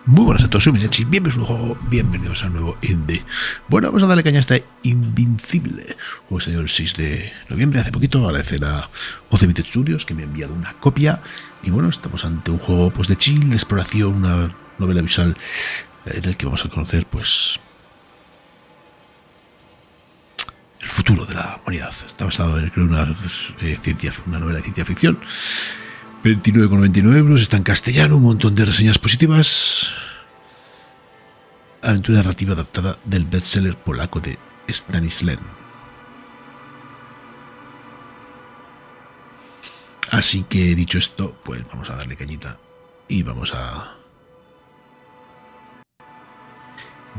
Muy buenas a todos, soy Mirechi, bienvenidos a un juego, bienvenidos al nuevo Indie. Bueno, vamos a darle caña a este Invincible. Juego salió el 6 de noviembre, hace poquito. Agradecer a 11 Studios que me ha enviado una copia. Y bueno, estamos ante un juego pues de chill, de exploración, una novela visual en el que vamos a conocer pues el futuro de la humanidad. Está basado en una novela de ciencia ficción. 29,99 euros, está en castellano, un montón de reseñas positivas. Aventura narrativa adaptada del bestseller polaco de Stanisław. Así que dicho esto, pues vamos a darle cañita y vamos a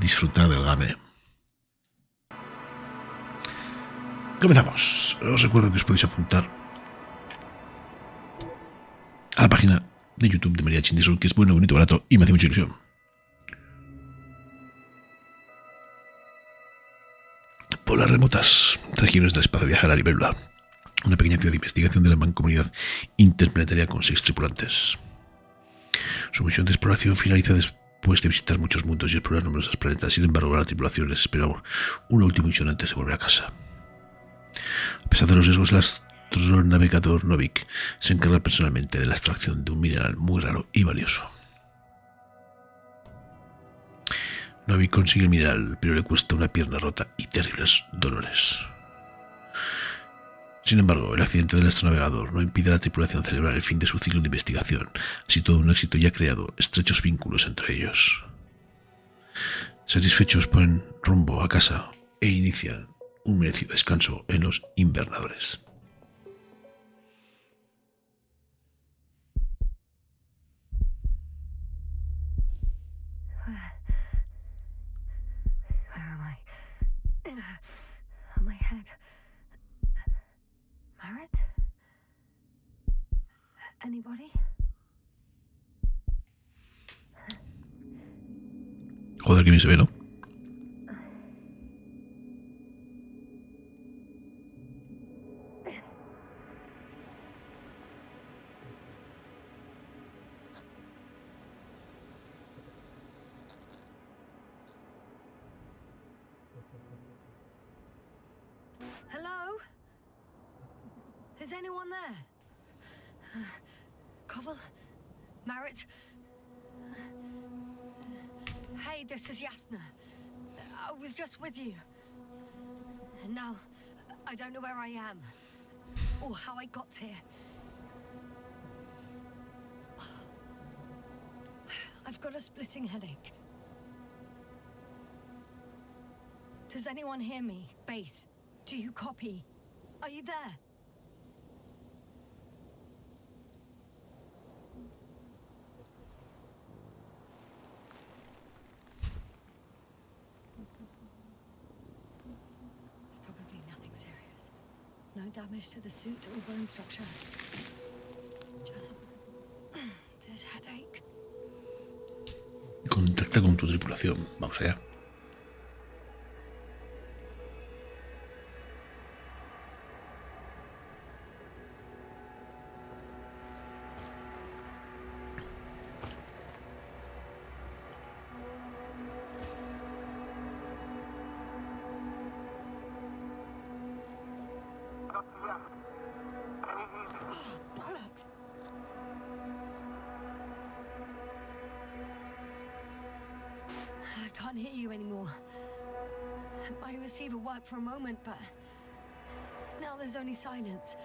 disfrutar del game. Comenzamos. Os recuerdo que os podéis apuntar a la página de YouTube de María Chindisol, que es bueno, bonito, barato y me hace mucha ilusión. Por las remotas regiones del espacio viajar a Libélula, una pequeña ciudad de investigación de la mancomunidad interplanetaria con 6 tripulantes. Su misión de exploración finaliza después de visitar muchos mundos y explorar numerosos planetas. Sin embargo, la tripulación les espera una última misión antes de volver a casa. A pesar de los riesgos, el astronavegador Novik se encarga personalmente de la extracción de un mineral muy raro y valioso. Novik consigue el mineral, pero le cuesta una pierna rota y terribles dolores. Sin embargo, el accidente del astronavegador no impide a la tripulación celebrar el fin de su ciclo de investigación, así todo un éxito ya ha creado estrechos vínculos entre ellos. Satisfechos ponen rumbo a casa e inician un merecido descanso en los invernadores. Joder, que bien se ve, ¿no? Hello? Is anyone there? Koval? Marit? Hey, this is Yasna. I was just with you. And now, I don't know where I am. Or how I got here. I've got a splitting headache. Does anyone hear me? Base, do you copy? Are you there? It's probably nothing serious. No damage to the suit or bone structure. Just this headache. Contacta con tu tripulación. Vamos allá. Bollocks! I can't hear you anymore. My receiver worked for a moment, but now there's only silence.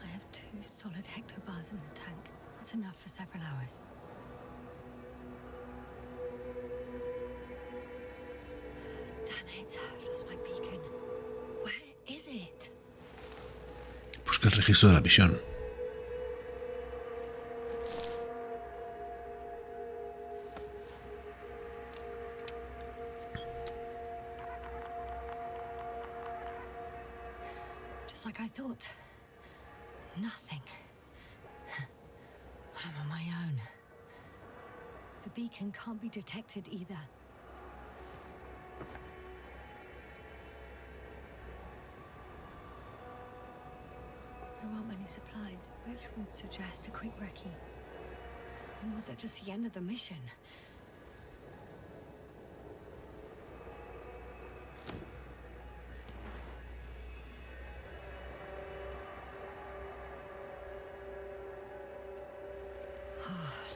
I have 2 solid hectobars in the tank. That's enough for several hours. Damn it, I've lost my beacon. Where is it? Busca el registro de la misión. Just like I thought. Nothing. I'm on my own. The beacon can't be detected either. any supplies, which would suggest a quick recce. Or was it just the end of the mission?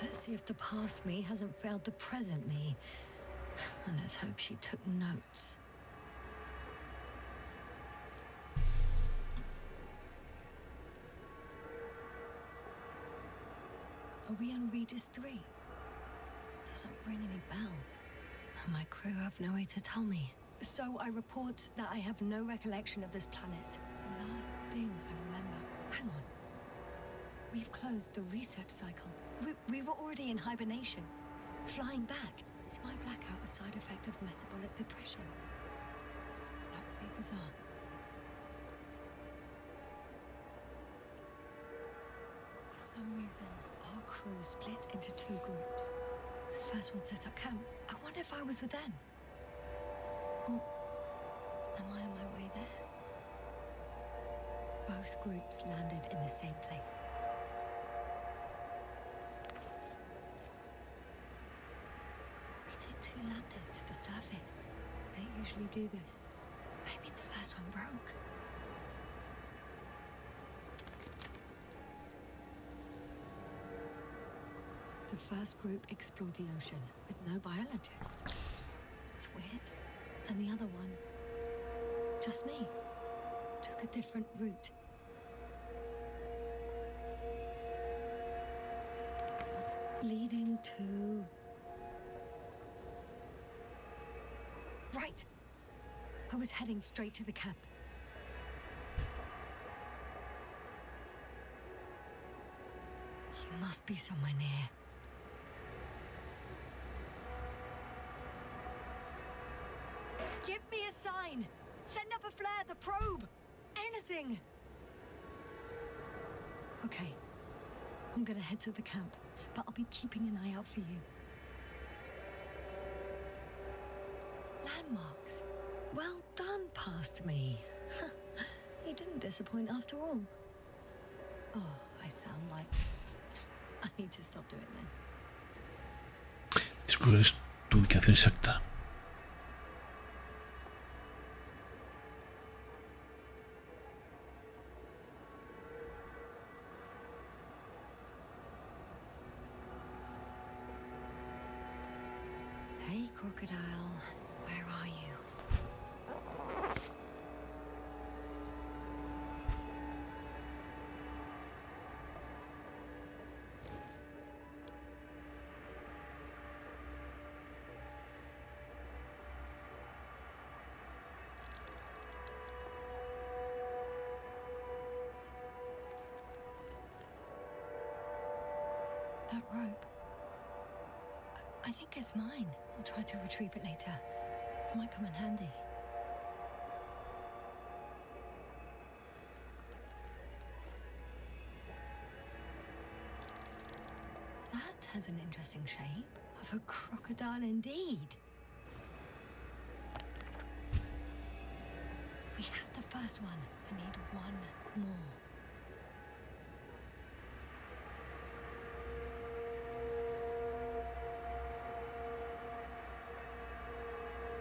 Let's see if the past me hasn't failed the present me. And let's hope she took notes. Are we on Regis 3? Doesn't ring any bells. And my crew have no way to tell me. So I report that I have no recollection of this planet. The last thing I remember... Hang on. We've closed the research cycle. We were already in hibernation. Flying back. Is my blackout a side effect of metabolic depression? That would be bizarre. For some reason, our crew split into 2 groups. The first one set up camp. I wonder if I was with them. Or am I on my way there? Both groups landed in the same place. We took 2 landers to the surface. I don't usually do this. Maybe the first one broke. The first group explored the ocean with no biologist. It's weird. And the other one, just me, took a different route. Leading to... Right. I was heading straight to the camp. You must be somewhere near. Give me a sign! Send up a flare, the probe! Anything! Okay. I'm gonna head to the camp, but I'll be keeping an eye out for you. Landmarks. Well done, past me. You didn't disappoint after all. Oh, I sound like... I need to stop doing this. Descubres tu ubicación exacta. Hey, crocodile. Where are you? That rope. I think it's mine. I'll try to retrieve it later. It might come in handy. That has an interesting shape. Of a crocodile indeed. We have the first one. I need one more.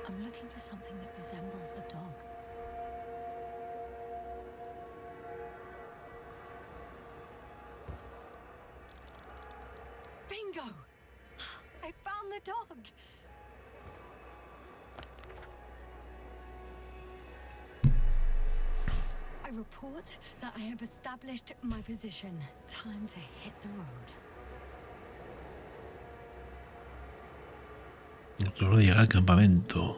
I'm looking for something that resembles a dog. Bingo! I found the dog! I report that I have established my position. Time to hit the road. Solo llegar al campamento.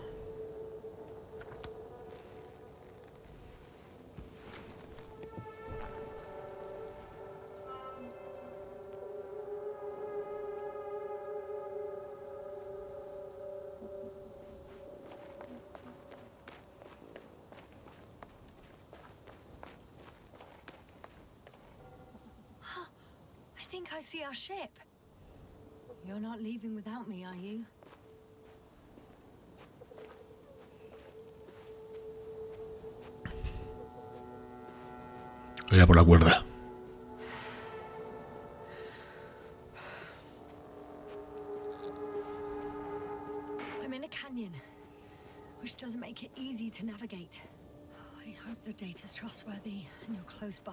I think I see our ship. You're not leaving without me, are you? Voy a por la cuerda. I'm in a canyon, which doesn't make it easy to navigate. I hope the data's trustworthy and you're close by.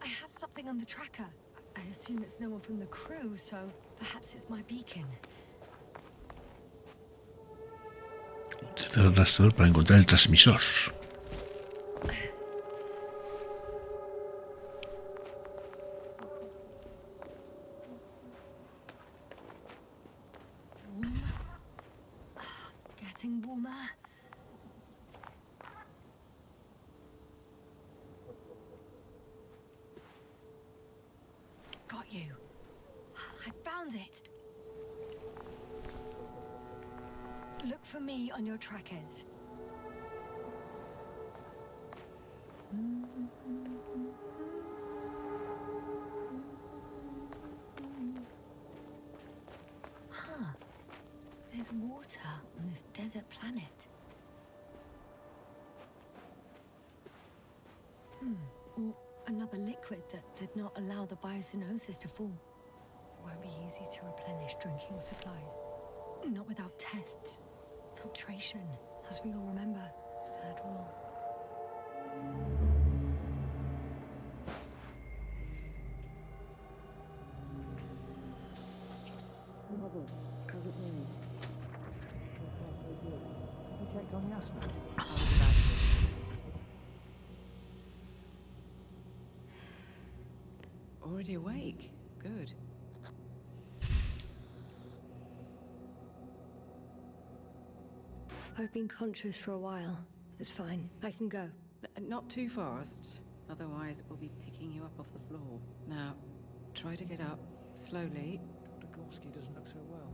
I have something on the tracker. I assume it's no one from the crew, so perhaps it's my beacon. Utilizar el rastreador para encontrar el transmisor. Warm. Getting warmer. Got you. I found it. Look for me on your trackers. Huh. There's water on this desert planet. Or another liquid that did not allow the biocenosis to fall. Won't be easy to replenish drinking supplies. Not without tests. Filtration, as we all remember. Third rule. Already awake? Good. I've been conscious for a while. It's fine. I can go. Not too fast, otherwise we'll be picking you up off the floor. Now, try to get up, slowly. Dr. Gorski doesn't look so well.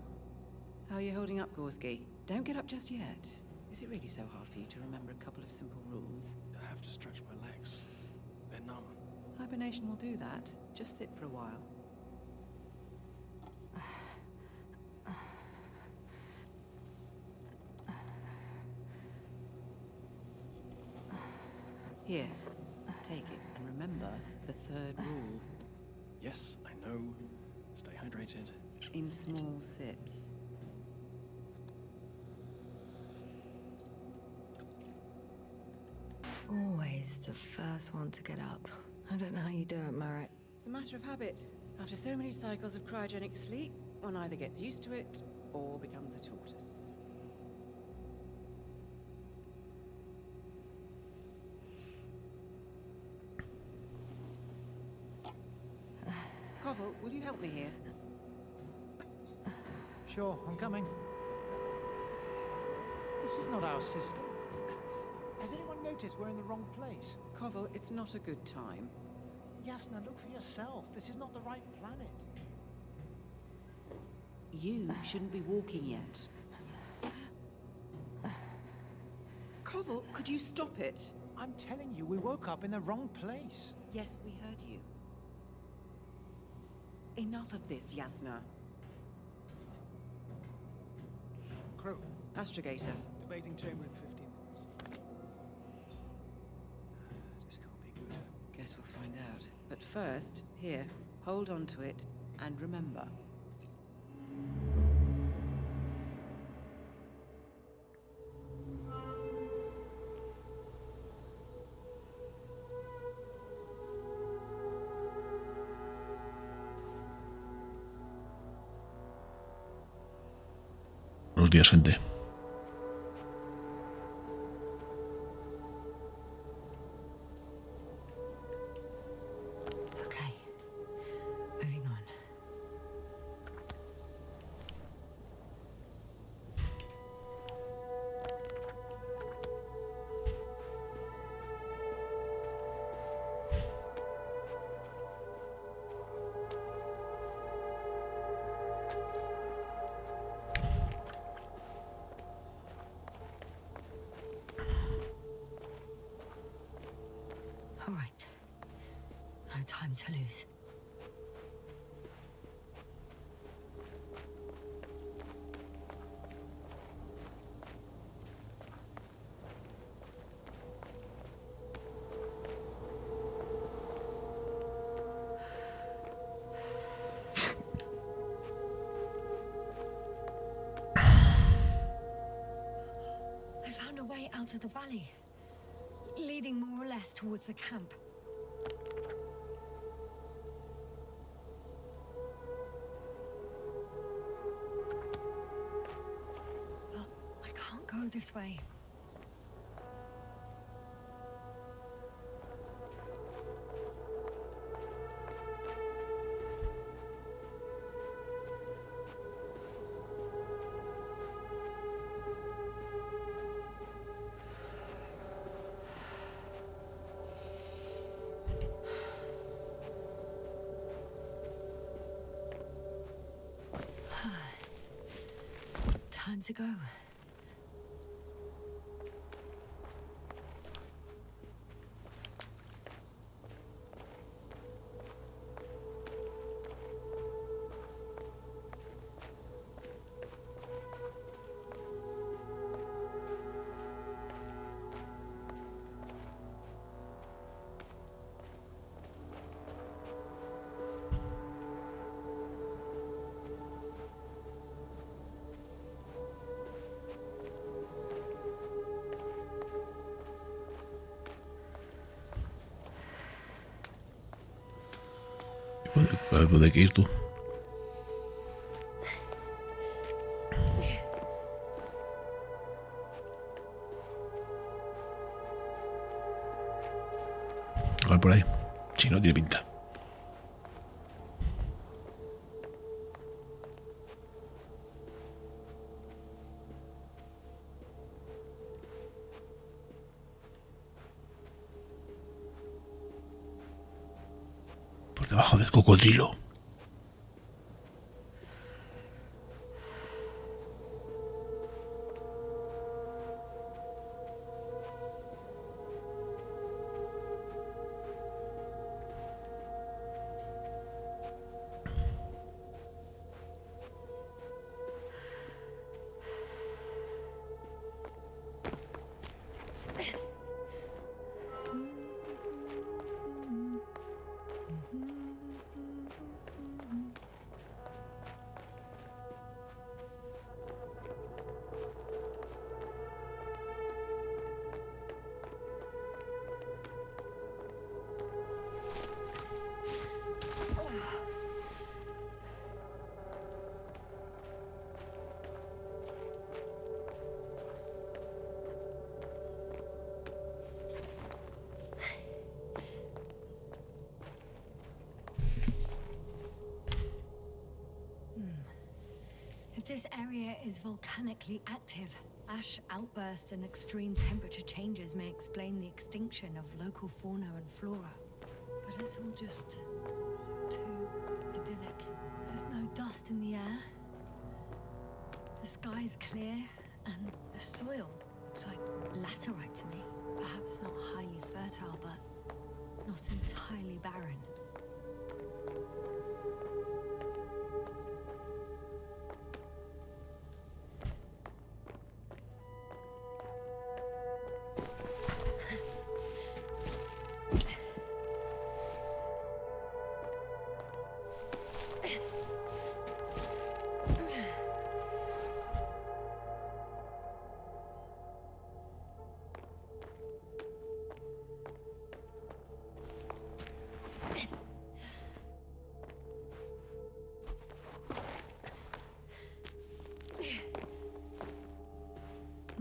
How are you holding up, Gorski? Don't get up just yet. Is it really so hard for you to remember a couple of simple rules? I have to stretch my legs. They're numb. Hibernation will do that. Just sit for a while. Here, take it, and remember the third rule. Yes, I know. Stay hydrated. In small sips. Always the first one to get up. I don't know how you do it, Merritt. It's a matter of habit. After so many cycles of cryogenic sleep, one either gets used to it or becomes a tortoise. Koval, will you help me here? Sure, I'm coming. This is not our system. Has anyone noticed we're in the wrong place? Koval, it's not a good time. Yasna, look for yourself. This is not the right planet. You shouldn't be walking yet. Koval, could you stop it? I'm telling you, we woke up in the wrong place. Yes, we heard you. Enough of this, Yasna. Crew, Astrogator. debating chamber in 15 minutes. This can't be good. Guess we'll find out. But first, here, hold on to it and remember. Buenos días, gente. Okay, moving on. All right. No time to lose. I found a way out of the valley, leading more or less towards the camp. But I can't go this way. Time to go. ¿Puede que ir tú? A ver por ahí. Si no, tiene pinta. Por debajo del cocodrilo. If this area is volcanically active, ash outbursts and extreme temperature changes may explain the extinction of local fauna and flora. But it's all just too idyllic. There's no dust in the air. The sky's clear, and the soil looks like laterite to me. Perhaps not highly fertile, but not entirely barren.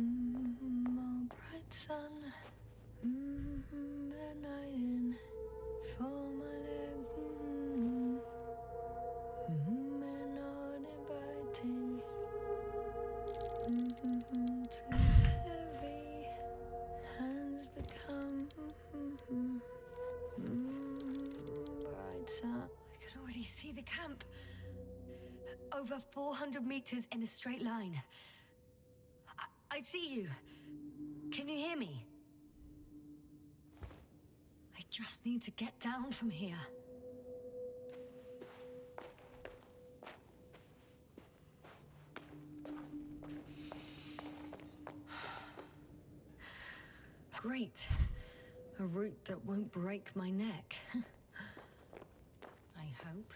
Oh, bright sun, the night in for my leg. And not inviting. Too heavy, hands become bright sun. I can already see the camp. Over 400 meters in a straight line. I see you. Can you hear me? I just need to get down from here. Great. A route that won't break my neck. I hope.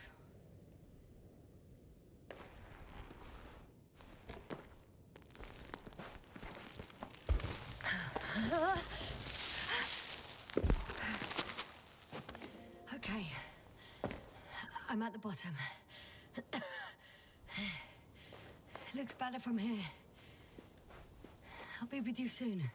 Okay. I'm at the bottom. Looks better from here. I'll be with you soon.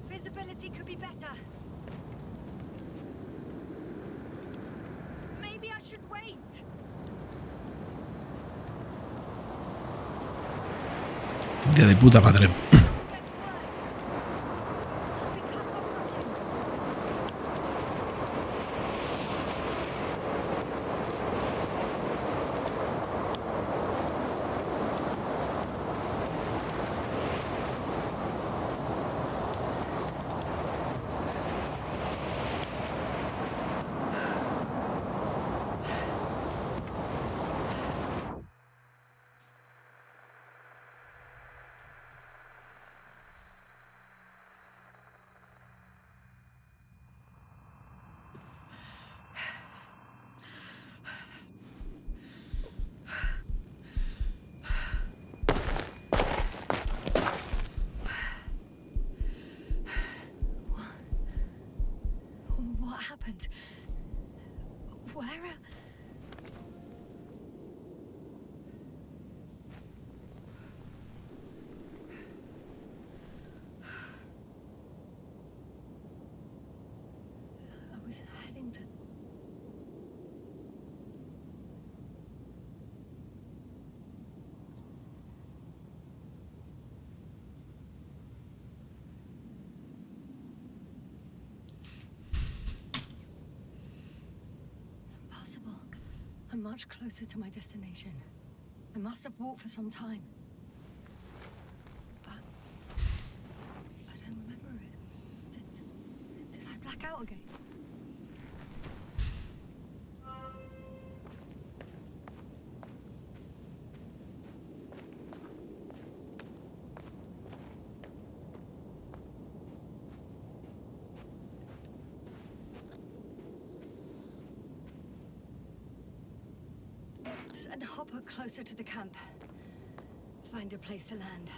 Visibility could be better. Maybe I should wait. Día de puta madre. What happened? Where? I was heading to... Impossible. I'm much closer to my destination. I must have walked for some time. But I don't remember it. Did I black out again? Send Hopper closer to the camp. Find a place to land.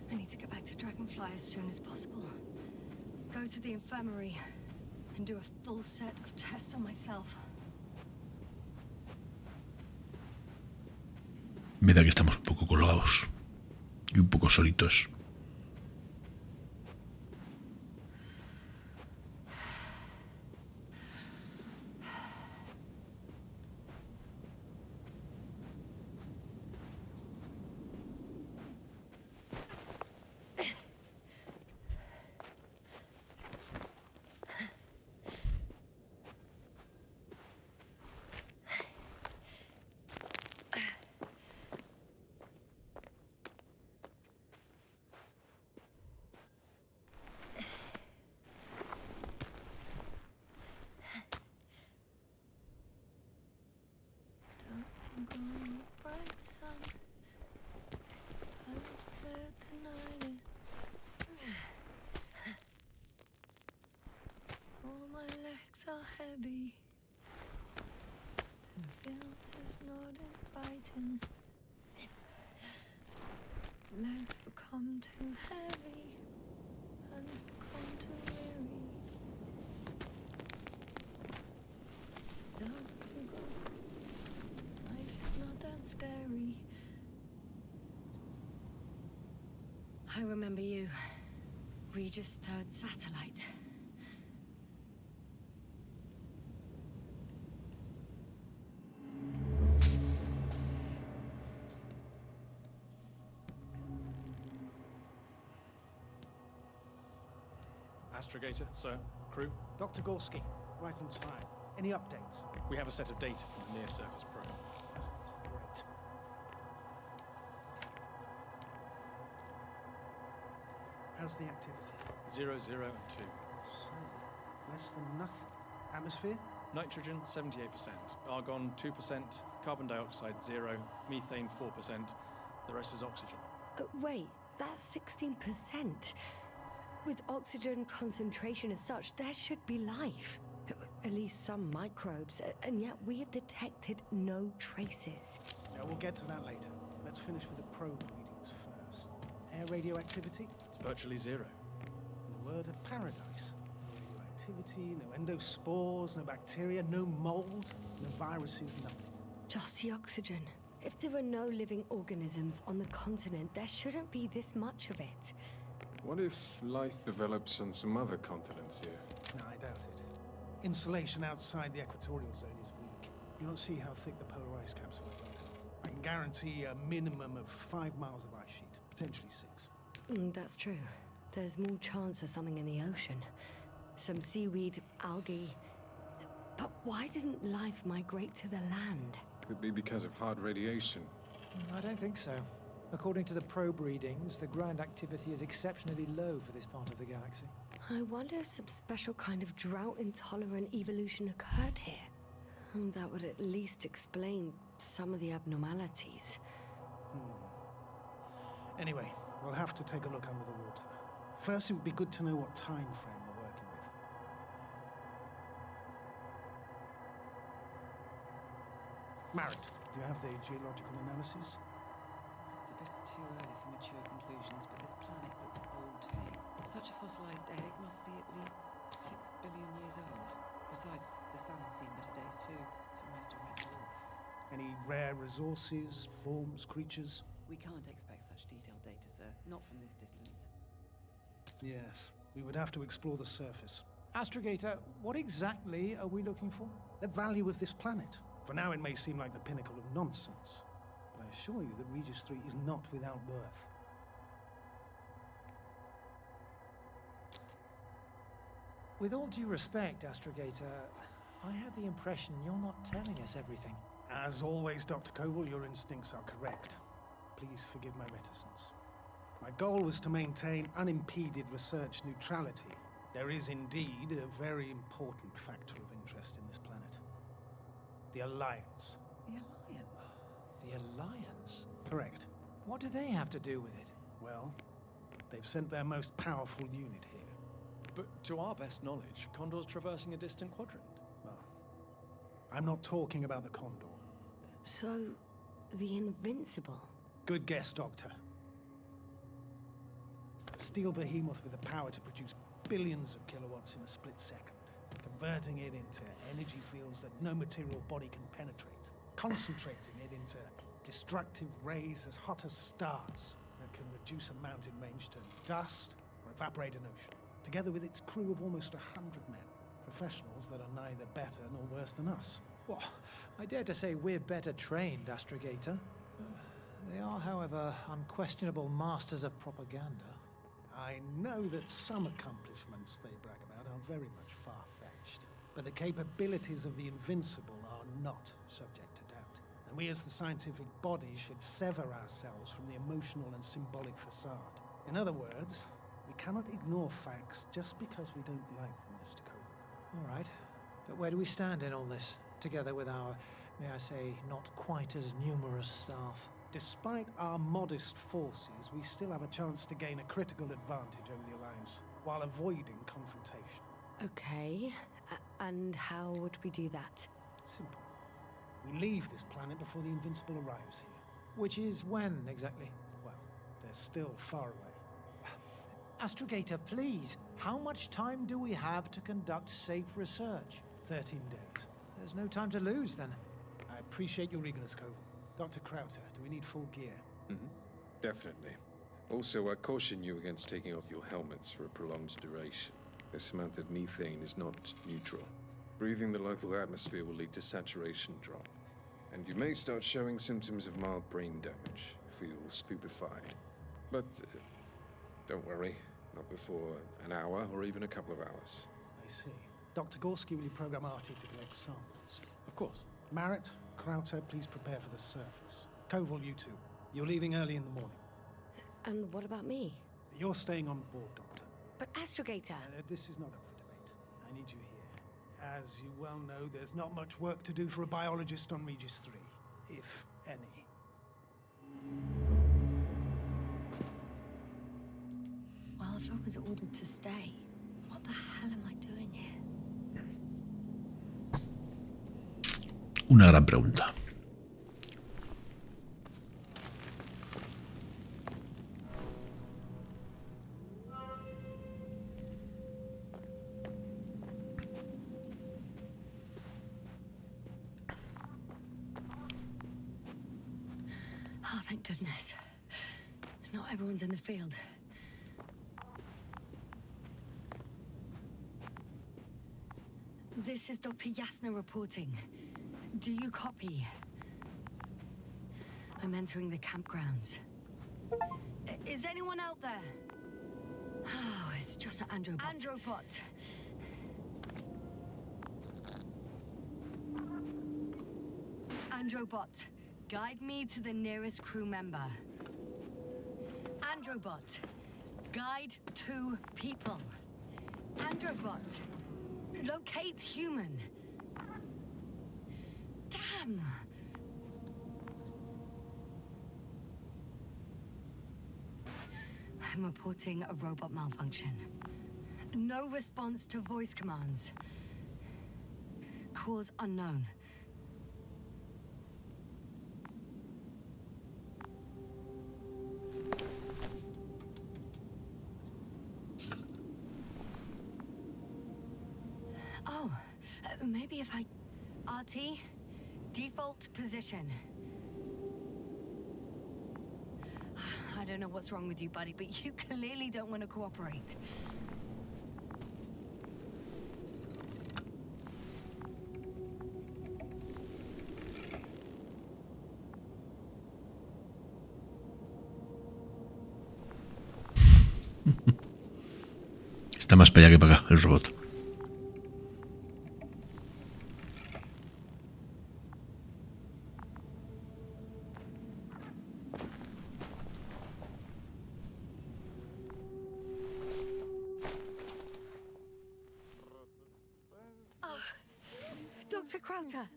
I need to get back to Dragonfly as soon as possible. Go to the infirmary and do a full set of tests on myself. Me da que estamos un poco colgados y un poco solitos. walking. Legs become too heavy, hands become too weary. Down you go. Like it's not that scary. I remember you. Regis' third satellite. Astrogator, sir, crew. Dr. Gorski, right on time. Any updates? We have a set of data from the near-surface probe. Great. How's the activity? 0, 0, and 2. So, less than nothing. Atmosphere? Nitrogen, 78%. Argon, 2%. Carbon dioxide, 0. Methane, 4%. The rest is oxygen. Wait, that's 16%. With oxygen concentration as such, there should be life. At least some microbes, and yet we have detected no traces. Yeah, we'll get to that later. Let's finish with the probe readings first. Air radioactivity? It's virtually 0. In a word, a paradise. No radioactivity, no endospores, no bacteria, no mold, no viruses, nothing. Just the oxygen. If there are no living organisms on the continent, there shouldn't be this much of it. What if life develops on some other continents here? No, I doubt it. Insulation outside the equatorial zone is weak. You don't see how thick the polar ice caps were, don't you? I can guarantee a minimum of 5 miles of ice sheet, potentially 6. That's true. There's more chance of something in the ocean. Some seaweed, algae. But why didn't life migrate to the land? Could be because of hard radiation. I don't think so. According to the probe readings, the ground activity is exceptionally low for this part of the galaxy. I wonder if some special kind of drought-intolerant evolution occurred here. That would at least explain some of the abnormalities. Anyway, we'll have to take a look under the water. First, it would be good to know what time frame we're working with. Marit, do you have the geological analysis? It's a bit too early for mature conclusions, but this planet looks old to me. Such a fossilized egg must be at least 6 billion years old. Besides, the sun has seen better days too. It's almost a red dwarf. Any rare resources, forms, creatures? We can't expect such detailed data, sir. Not from this distance. Yes, we would have to explore the surface. Astrogator, what exactly are we looking for? The value of this planet. For now, it may seem like the pinnacle of nonsense, but I assure you that Regis 3 is not without worth. With all due respect, Astrogator, I have the impression you're not telling us everything. As always, Dr. Koval, your instincts are correct. Please forgive my reticence. My goal was to maintain unimpeded research neutrality. There is indeed a very important factor of interest in this planet. The Alliance. The Alliance? The Alliance? Correct. What do they have to do with it? Well, they've sent their most powerful unit here. But to our best knowledge, Condor's traversing a distant quadrant. Well, I'm not talking about the Condor. So, the Invincible. Good guess, Doctor. A steel behemoth with the power to produce billions of kilowatts in a split second, converting it into energy fields that no material body can penetrate, concentrating it into destructive rays as hot as stars that can reduce a mountain range to dust or evaporate an ocean, together with its crew of almost 100 men, professionals that are neither better nor worse than us. Well, I dare to say we're better trained, Astrogator. They are, however, unquestionable masters of propaganda. I know that some accomplishments they brag about are very much far-fetched, but the capabilities of the Invincible are not subject to doubt. And we as the scientific body should sever ourselves from the emotional and symbolic facade. In other words, we cannot ignore facts just because we don't like them, Mr. Koval. All right, but where do we stand in all this, together with our, may I say, not quite as numerous staff? Despite our modest forces, we still have a chance to gain a critical advantage over the Alliance, while avoiding confrontation. Okay, and how would we do that? Simple. We leave this planet before the Invincible arrives here. Which is when, exactly? Well, they're still far away. Astrogator, please, how much time do we have to conduct safe research? 13 days. There's no time to lose, then. I appreciate your eagerness, Koval. Dr. Krauter, do we need full gear? Definitely. Also, I caution you against taking off your helmets for a prolonged duration. This amount of methane is not neutral. Breathing the local atmosphere will lead to saturation drop, and you may start showing symptoms of mild brain damage, feel stupefied. But don't worry, not before an hour or even a couple of hours. I see. Dr. Gorski, will you program Artie to collect samples? Of course. Marrett, Krauter, please prepare for the surface. Koval, you two. You're leaving early in the morning. And what about me? You're staying on board, Doctor. But Astrogator... This is not up for debate. I need you here. As you well know, there's not much work to do for a biologist on Regis 3, if any. Well, if I was ordered to stay, what the hell am I doing here? Una gran pregunta. Oh, thank goodness. Not everyone's in the field. This is Dr. Yasna reporting. Do you copy? I'm entering the campgrounds. Is anyone out there? Oh, it's just an androbot. Androbot! Androbot, guide me to the nearest crew member. Androbot, guide 2 people. Androbot, locate human. Damn! I'm reporting a robot malfunction. No response to voice commands. Cause unknown. Oh, maybe if I... RT? Default position. I don't know what's wrong with you, buddy, but you clearly don't want to cooperate. Está más para allá que para acá, el robot. Dr. Krauter!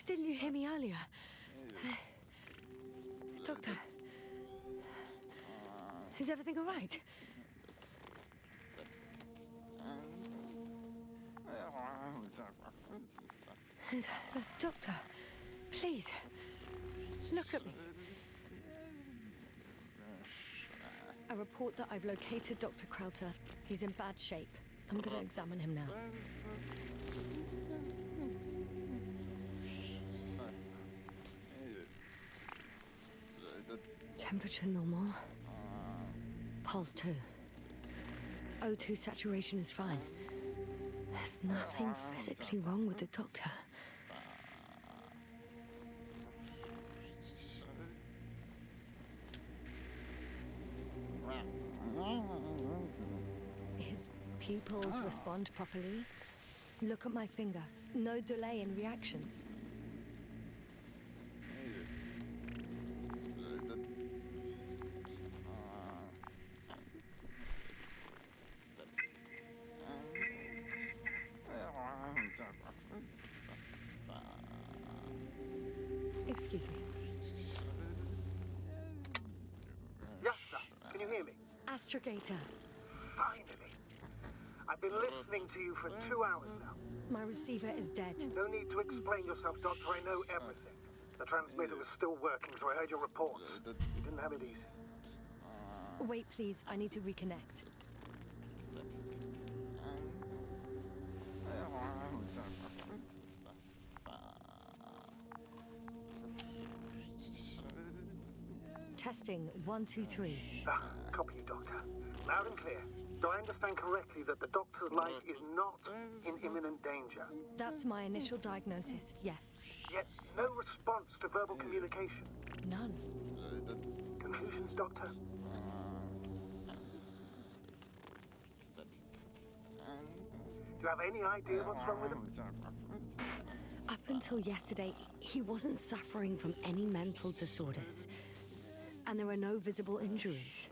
Didn't you hear me earlier? Doctor? Is everything all right? Doctor, please, look at me. I report that I've located Dr. Krauter. He's in bad shape. I'm going to examine him now. Temperature normal. Pulse 2. O2 saturation is fine. There's nothing physically wrong with the doctor. His pupils respond properly. Look at my finger. No delay in reactions. Excuse me. Yes, sir. Can you hear me? Astrogator. Finally. I've been listening to you for 2 hours now. My receiver is dead. No need to explain yourself, Doctor. I know everything. The transmitter was still working, so I heard your reports. You didn't have it easy. Wait, please. I need to reconnect. Testing 1, 2, 3. Copy you, Doctor. Loud and clear. Do I understand correctly that the Doctor's life is not in imminent danger? That's my initial diagnosis, yes. Yet no response to verbal communication. None. Conclusions, Doctor? Do you have any idea what's wrong with him? Up until yesterday, he wasn't suffering from any mental disorders. And there are no visible injuries.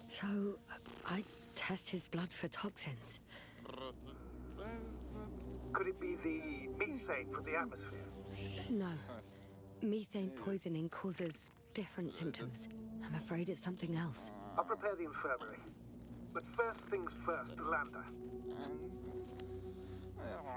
So, I test his blood for toxins. Could it be the methane from the atmosphere? No. Methane poisoning causes different symptoms. I'm afraid it's something else. I'll prepare the infirmary. But first things first, the lander.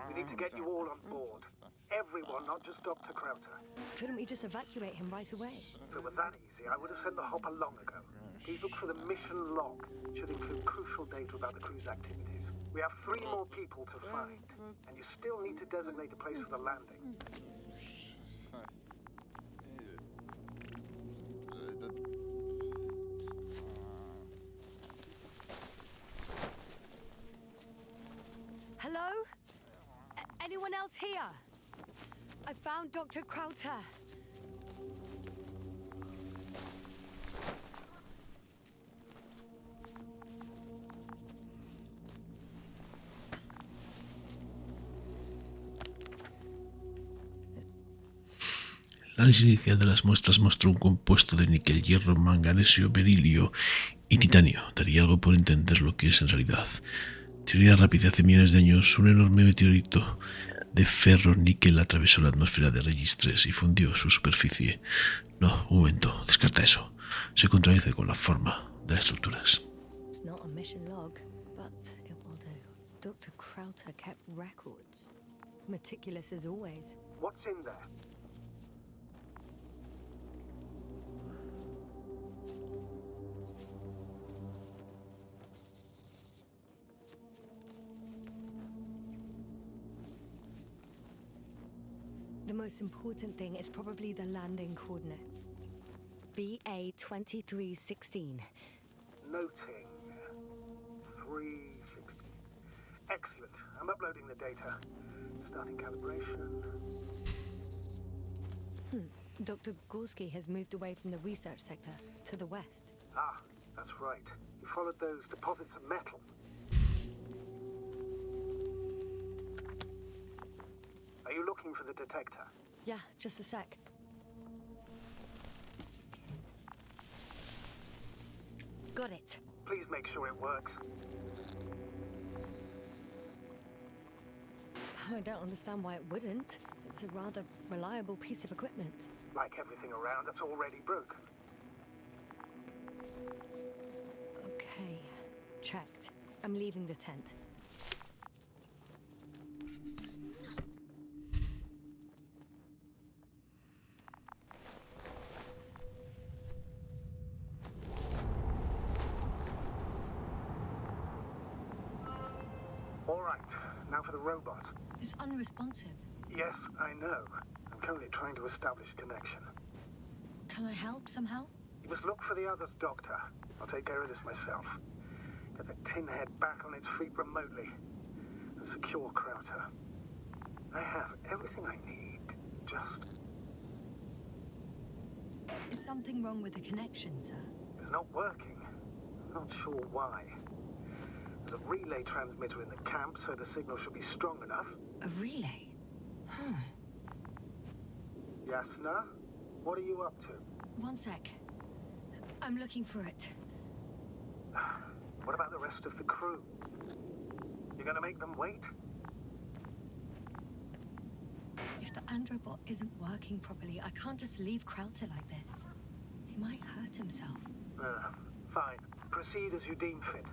We need to get you all on board. Everyone, not just Dr. Krauter. Couldn't we just evacuate him right away? If it were that easy, I would have sent the hopper long ago. Please look for the mission log. It should include crucial data about the crew's activities. We have 3 more people to find, and you still need to designate a place for the landing. Hello? Anyone else here? I found Dr. Krauter. El análisis inicial de las muestras mostró un compuesto de níquel, hierro, manganesio, berilio y titanio. Daría algo por entender lo que es en realidad. Teoría rápida: hace millones de años, un enorme meteorito de ferro-níquel atravesó la atmósfera de Regis 3 y fundió su superficie. No, un momento, descarta eso. Se contradice con la forma de las estructuras. It's not a mission log, but it will do. Dr. Krauter kept records. Meticulous as always. What's in there? The most important thing is probably the landing coordinates. BA 2316. Noting. 360. Excellent. I'm uploading the data. Starting calibration. Dr. Gorski has moved away from the research sector to the west. Ah, that's right. You followed those deposits of metal. Are you looking for the detector? Yeah, just a sec. Got it. Please make sure it works. I don't understand why it wouldn't. It's a rather reliable piece of equipment. Like everything around that's already broken. Okay, checked. I'm leaving the tent. All right, now for the robot. It's unresponsive. Yes, I know. I'm currently trying to establish a connection. Can I help somehow? You must look for the others, Doctor. I'll take care of this myself. Get the tin head back on its feet remotely. And secure Krauter. I have everything I need. Just... Is something wrong with the connection, sir? It's not working. I'm not sure why. There's a relay transmitter in the camp, so the signal should be strong enough. A relay? Huh. Yasna, what are you up to? One sec. I'm looking for it. What about the rest of the crew? You're gonna make them wait? If the androbot isn't working properly, I can't just leave Krauter like this. He might hurt himself. Fine. Proceed as you deem fit.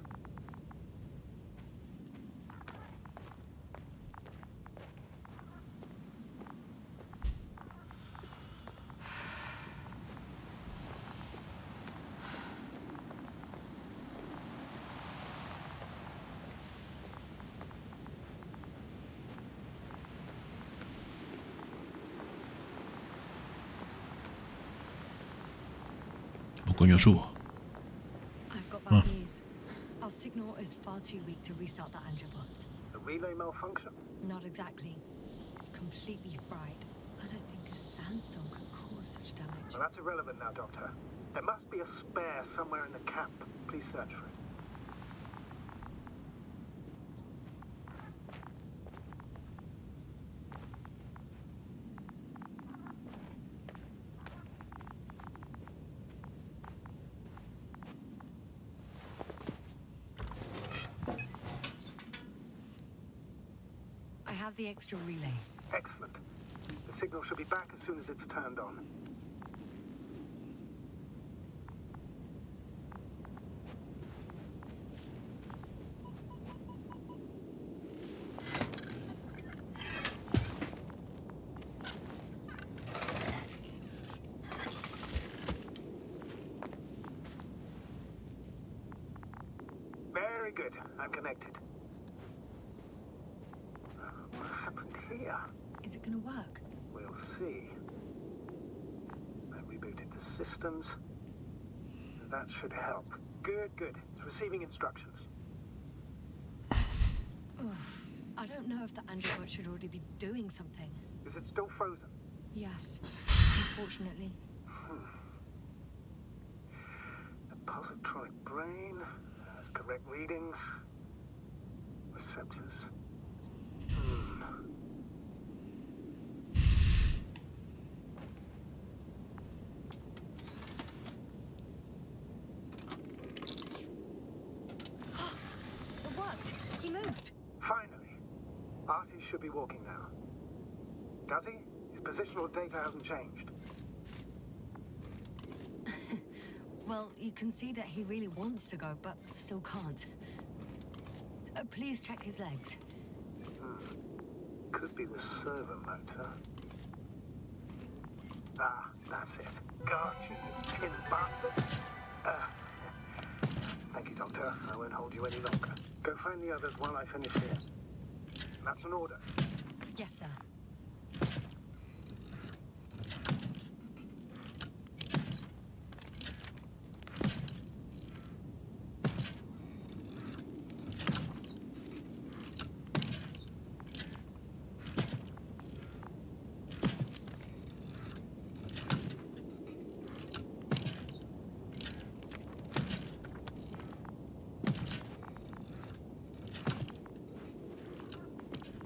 ¿O coño subo? I've got Ah. bad news. Our signal is far too weak to restart the Androbot. The relay malfunction? Not exactly. It's completely fried. I don't think a sandstorm could cause such damage. Well, that's irrelevant now, Doctor. There must be a spare somewhere in the camp. Please search for it. I have the extra relay. Excellent. The signal should be back as soon as it's turned on. Very good. I'm connected. What happened here? Is it gonna work? We'll see. I rebooted the systems. That should help. Good, good. It's receiving instructions. I don't know if the Androbot should already be doing something. Is it still frozen? Yes, unfortunately. The positronic brain has correct readings. Receptors. It worked! He moved! Finally. Artie should be walking now. Does he? His positional data hasn't changed. Well, you can see that he really wants to go, but still can't. Please check his legs. Could be the servo motor. Ah, that's it. Got you, tin bastard. Thank you, Doctor. I won't hold you any longer. Go find the others while I finish here. That's an order. Yes, sir.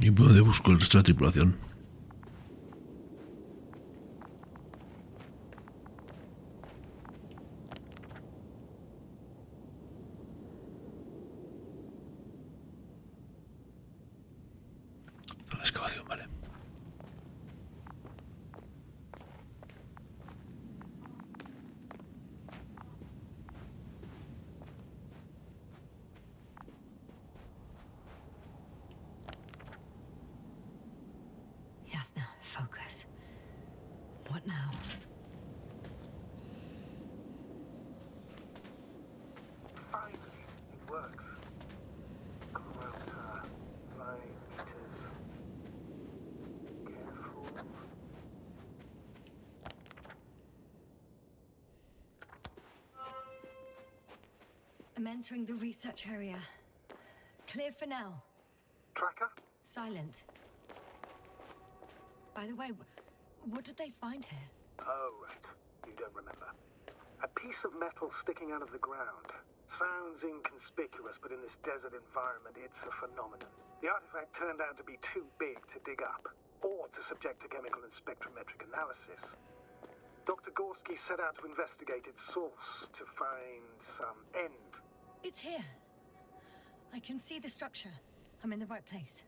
¿Y por dónde busco el resto de la tripulación? Zona de excavación, vale. Yes, now, focus. What now? Finally, it works. Quota, 5 meters. Careful. I'm entering the research area. Clear for now. Tracker? Silent. By the way, what did they find here? Oh, right. You don't remember. A piece of metal sticking out of the ground. Sounds inconspicuous, but in this desert environment, it's a phenomenon. The artifact turned out to be too big to dig up, or to subject to chemical and spectrometric analysis. Dr. Gorski set out to investigate its source, to find some end. It's here. I can see the structure. I'm in the right place.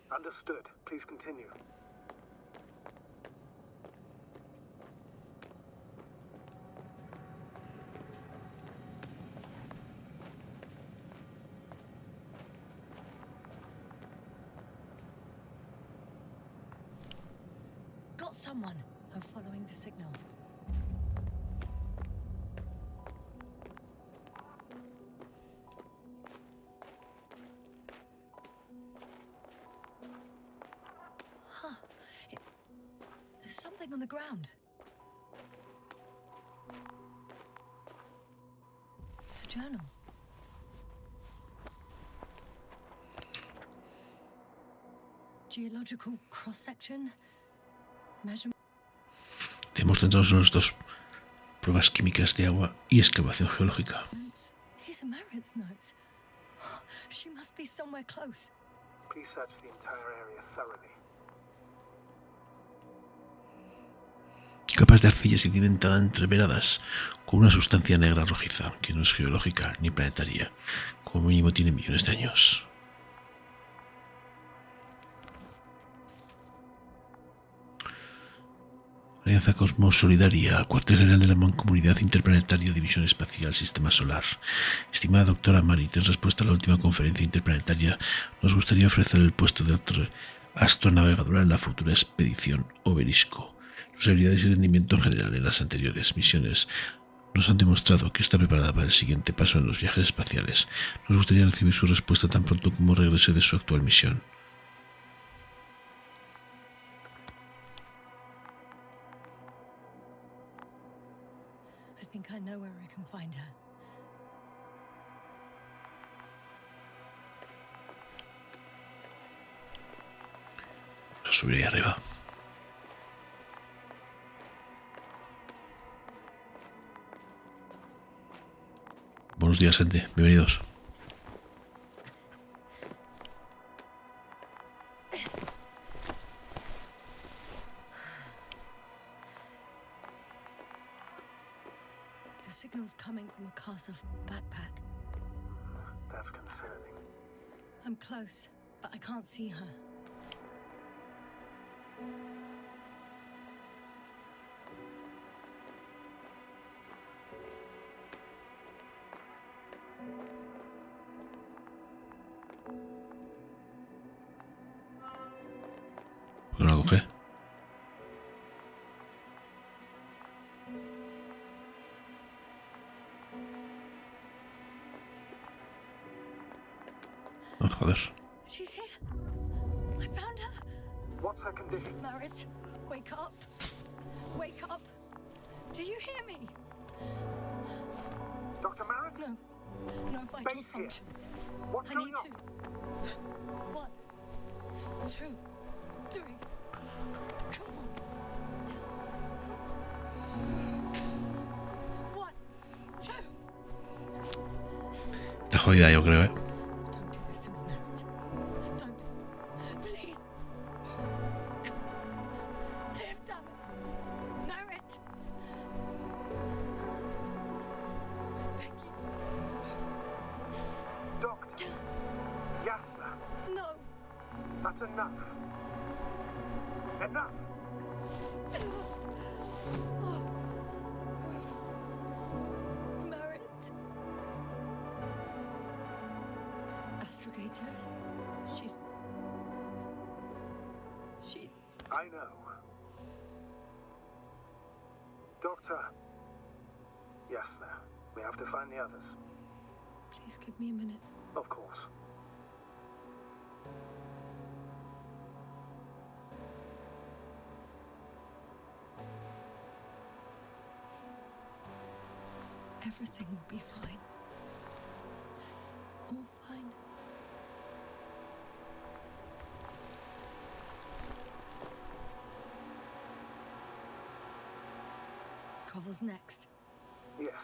Understood. Please continue. Got someone. I'm following the signal. Huh. There's something on the ground. journal. Geological cross-section. Measurement. Tenemos centrados en los dos: pruebas químicas de agua y excavación geológica. These are Marit's notes. She must be somewhere close. Please search the entire area thoroughly. Capas de arcilla sedimentada entreveradas con una sustancia negra rojiza que no es geológica ni planetaria. Como mínimo tiene millones de años. Alianza Cosmos Solidaria, cuartel general de la Mancomunidad Interplanetaria, División Espacial, Sistema Solar. Estimada doctora Marit, en respuesta a la última conferencia interplanetaria, nos gustaría ofrecer el puesto de astronavegadora en la futura expedición Obelisco. Sus habilidades y rendimiento en general en las anteriores misiones nos han demostrado que está preparada para el siguiente paso en los viajes espaciales. Nos gustaría recibir su respuesta tan pronto como regrese de su actual misión. I think I know where I can find her. Lo subiré ahí arriba. Buenos días, gente. Bienvenidos. The signal's coming from a castle backpack. That's concerning. I'm close, but I can't see her. ¿Por qué no la coge? Oh, joder. She's here. I found her. What's her condition? Marit, wake up. Wake up. Do you hear me? Dr. Marit? No. No vital Base here. functions. What's I going need on? to. 1, 2, 3. Come on. 1, 2. Está jodida, yo creo, ¿eh? Don't do this to me, Marit. Don't. Please. Live, damn it. Marit. I beg you. Doctor. Yasna. No. That's enough. Enough. Marit. Astrogator. She's. I know. Doctor. Yasna. We have to find the others. Please give me a minute. Of course. Everything will be fine. All fine. Cover's next. Yes,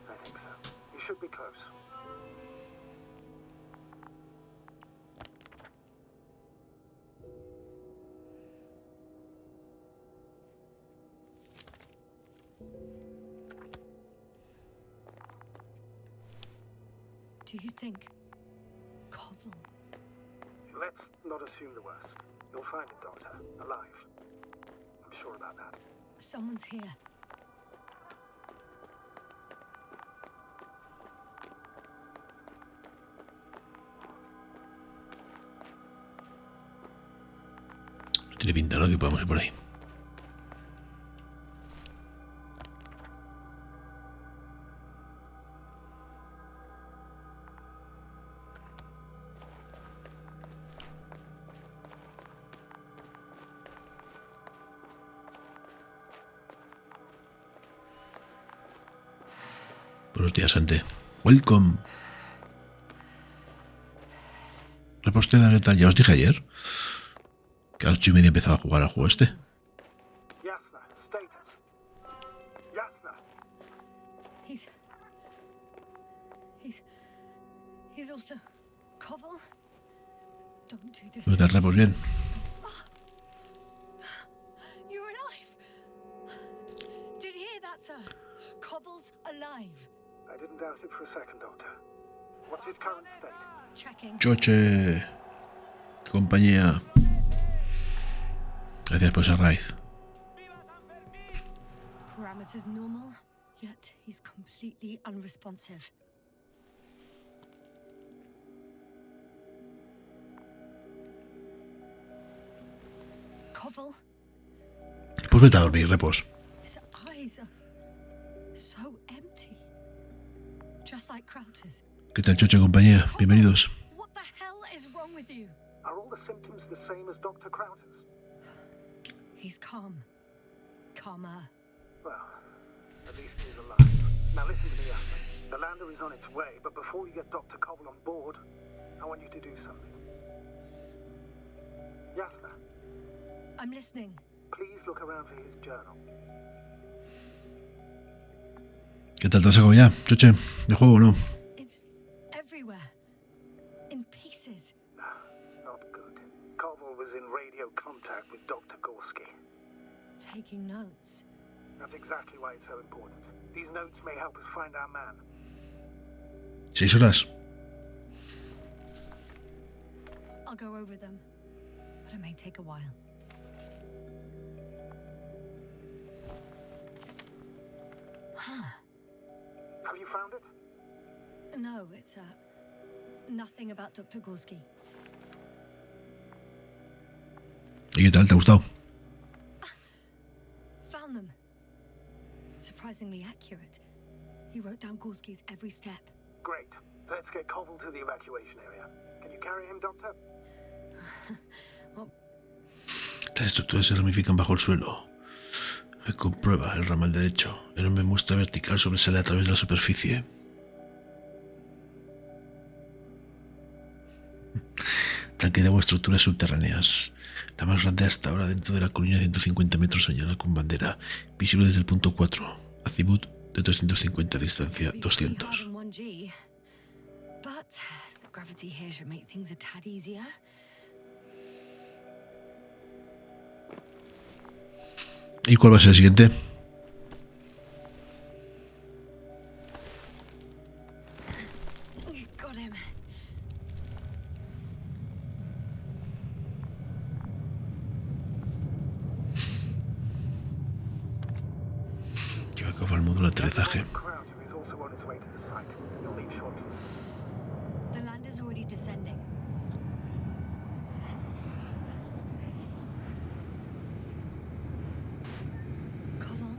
I think so. You should be close. Do you think Koval? Let's not assume the worst. You'll find it, Doctor. Alive. I'm sure about that. Someone's here. No tiene pinta, ¿no? Que podamos ir por ahí. Buenos días, gente. Welcome. Repostera, ¿qué tal? Ya os dije ayer que a las 8:30 empezaba a jugar al juego este. Yasna, status. Yasna. He's also Koval. Don't do this. ¿No te repos bien? You're alive. Did you hear that, sir? Koval's alive. I didn't doubt it for a second, Doctor. What's his current state? Checking. Choche. Qué compañía. Gracias por esa raíz. Parameters normal, yet he's completely unresponsive. Koval, Pues vete a dormir, repos. his eyes are so empty. Just like Crowter's. ¿Qué tal, Choche, compañía? Bienvenidos. What the hell is wrong with you? Are all the symptoms the same as Dr. Crowder's? He's calm. Calmer. Well, at least he's alive. Now listen to me, Yasna. The lander is on its way, but before you get Dr. Koval on board, I want you to do something. Yasna, I'm listening. please look around for his journal. ¿Qué tal te has sacado ya, Choche? ¿De juego o no? It's everywhere. In pieces. Not good. Koval was in radio contact with Dr. Gorski. Taking notes. That's exactly why it's so important. These notes may help us find our man. 6 horas. I'll go over them. But it may take a while. Have you found it? No, it's nothing about Dr. Gorski. ¿Y qué tal? ¿Te ha gustado? Found them. Surprisingly accurate. He wrote down Gorski's every step. Great. Let's get Koval to the evacuation area. Can you carry him, Doctor? Las estructuras se ramifican bajo el suelo. Comprueba el ramal derecho. El hombre muestra vertical sobresale a través de la superficie. Tanque de agua, estructuras subterráneas. La más grande hasta ahora dentro de la colina de 150 metros señalada con bandera. Visible desde el punto 4. Azimut de 350, distancia 200. But the gravity here should make things a tad easier. ¿Y cuál va a ser el siguiente? Got him. Lleva a cabo el módulo de aterrizaje. Crowder is also on its way to the site. You'll leave shortly. The land is already descending. Koval,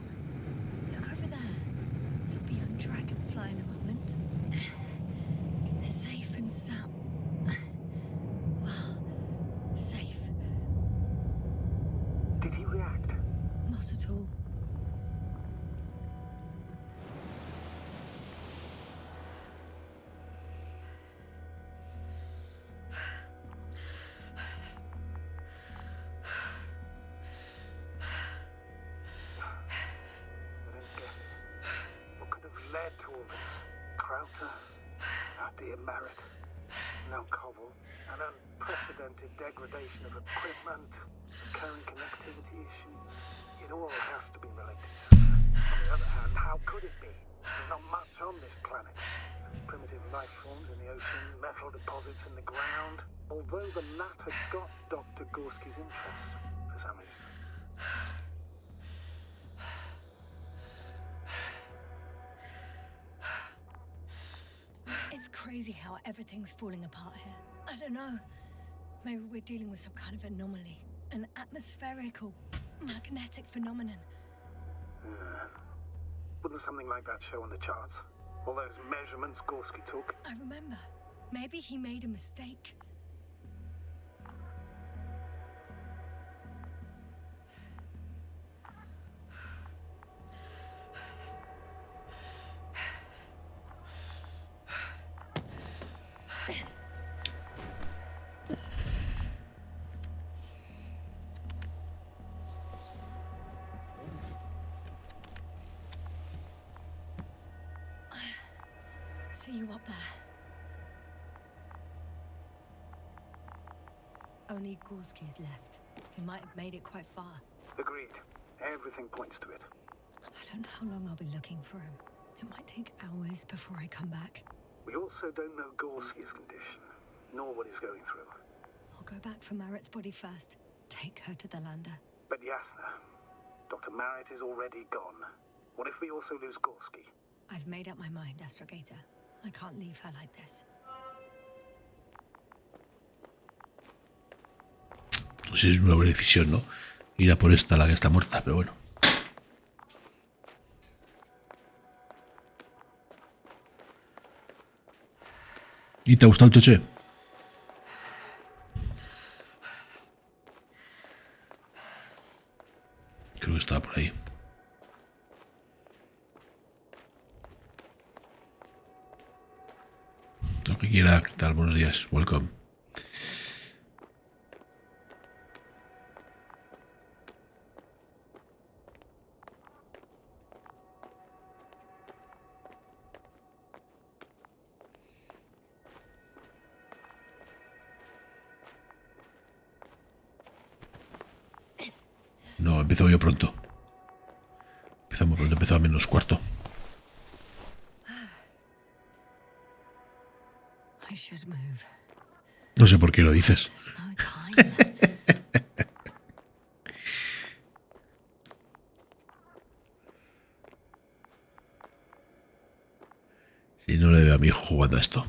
look over there. You'll be on Dragonfly in a moment. Safe and sound. Well, safe. Did he react? Not at all. I don't get it. What could have led to all this? Crowder, our dear Merritt, now Koval, an unprecedented degradation of equipment, recurring connectivity issues. It all has to be related. On the other hand, how could it be? There's not much on this planet. Some primitive life forms in the ocean, metal deposits in the ground. Although the latter got Dr. Gorski's interest, for some reason. It's crazy how everything's falling apart here. I don't know. Maybe we're dealing with some kind of anomaly. An atmospheric or magnetic phenomenon. Wouldn't something like that show on the charts? All those measurements Gorski took? I remember. Maybe he made a mistake. See you up there. Only Gorski's left. He might have made it quite far. Agreed. Everything points to it. I don't know how long I'll be looking for him. It might take hours before I come back. We also don't know Gorski's condition, nor what he's going through. I'll go back for Marit's body first. Take her to the lander. But Yasna, Dr. Marit is already gone. What if we also lose Gorski? I've made up my mind, Astrogator. I can't leave her like this. Pues es una buena decisión, ¿no? Ir a por esta, la que está muerta, pero bueno. ¿Y te ha gustado el choche? Creo que estaba por ahí. Lo que quiera, ¿qué tal? Buenos días, welcome. No, empezó yo pronto. Empezamos pronto, empezó a menos cuarto. I should move. No sé por qué lo dices. There's no time. Si no le veo a mi hijo jugando a esto.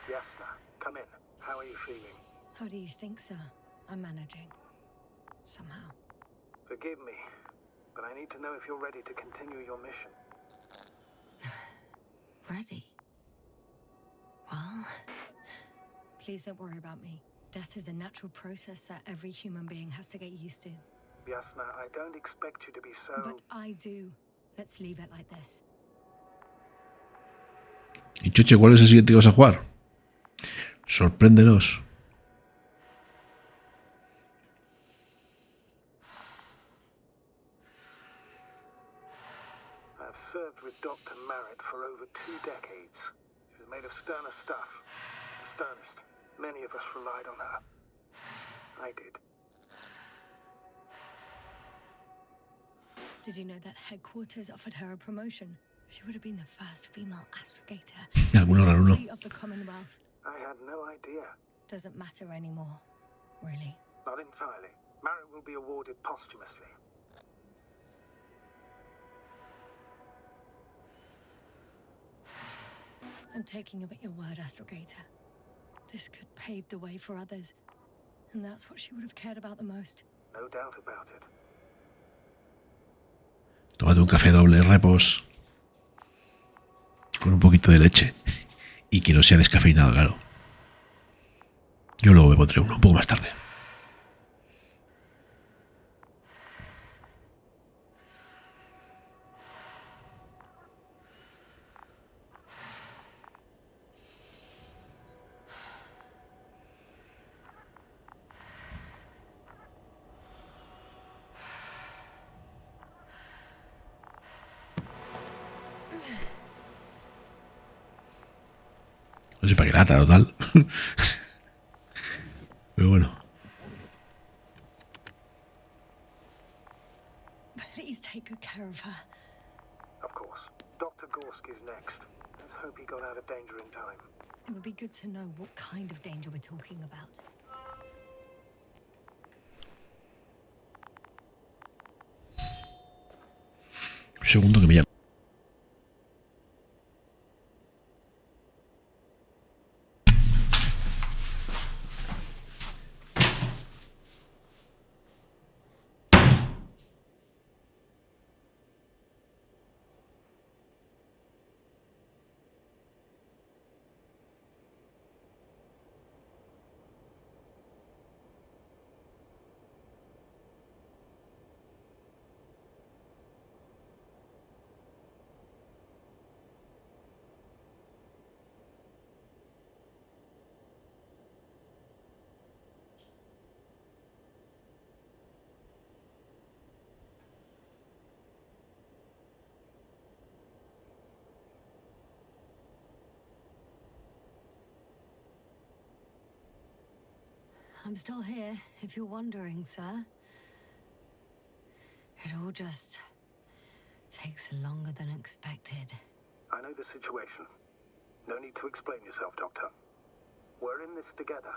Yasna, come in. How are you feeling? How do you think, sir? I'm managing. Somehow. Forgive me, but I need to know if you're ready to continue your mission. Ready? Well, please don't worry about me. Death is a natural process that every human being has to get used to. Yasna, I don't expect you to be so... But I do. Let's leave it like this. Y Choche, ¿cuál es el siguiente que vas a jugar? Sorpréndenos. I've served with Dr. Marit for over 2 decades. She was made of sterner stuff. The sternest. Many of us relied on her. I did. Did you know that headquarters offered her a promotion? She would have been the first female astrogator Alguno raro, ¿no? of the Commonwealth. I had no idea. Doesn't matter anymore, really. Not entirely. Marit will be awarded posthumously. I'm taking you at your word, Astrogator. This could pave the way for others. And that's what she would have cared about the most. No doubt about it. Tómate un café doble repos. Con un poquito de leche. Y que no sea descafeinado, claro. Yo luego me pondré uno un poco más tarde. No sé para qué lata, total. Pero bueno. Please take good care of her. Of course. Dr. Gorski's next. Let's hope he got out of danger in time. It would be good to know what kind of danger we're talking about. Un segundo que me llama. I'm still here, if you're wondering, sir. It all just takes longer than expected. I know the situation. No need to explain yourself, Doctor. We're in this together.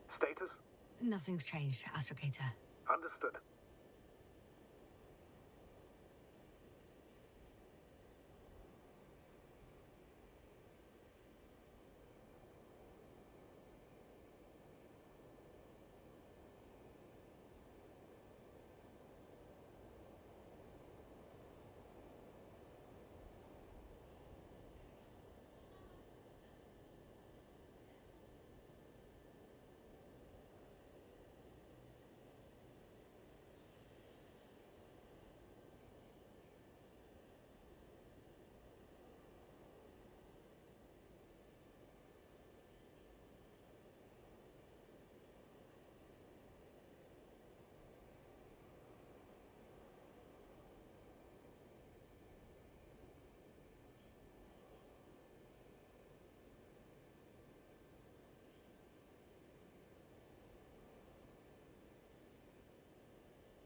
Status? Nothing's changed, Astrogator. Understood.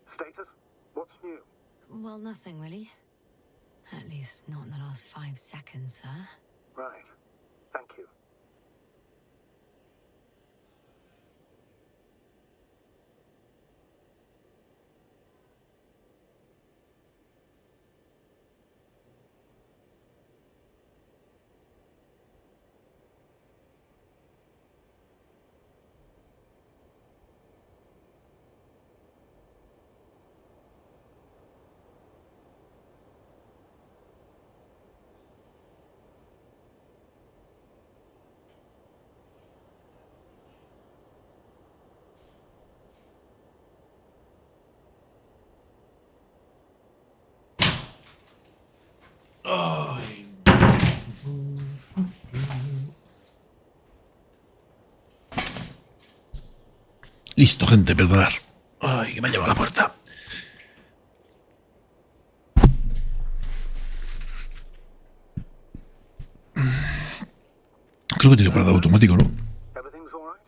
Status? What's new? Well, nothing really. At least not in the last 5 seconds, sir. Right. Thank you. Ay. Listo, gente, perdonad. Ay, que me ha llevado a la puerta. Creo que tiene guardado automático, ¿no? Everything's all right?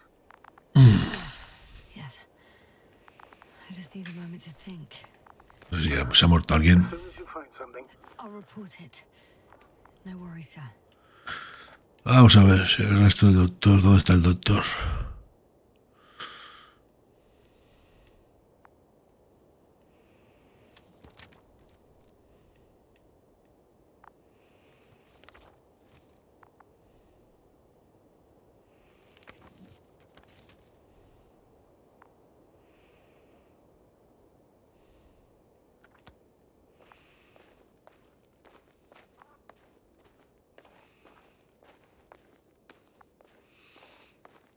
Yes. I just need a moment to think. No sé si se ha muerto alguien. As soon as you find something, I'll report it. No worries, sir. Vamos a ver si el resto del doctor. ¿Dónde está el doctor?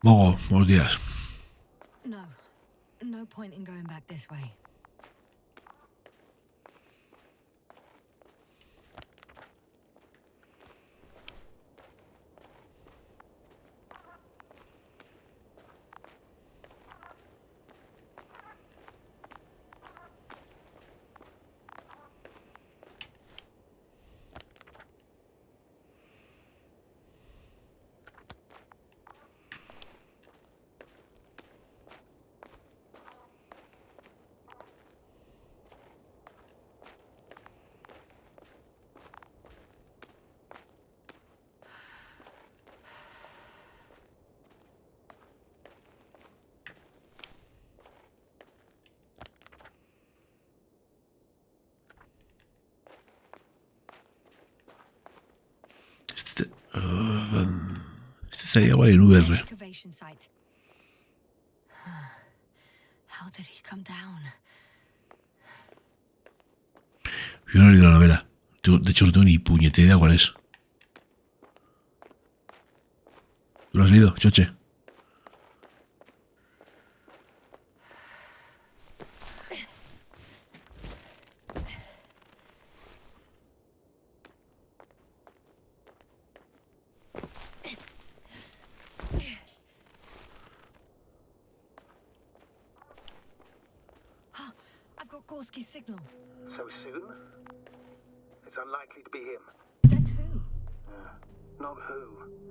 Mogo, buenos días. No. No point in going back this way. Sería guay en VR. Excavation site. How did he come down? Yo no he leído la novela. De hecho, no tengo ni puñetera idea cuál es. ¿Tú lo has leído, Choche? I've got Gorski's signal. So soon? It's unlikely to be him. Then who? Not who,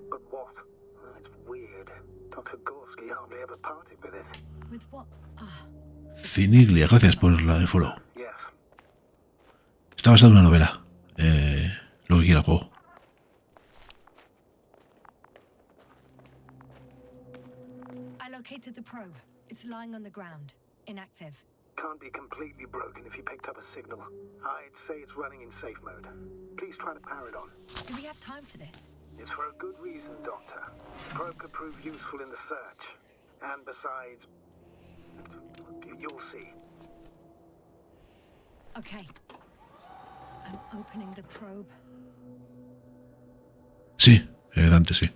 but what. Well, it's weird. Dr. Gorski hardly ever parted with it. With what? Ciniglia, gracias por la de follow. Yes. Está basado en una novela. Lo que quiera el juego. I located the probe. It's lying on the ground, inactive. Can't be completely broken if you picked up a signal. I'd say it's running in safe mode. Please try to power it on. Do we have time for this? It's for a good reason, Doctor. The probe could prove useful in the search. And besides, you'll see. Okay. I'm opening the probe. Sí, Dante, sí.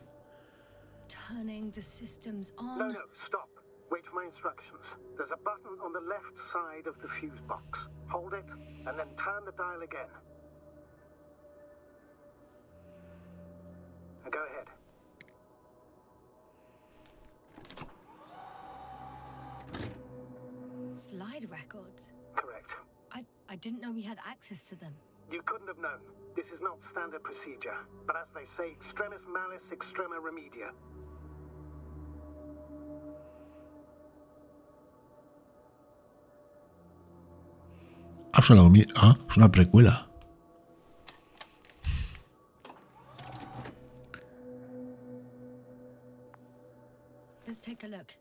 Turning the systems on. No, stop. Wait for my instructions. There's a button on the left side of the fuse box. Hold it, and then turn the dial again. Now go ahead. Slide records. Correct. I didn't know we had access to them. You couldn't have known. This is not standard procedure. But as they say, extremis malis, extrema remedia. Es una precuela. Let's take a look.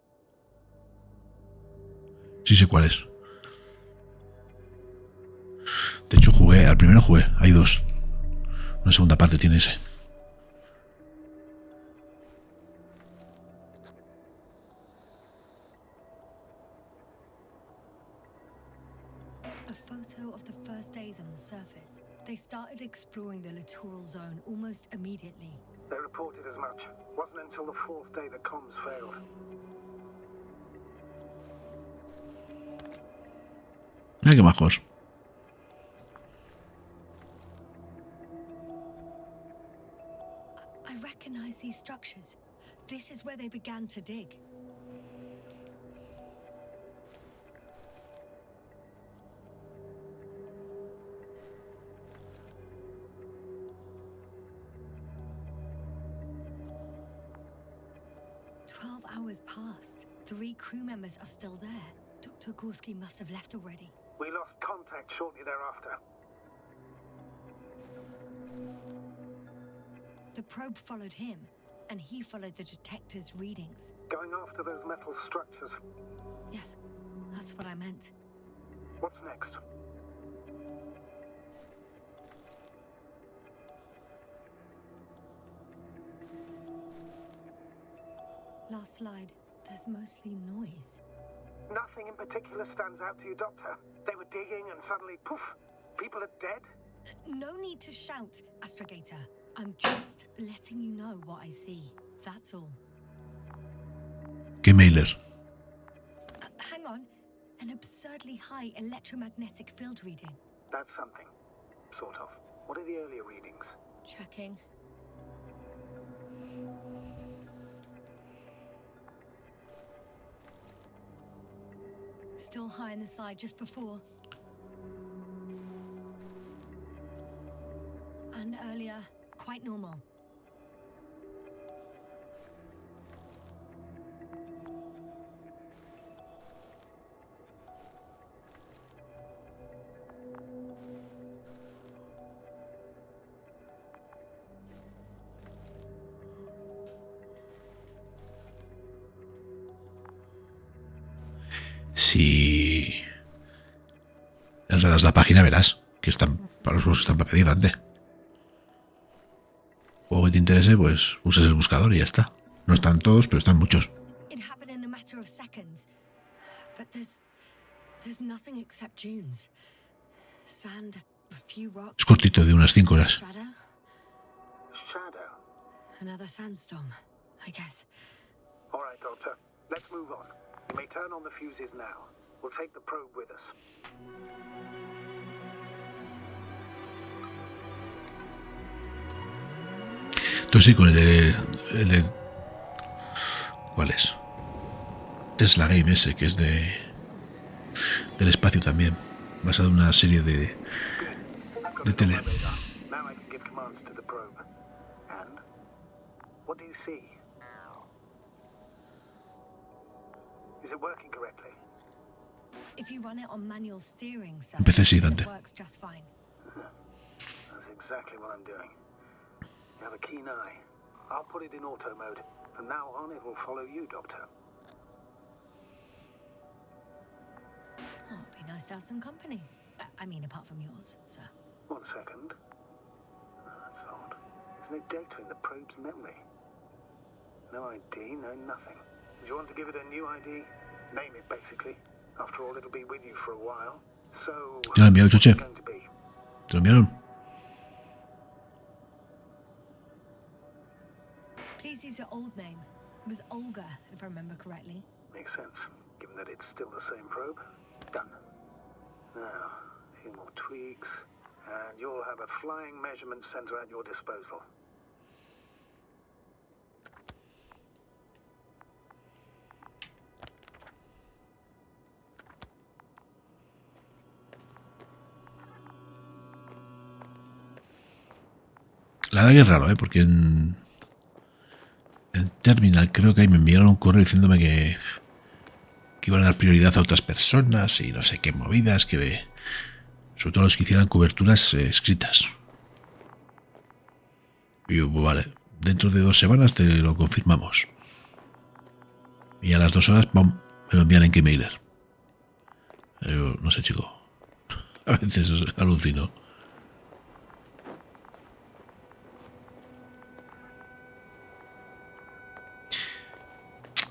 Sí sé cuál es. De hecho, al primero jugué. Hay dos. Una segunda parte tiene ese. A photo of the first days on the surface. They started exploring the littoral zone almost immediately. They reported as much. Wasn't until the fourth day that comms failed. Mira qué majos. I recognize these structures. This is where they began to dig. Hours passed. 3 crew members are still there. Dr. Gorski must have left already. We lost contact shortly thereafter. The probe followed him, and he followed the detector's readings. Going after those metal structures. Yes, that's what I meant. What's next? Last slide. There's mostly noise. Nothing in particular stands out to you, Doctor. They were digging and suddenly, poof, people are dead? No need to shout, Astrogator. I'm just letting you know what I see. That's all. ¿Qué mailer? Hang on. An absurdly high electromagnetic field reading. That's something. Sort of. What are the earlier readings? Checking. Still high in the slide just before. And earlier, quite normal. Si enredas la página verás que están para los juegos que están para pedir antes. Juego que te interese, pues uses el buscador y ya está. No están todos, pero están muchos. It happened in a matter of seconds. But there's nothing except dunes. Sand, a few rocks. Es cortito, de unas 5 horas. Shadow? Shadow. Another sandstorm, I guess. All right, Doctor. Let's move on. You may turn on the fuses now. We'll take the probe with us. Entonces sí, con el de ¿cuál es? Tesla Game ese, que es del espacio también, basado en una serie de tele. Now I can give commands to the probe. And what do you see? Is it working correctly? If you run it on manual steering, sir, Empecé sí, it Dante. works just fine. That's exactly what I'm doing. You have a keen eye. I'll put it in auto mode. From now on, it will follow you, Doctor. Oh, it'd be nice to have some company. I mean, apart from yours, sir. 1 second. That's odd. There's no data in the probe's memory. No ID, no nothing. Do you want to give it a new ID? Name it, basically. After all, it'll be with you for a while. So, ¿Te lo han enviado, what's Choche? it going to be? ¿Te lo enviaron? Please use your old name. It was Olga, if I remember correctly. Makes sense, given that it's still the same probe. Done. Now, a few more tweaks, and you'll have a flying measurement center at your disposal. La verdad que es raro, porque en Terminal creo que ahí me enviaron un correo diciéndome que iban a dar prioridad a otras personas y no sé qué movidas, que sobre todo los que hicieran coberturas escritas. Y yo, pues vale, dentro de 2 semanas te lo confirmamos. Y a las 2 horas, ¡pum!, me lo envían en Keymailer. Yo no sé, chico. A veces alucino.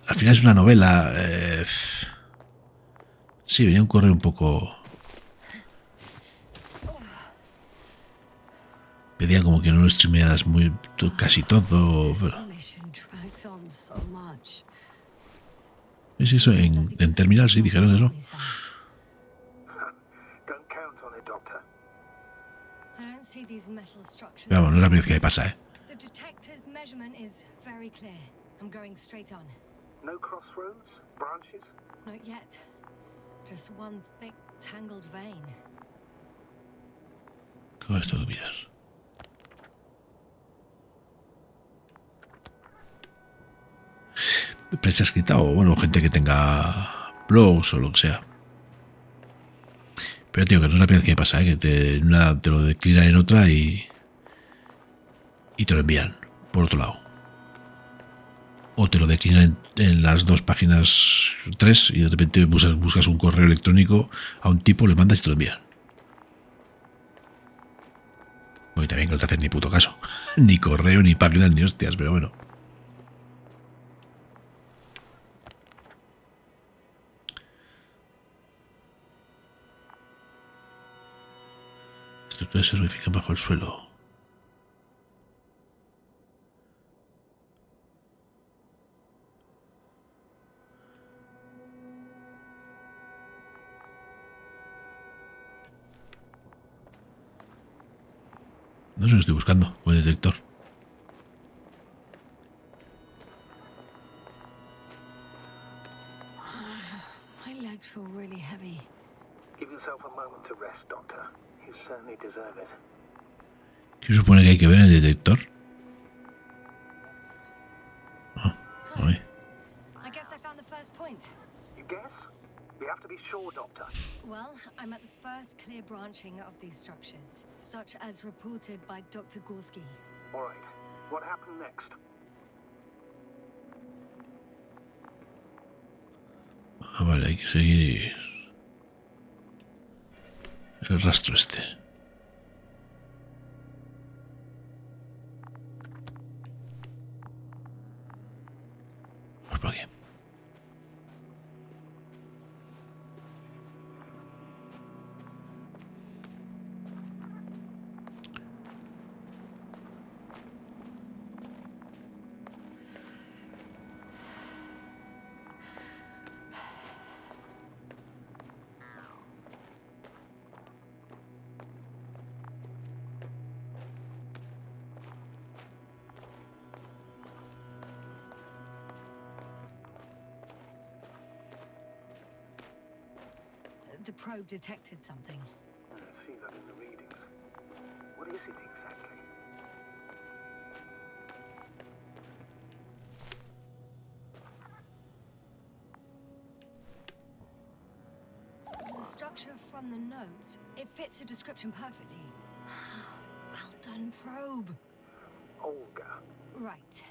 Al final es una novela. Sí, venía un correo un poco. Pedía como que no lo streamearas casi todo. Pero... Sí, eso en Terminal sí dijeron eso. Pero vamos, no es la primera vez que me pasa, ¿eh? No crossroads? Branches? Not yet. Just one thick, tangled vein. ¿Cómo esto lo mirar? Prensa escrita o, bueno, gente que tenga blogs o lo que sea. Pero, tío, que no es la primera vez que me pasa, ¿eh? Que te lo declinan en otra y te lo envían por otro lado. O te lo declinan en las 2 páginas 3 y de repente buscas un correo electrónico a un tipo, le mandas y te lo envían. Bueno, y también que no te hacen ni puto caso. Ni correo, ni páginas, ni hostias, pero bueno. Estructuras se verifican bajo el suelo. No sé lo que estoy buscando con el detector. My legs feel really heavy. Give yourself a moment to rest, Doctor. You certainly deserve it. ¿Qué supone que hay que ver en el detector? Ah, ahí. I guess I found the first point. You guess? We have to be sure, Doctor. Well, I'm at the first clear branching of these structures, such as reported by Dr. Gorski. All right. What happened next? Ah, vale, hay que seguir el rastro este. Pues por aquí. The probe detected something. I see that in the readings. What is it exactly? The structure from the notes, it fits the description perfectly. Well done, probe. Olga. Right.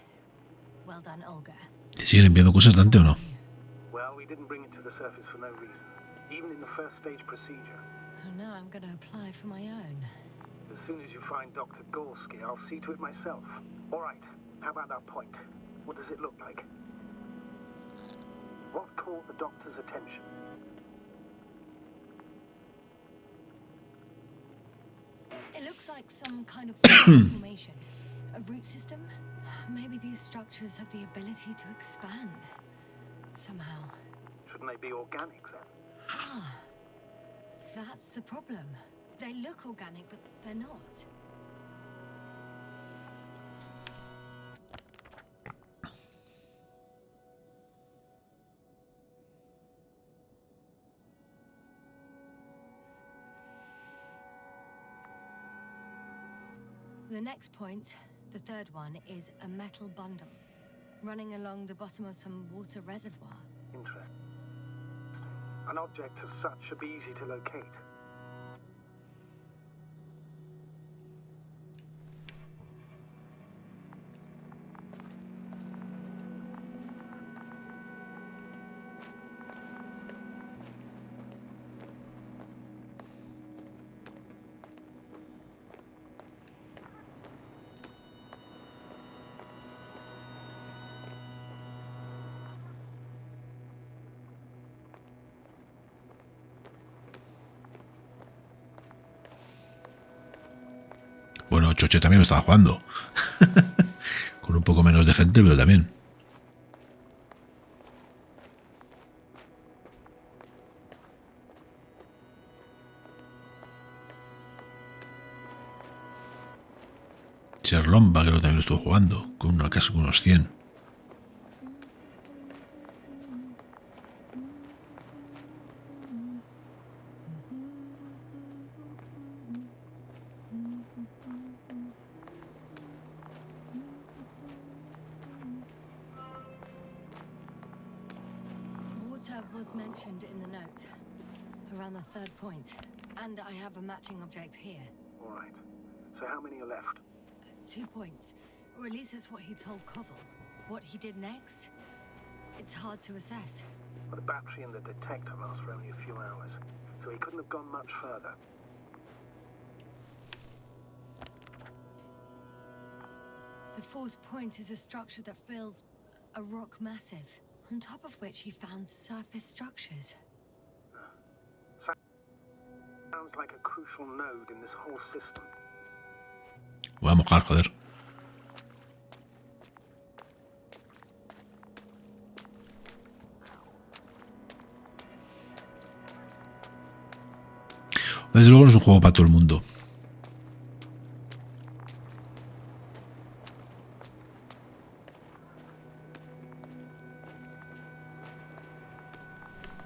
Well done, Olga. ¿Te siguen enviando cosas, Dante, o no? Well, we didn't bring it to the surface for no reason. Even in the first stage procedure. And now I'm going to apply for my own. As soon as you find Dr. Gorski, I'll see to it myself. All right, how about that point? What does it look like? What caught the doctor's attention? It looks like some kind of formation. A root system? Maybe these structures have the ability to expand. Somehow. Shouldn't they be organic then? Ah, that's the problem. They look organic, but they're not. The next point, the third one, is a metal bundle running along the bottom of some water reservoir. Interesting. An object as such should be easy to locate. Bueno, Choche también lo estaba jugando. Con un poco menos de gente, pero también. Cherlomba creo que también lo estuvo jugando. Con casi unos 100. Was mentioned in the note, around the third point, and I have a matching object here. All right. So how many are left? 2 points, or at least that's what he told Koval. What he did next, it's hard to assess. Well, the battery and the detector last for only a few hours, so he couldn't have gone much further. The fourth point is a structure that fills a rock massive, on top of which he found surface structures. Sounds like a crucial node in this whole system. Voy a mojar, joder. Desde luego no es un juego para todo el mundo.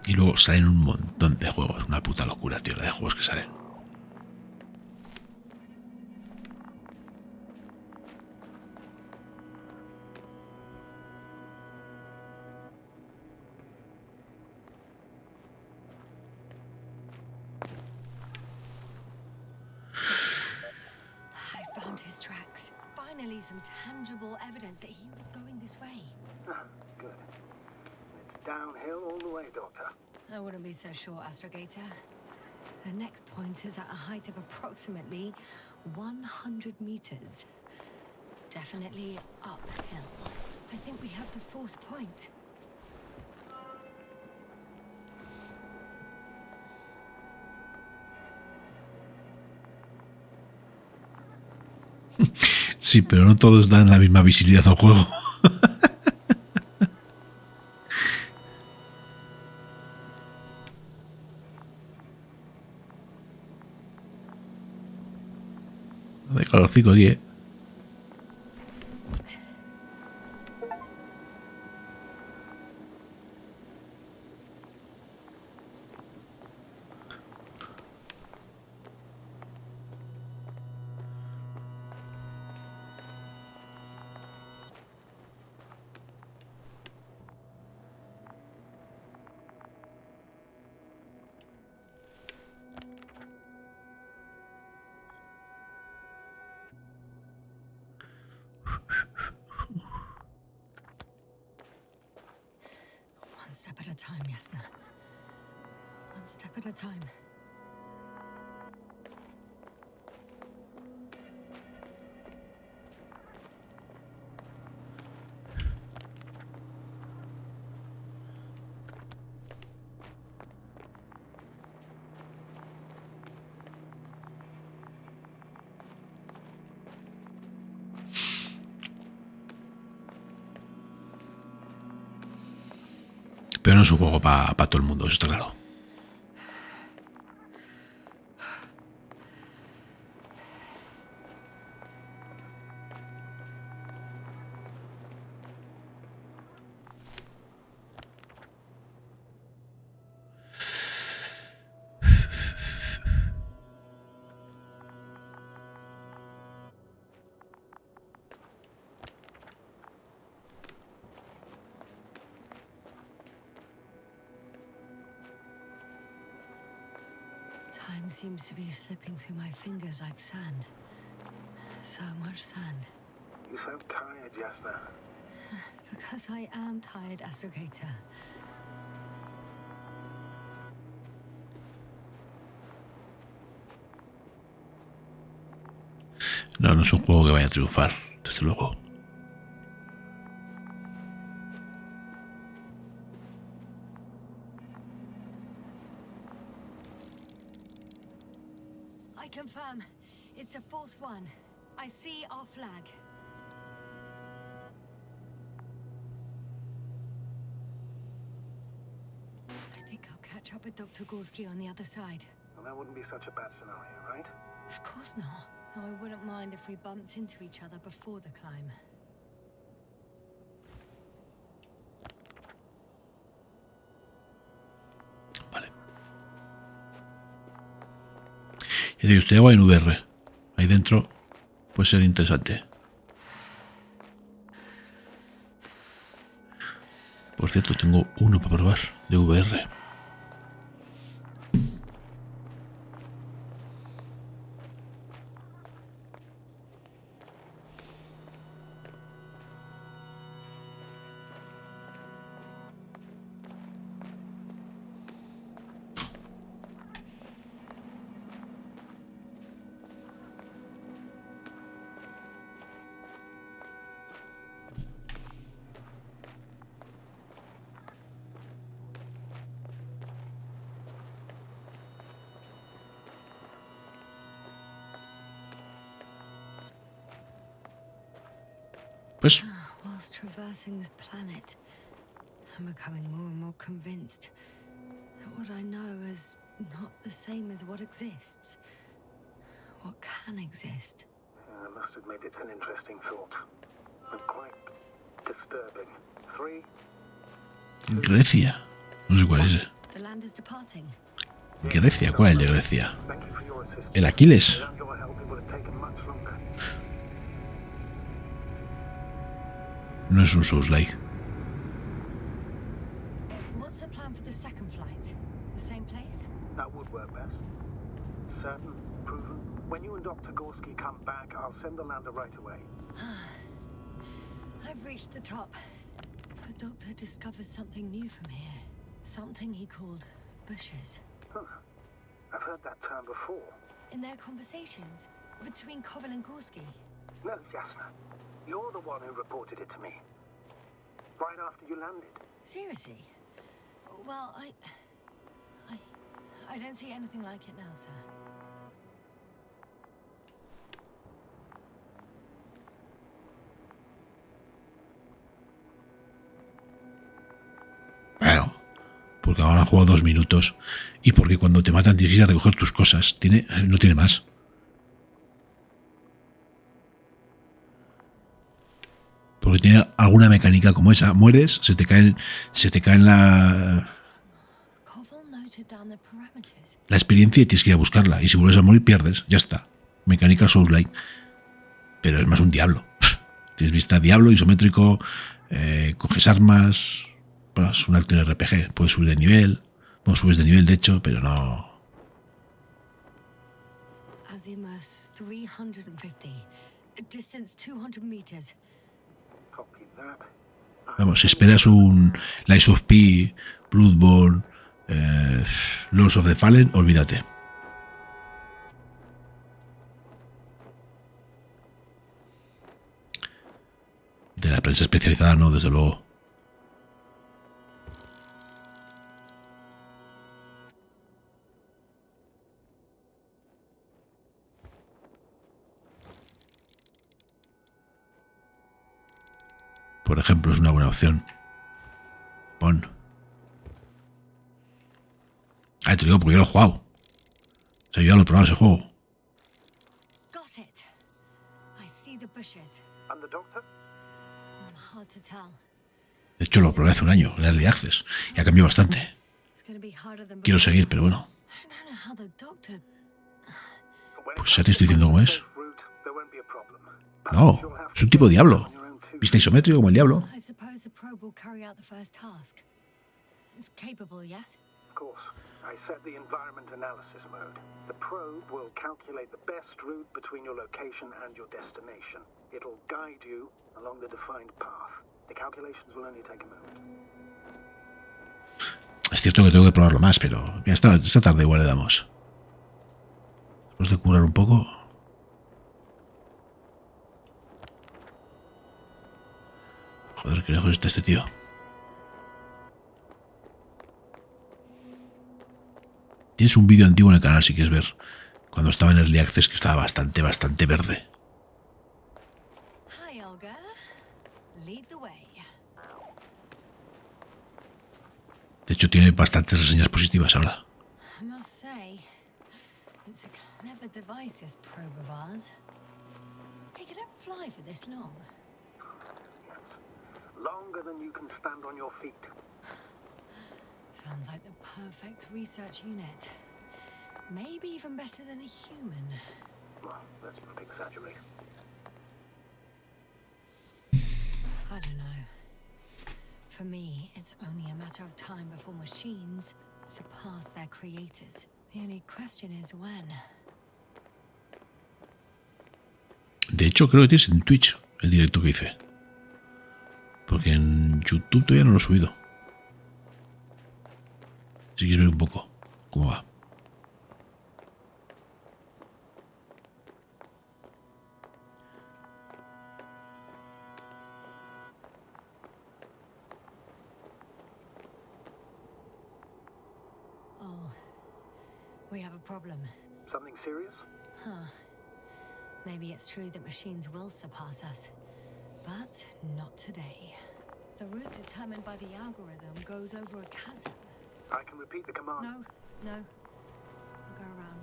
Y luego salen un montón de juegos. Una puta locura, tío, la de juegos que salen. I found his tracks. Finally, some tangible evidence that he was going this way. Good. It's downhill all the way, Doctor. I wouldn't be so sure, Astrogator. The next point is at a height of approximately 100 meters. Definitely uphill. I think we have the fourth point. Sí, pero no todos dan la misma visibilidad al juego. De calorcico aquí, ¿eh? One step at a time, Yasna. One step at a time. Pero no es un juego para todo el mundo, eso está claro. Time seems to be slipping through my fingers like sand. So much sand. You sound tired, Yasna. Because I am tired, Astrogator. No, no es un juego que vaya a triunfar, desde luego. I confirm. It's the fourth one. I see our flag. I think I'll catch up with Dr. Gorski on the other side. Well, that wouldn't be such a bad scenario, right? Of course not. Though I wouldn't mind if we bumped into each other before the climb. Vale. Y dice usted, agua en VR. Ahí dentro puede ser interesante. Por cierto, tengo uno para probar de VR. Pues Whilst traversing this planet, I'm becoming more and more convinced that what I know is not the same as what exists. What can exist. I must admit it's an interesting thought. And quite disturbing. 3. Grecia. No sé cuál es ese. The land is departing. Grecia, ¿cuál es el de Grecia? Thank you for your assistance. El Aquiles. Without your help, it would have taken much longer. No es un Souls-like. What's the plan for the second flight? The same place? That would work best. Certain, proven. When you and Dr. Gorski come back, I'll send the lander right away. I've reached the top. The doctor discovered something new from here. Something he called bushes. Huh. I've heard that term before. In their conversations between Koval and Gorski. No, Yasna. You're the one who reported it to me. Right after you landed. Seriously? Well, I don't see anything like it now, sir. porque ahora han jugado 2 minutos y porque cuando te matan tienes que ir a recoger tus cosas. No tiene más. Porque tiene alguna mecánica como esa. Mueres, se te cae en la experiencia y tienes que ir a buscarla. Y si vuelves a morir, pierdes. Ya está. Mecánica Souls-like. Pero es más un diablo. Tienes vista diablo, isométrico, coges armas. Bueno, es un acto en RPG. Puedes subir de nivel. Bueno, subes de nivel, de hecho, pero no. Azimuth 350. Distance 200 meters. Copy that. Vamos, si esperas un Lies of P, Bloodborne, Lords of the Fallen, olvídate. De la prensa especializada no, desde luego. Por ejemplo, es una buena opción. Pon. Ah, te digo porque yo lo he jugado. O sea, yo ya lo he probado ese juego. Got it. I see the bushes. And the doctor? Hard to tell. De hecho, lo probé hace un año en Early Access y ha cambiado bastante. It's gonna be harder than Quiero before. seguir, pero bueno. I don't know how the doctor. Pues ya te estoy diciendo cómo es. No, es un tipo diablo. Vista isométrico como el diablo. I suppose the probe will carry out the first task. It's capable yet? Of course. I set the environment analysis mode. The probe will calculate the best route between your location and your destination. It'll guide you along the defined path. The calculations will only take a moment. Es cierto que tengo que probarlo más, pero ya esta tarde igual le damos. Después de curar un poco. Joder, qué lejos está este tío. Tienes un vídeo antiguo en el canal si quieres ver. Cuando estaba en Early Access, que estaba bastante verde. Hi, Olga. Lead the way. De hecho, tiene bastantes reseñas positivas ahora. I must say, it's a clever device, this probe of ours. It couldn't fly for this long. Longer than you can stand on your feet. Sounds like the perfect research unit. Maybe even better than a human. Well, let's not exaggerate. I don't know. For me, it's only a matter of time before machines surpass their creators. The only question is when. De hecho, creo que tienes en Twitch el directo que hice. Porque en YouTube todavía no lo he subido. Si quieres ver un poco cómo va. Oh, we have a problem. Something serious? Huh. Maybe it's true that machines will surpass us. But not today. The route determined by the algorithm goes over a chasm. I can repeat the command. No. I'll go around.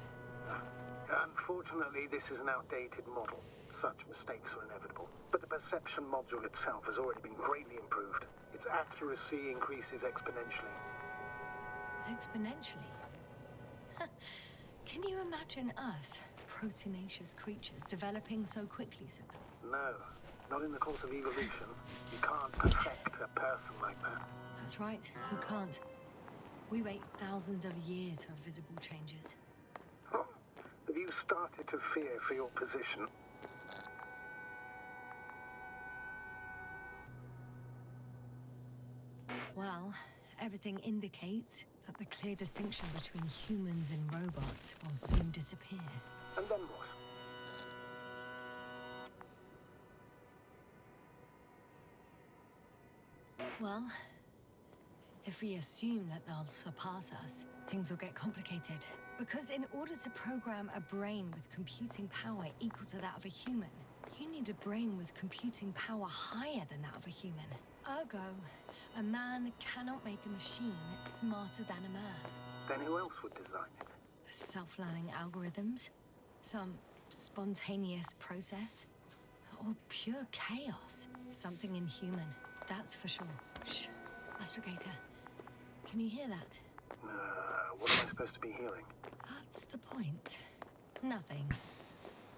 Unfortunately, this is an outdated model. Such mistakes are inevitable. But the perception module itself has already been greatly improved. Its accuracy increases exponentially. Exponentially? Can you imagine us, proteinaceous creatures, developing so quickly, sir? No, not in the course of evolution. You can't perfect a person like that. That's right, you can't. We wait thousands of years for visible changes. Oh, have you started to fear for your position? Well, everything indicates that the clear distinction between humans and robots will soon disappear. And then what? Well, if we assume that they'll surpass us, things will get complicated. Because in order to program a brain with computing power equal to that of a human, You need a brain with computing power higher than that of a human. Ergo, a man cannot make a machine smarter than a man. Then who else would design it? Self-learning algorithms? Some spontaneous process? Or pure chaos? Something inhuman, that's for sure. Shh. Astrogator, can you hear that? What am I supposed to be hearing? That's the point. Nothing.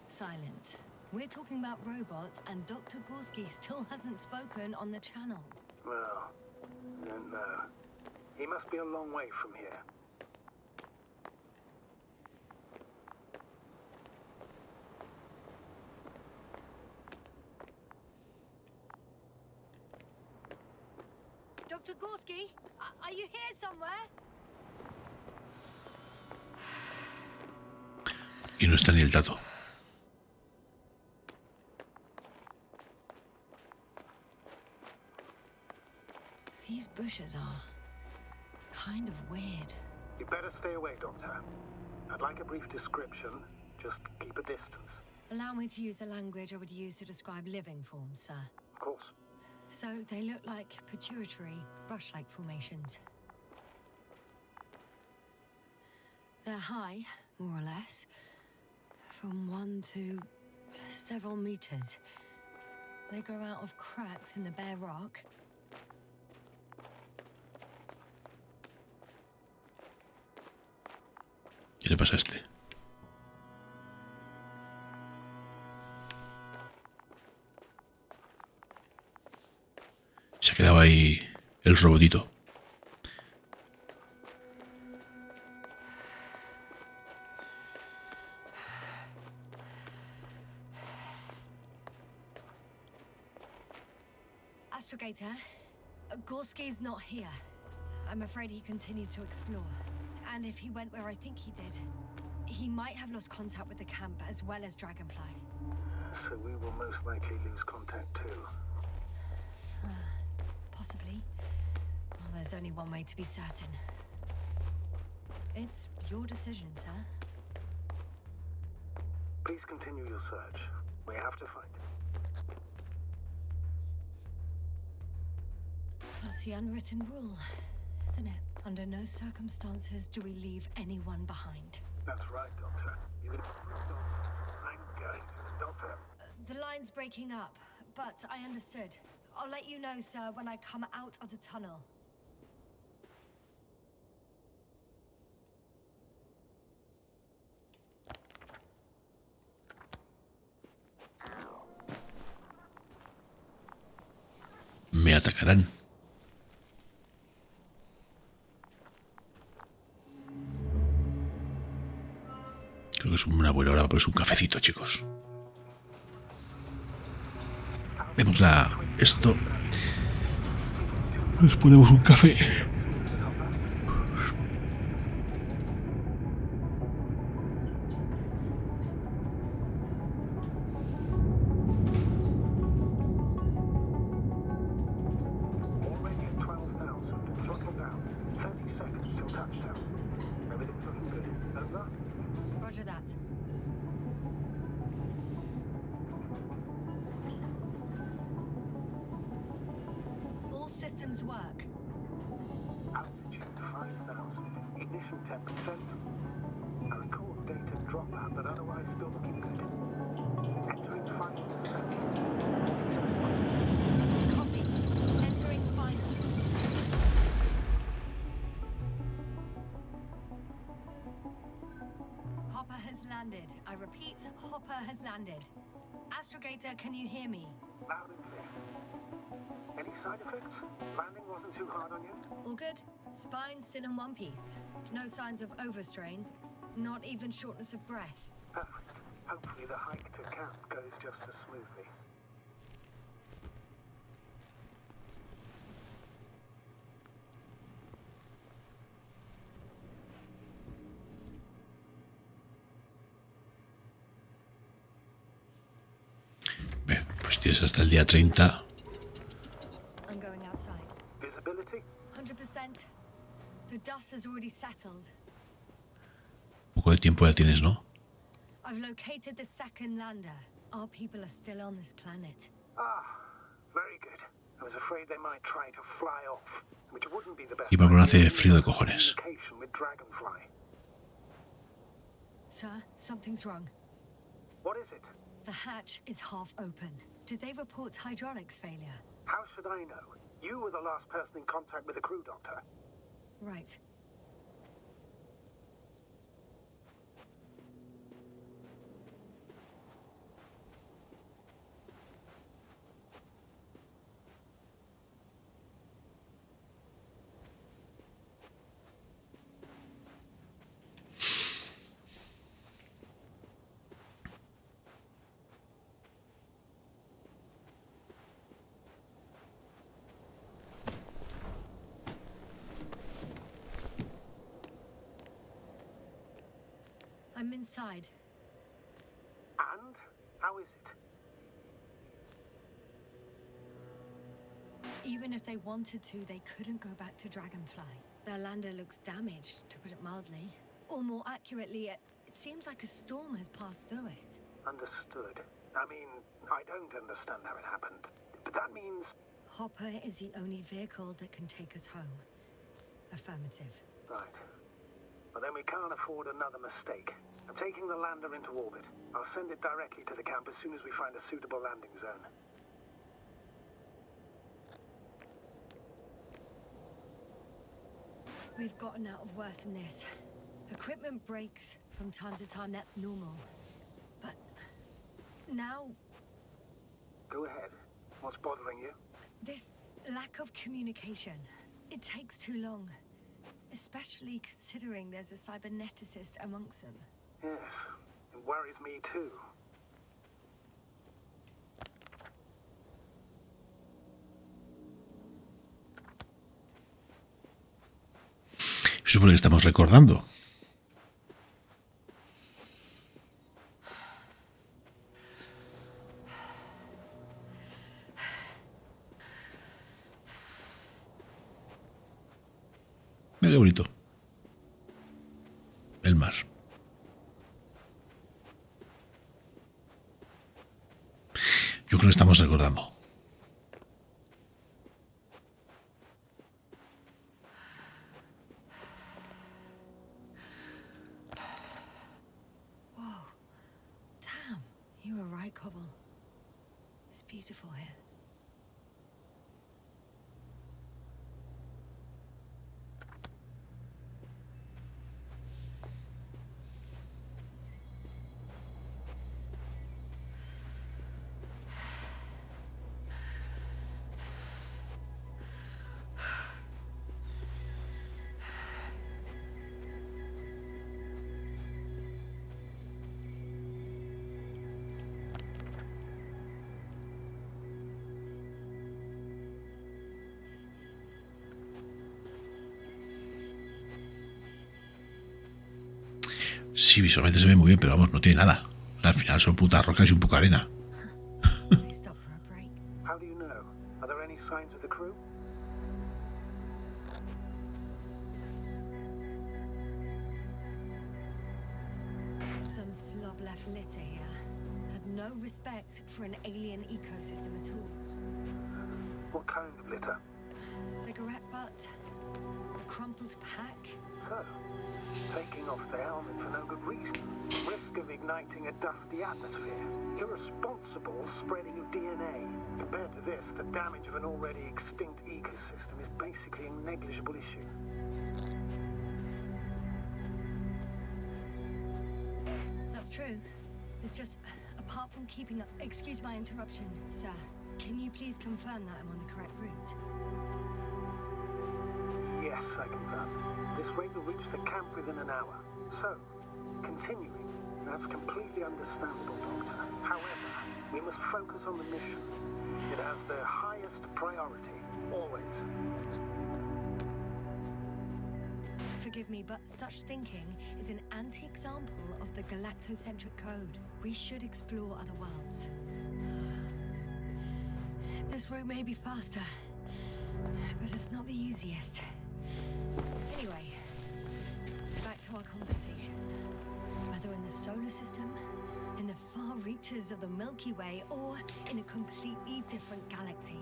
Silence. We're talking about robots, and Dr. Gorski still hasn't spoken on the channel. Well, I don't know. He must be a long way from here. Dr. Gorski, are you here somewhere? Y no está ni el dato. These bushes are kind of weird. You better stay away, Doctor. I'd like a brief description. Just keep a distance. Allow me to use the language I would use to describe living forms, sir. Of course. So they look like pituitary, brush-like formations. They're high, more or less, from 1 to several meters. They grow out of cracks in the bare rock. ¿Qué le pasa a este? Se ha quedado ahí el robotito. Astrogator, Gorski's not here. I'm afraid he continued to explore. And if he went where I think he did, he might have lost contact with the camp as well as Dragonfly. So we will most likely lose contact too. Possibly. Well, there's only one way to be certain. It's your decision, sir. Please continue your search. We have to find him. That's the unwritten rule, isn't it? Under no circumstances do we leave anyone behind. That's right, Doctor. You can... I'm going. Doctor. The line's breaking up, but I understood. I'll let you know, sir, when I come out of the tunnel. Me atacarán. Creo que es una buena hora para ponerse un cafecito, chicos. Vemos esto. Nos ponemos un café. Already at 12,000. Throttle down. 30 seconds till touchdown. Everything's looking good. Over? Roger that. All systems work. Altitude 5,000. Ignition 10%. I record data dropout, but otherwise still looking good. Entering final descent. Copy. Entering final. Hopper has landed. I repeat, Hopper has landed. Astrogator, can you hear me? Loud and clear. Any side effects? Landing wasn't too hard on you? All good? Spine still in one piece. No signs of overstrain. Not even shortness of breath. Perfect. Hopefully the hike to camp goes just as smoothly. Bien, pues tienes hasta el día 30. I'm going outside. Visibility? 100%. The dust has already settled. Un poco de tiempo ya tienes, ¿no? I've located the second lander. our people are still on this planet. Ah, very good. I was afraid they might try to fly off, which wouldn't be the best. Y Pablo hace idea frío de for cojones. communication with Dragonfly. Sir, something's wrong. What is it? The hatch is half open. Did they report hydraulics failure? How should I know? You were the last person in contact with the crew, Doctor. Right. I'm inside. And? How is it? Even if they wanted to, they couldn't go back to Dragonfly. Their lander looks damaged, to put it mildly. Or more accurately, it seems like a storm has passed through it. Understood. I mean, I don't understand how it happened. But that means... Hopper is the only vehicle that can take us home. Affirmative. Right. Well, then we can't afford another mistake. I'm taking the lander into orbit. I'll send it directly to the camp as soon as we find a suitable landing zone. We've gotten out of worse than this. Equipment breaks from time to time, that's normal. But now... Go ahead. What's bothering you? This lack of communication. It takes too long. Especially considering there's a cyberneticist amongst them. Yes, it worries me too. Supone que estamos recordando. Mira qué bonito. El mar. Yo creo que estamos recordando. Whoa. Damn. You were right, Cobble. It's beautiful here. Sí, visualmente se ve muy bien, pero vamos, no tiene nada. Al final son putas rocas y un poco de arena. They stop for a break. How do you know? Are there any signs of the crew? Some slob left litter here. Had no respect for an alien ecosystem at all. What kind of litter? Cigarette butt, a crumpled pack. So, taking off the helmet for no good reason. Risk of igniting a dusty atmosphere. Irresponsible spreading of DNA. Compared to this, the damage of an already extinct ecosystem is basically a negligible issue. That's true. It's just, apart from keeping up... Excuse my interruption, sir. Can you please confirm that I'm on the correct route? Yes, I confirm. This rate will reach the camp within an hour. So, continuing. That's completely understandable, Doctor. However, we must focus on the mission. It has the highest priority, always. Forgive me, but such thinking is an anti-example of the galactocentric code. We should explore other worlds. This route may be faster, but it's not the easiest. Anyway, back to our conversation. Whether in the solar system in the far reaches of the Milky Way or in a completely different galaxy.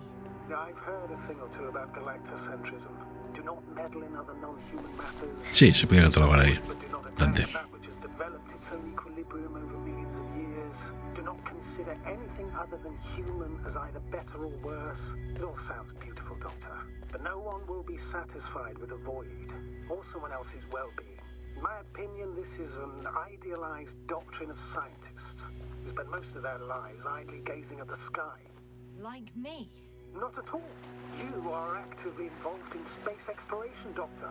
I've heard a thing or two about galactocentrism. Do not meddle in other non-human matters. Sí, se podía catalogar ahí. But do not Dante. attack that which has developed its own equilibrium over millions of years. Do not consider anything other than human as either better or worse. It all sounds beautiful, Doctor. But no one will be satisfied with a void or someone else's well-being. In my opinion, this is an idealized doctrine of scientists who spend most of their lives idly gazing at the sky. Like me. Not at all. You are actively involved in space exploration, Doctor.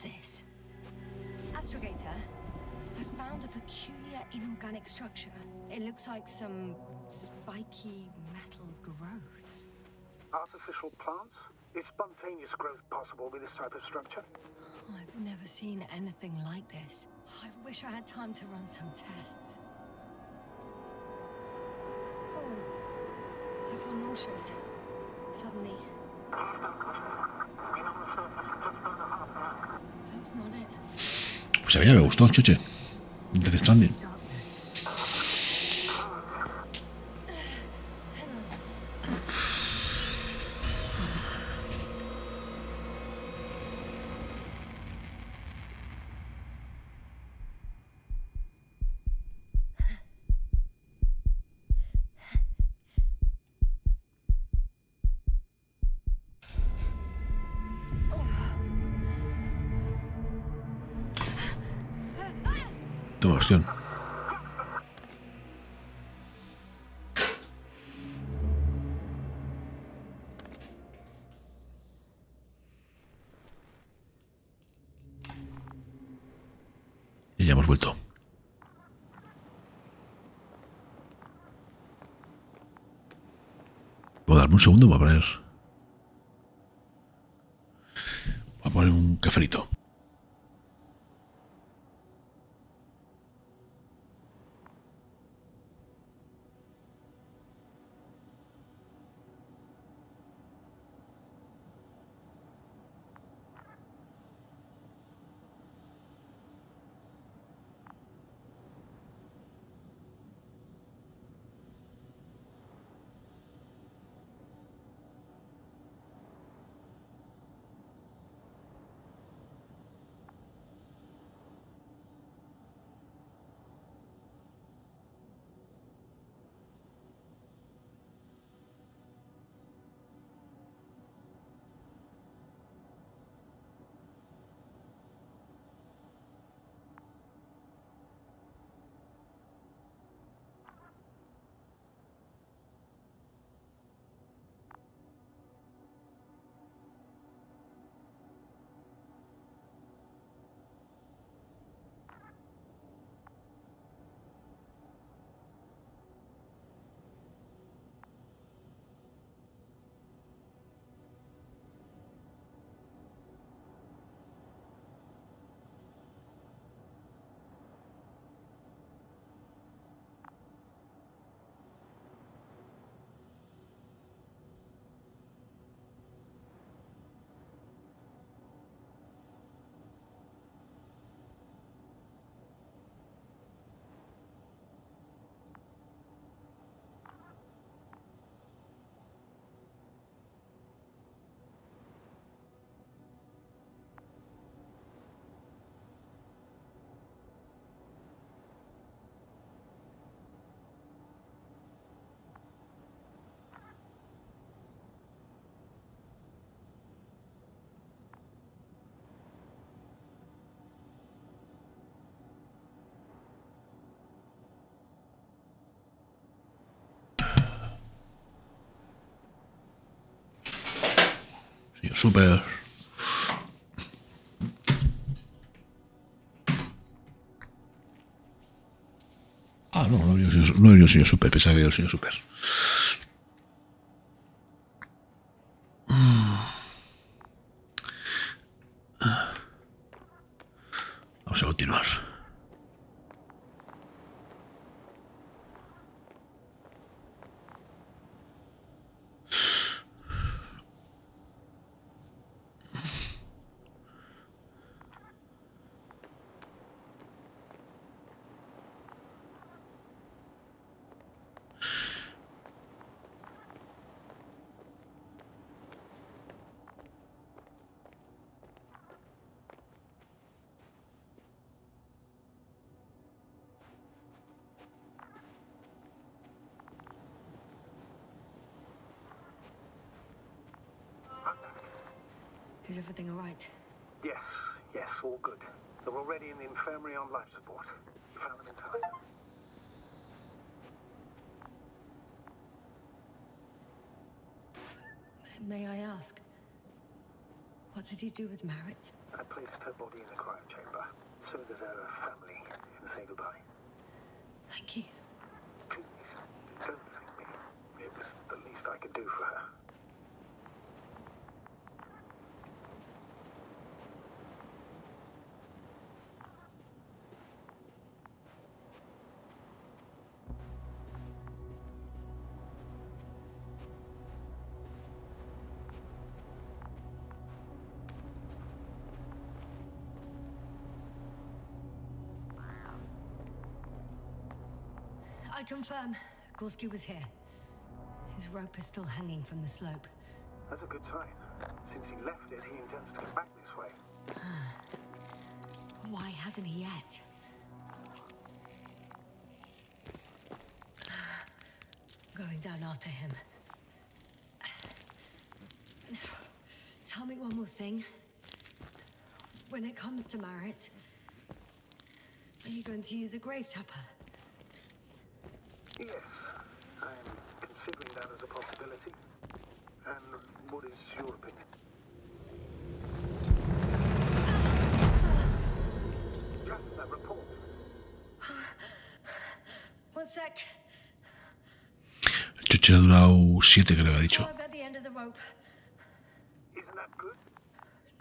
This? Astrogator, I found a peculiar inorganic structure. It looks like some spiky metal growths. Artificial plants? Is spontaneous growth possible with this type of structure? I've never seen anything like this. I wish I had time to run some tests. I feel nauseous. Suddenly. That's not it. Pues a mí ya me gustó, chuche. Death Stranding. Toma, opción. Y ya hemos vuelto. Voy a darme un segundo para poner. Voy a poner un cafelito. Sí, súper. un sueño súper, pensaba que era un sueño súper. Vamos a continuar. Is everything all right? Yes, yes, all good. They're already in the infirmary on life support. You found them in time. May I ask, what did he do with Merritt? I placed her body in a cryo chamber so that her family can say goodbye. Thank you. Please, don't thank me. It was the least I could do for her. I confirm, Gorski was here. His rope is still hanging from the slope. That's a good sign. Since he left it, he intends to come back this way. Why hasn't he yet? Going down after him. Tell me one more thing. When it comes to Merritt, are you going to use a grave tapper? Yes, I'm considering that as a possibility. And what is your opinion? Just that report. One sec. El choche ha durado 7, creo que ha dicho. I'm at the end of the rope. Isn't that good?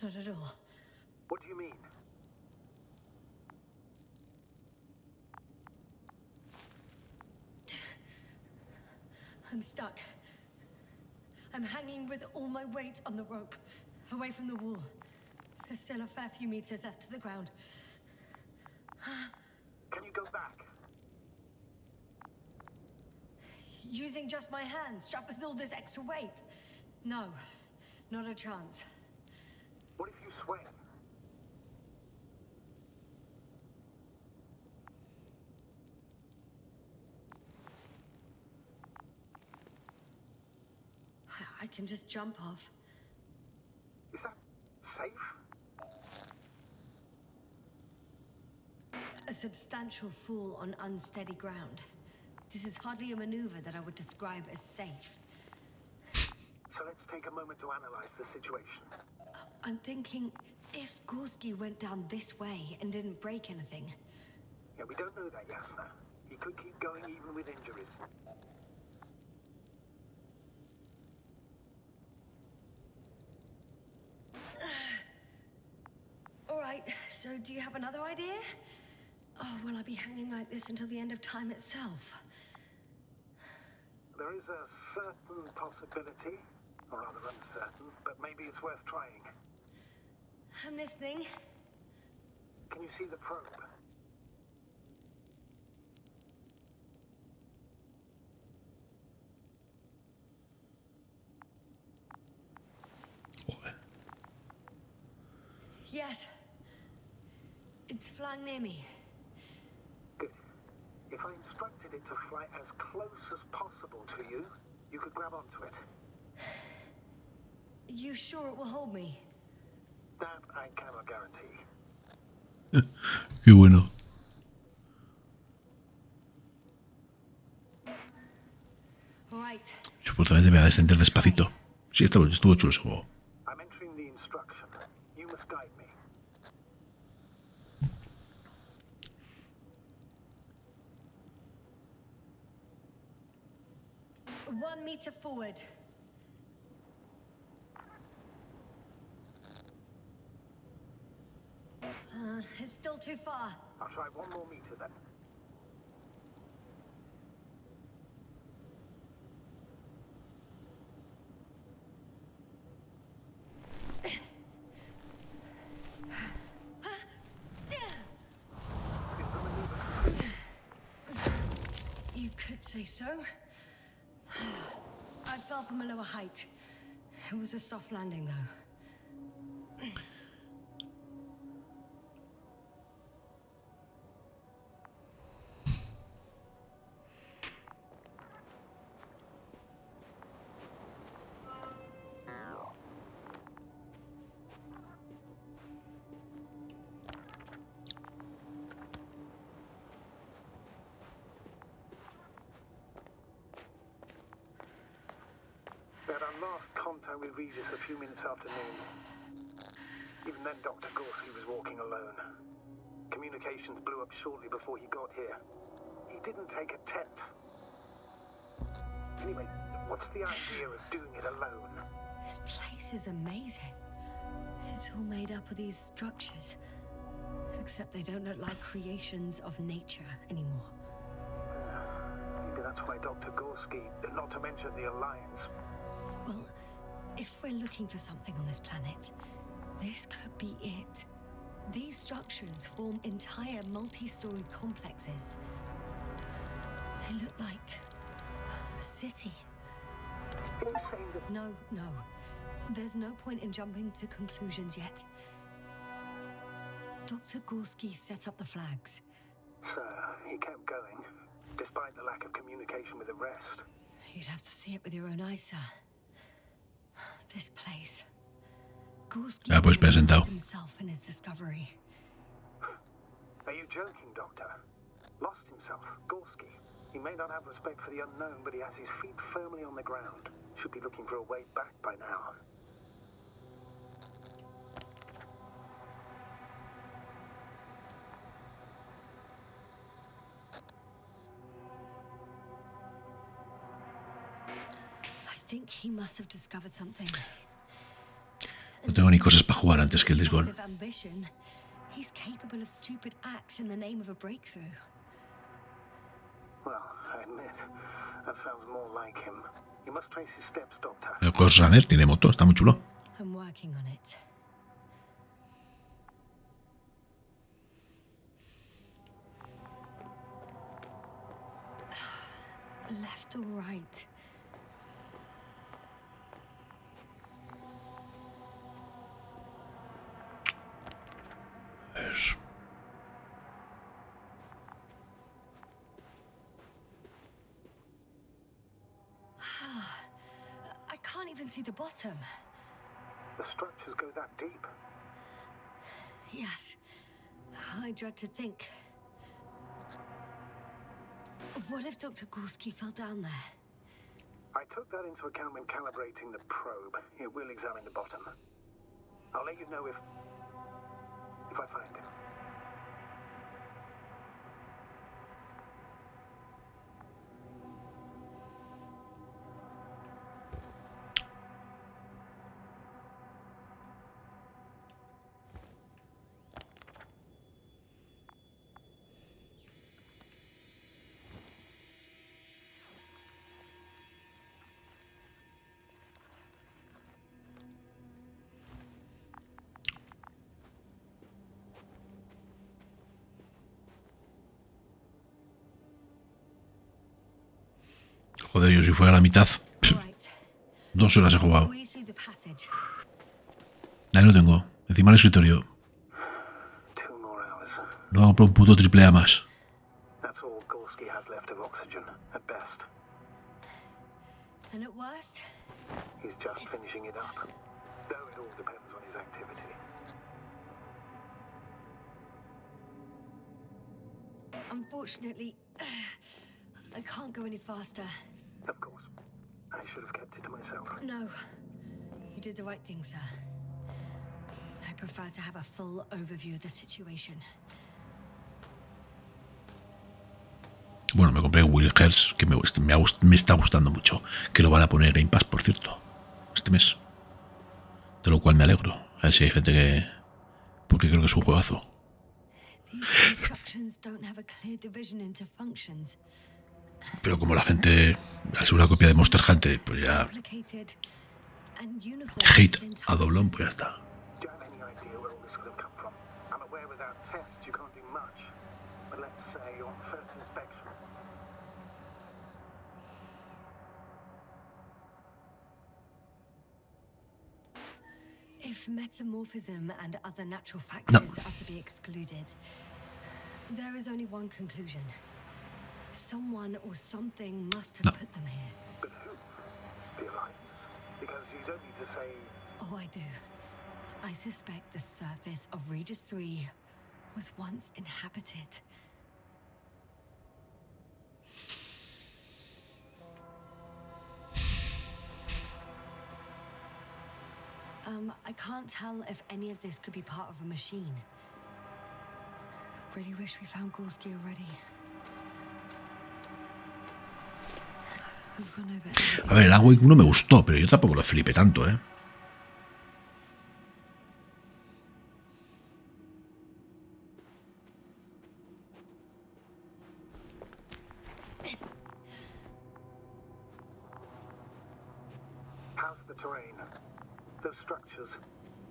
Not at all. What do you mean? I'm stuck. I'm hanging with all my weight on the rope, away from the wall. There's still a fair few meters left to the ground. Can you go back? Using just my hands, strapped with all this extra weight? No, not a chance. What if you sway? I can just jump off. Is that safe? A substantial fall on unsteady ground. This is hardly a maneuver that I would describe as safe. So let's take a moment to analyze the situation. I'm thinking, if Gorski went down this way and didn't break anything... Yeah, we don't know that, Yasna. He could keep going even with injuries. All right, so do you have another idea? Oh, will I be hanging like this until the end of time itself? There is a certain possibility, or rather uncertain, but maybe it's worth trying. I'm listening. Can you see the probe? Yes. It's flying near me. Good. If I instructed it to fly as close as possible to you, you could grab onto it. You sure it will hold me? That I cannot guarantee. Qué bueno. All right. Supuestamente me va a descender despacito. Sí, estuvo chulo ese juego. I'm entering the instruction. You must guide me. 1 meter forward. It's still too far. I'll try 1 more meter then. You could say so. I fell from a lower height. It was a soft landing, though. We had our last contact with Regis a few minutes after noon. Even then, Dr. Gorski was walking alone. Communications blew up shortly before he got here. He didn't take a tent. Anyway, what's the idea of doing it alone? This place is amazing. It's all made up of these structures. Except they don't look like creations of nature anymore. Maybe that's why Dr. Gorski, not to mention the Alliance. Well, if we're looking for something on this planet, this could be it. These structures form entire multi-story complexes. They look like a city. Are you saying that No. There's no point in jumping to conclusions yet. Dr. Gorski set up the flags. So, he kept going, despite the lack of communication with the rest? You'd have to see it with your own eyes, sir. This place. Gorski Pues me he sentado. lost himself in his discovery. Are you joking, Doctor? Lost himself, Gorski. He may not have respect for the unknown, but he has his feet firmly on the ground. Should be looking for a way back by now. I think he must have discovered something. No tengo ni cosas para jugar antes que el Discord. Ambition. He's capable of stupid acts in the name of a breakthrough. Well, I admit, that sounds more like him. You must trace his steps, Doctor. El Ghost Runner tiene motor, está muy chulo. I'm working on it. Left or right? Es- I can't even see the bottom. The structures go that deep. Yes. I dread to think. What if Dr. Gorski fell down there? I took that into account when calibrating the probe. It will examine the bottom. I'll let you know if I find him. Joder, yo si fuera la mitad, All right. 2 horas he jugado. Squeeze through the passage. Ahí lo tengo, encima del escritorio. 2 more hours. No hago por un puto triple A más. That's all Gorski has left of oxygen, at best. And at worst, He's just finishing it up. Though it all depends on his activity. unfortunately, I can't go any faster. Of course. I should have kept it to myself. No. You did the right thing, sir. I prefer to have a full overview of the situation. Bueno, me compré Will Hearts, que me está gustando mucho, que lo van a poner en Game Pass, por cierto, este mes. De lo cual me alegro. A ver si hay gente que... Porque creo que es un juegazo. Pero como la gente hace una copia de Monster Hunter, pues ya... Hate a doblón, pues ya está. If metamorphism and other natural factors are to be excluded, there is only one conclusion. Someone or something must have put them here. But who? The Alliance? Because you don't need to say... Oh, I do. I suspect the surface of Regis 3 was once inhabited. I can't tell if any of this could be part of a machine. Really wish we found Gorski already. A ver, el Alan Wake 1 me gustó, pero yo tampoco lo flipé tanto, ¿eh? How's the terrain? Those structures,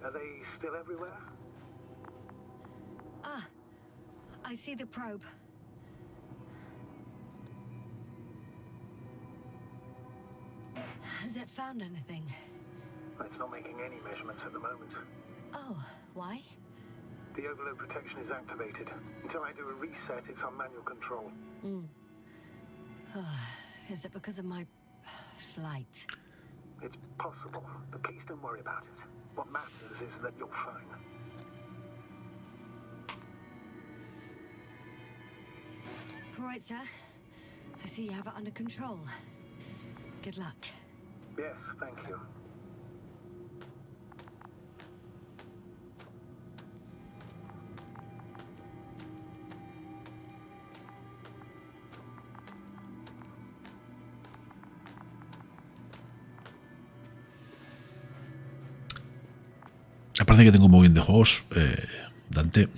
are they still everywhere? Ah, I see the probe. Has it found anything? It's not making any measurements at the moment. Oh, why? The overload protection is activated. Until I do a reset, it's on manual control. Is it because of my flight? It's possible, but please don't worry about it. What matters is that you're fine. All right, sir. I see you have it under control. Good luck. Yes, thank you. Aparte que tengo muy bien de juegos, Dante,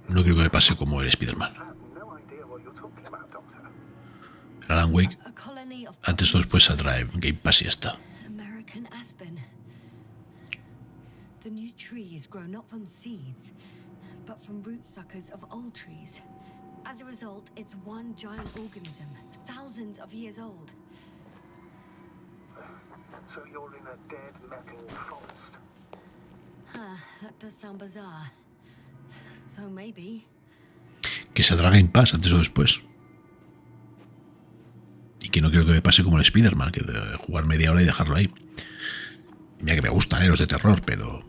no quiero que me pase como el Spider-Man. El Alan Wake, antes o después saldrá en Game Pass y ya está. The new trees grow not from seeds, but from root suckers of old trees. As a result, it's one giant organism, thousands of years old. So you're in a dead metal forest. That does sound bizarre. Though maybe. Que saldrá Game Pass antes o después. Y que no quiero que me pase como el Spider-Man, que de jugar media hora y dejarlo ahí. Mira que me gustan los de terror, pero...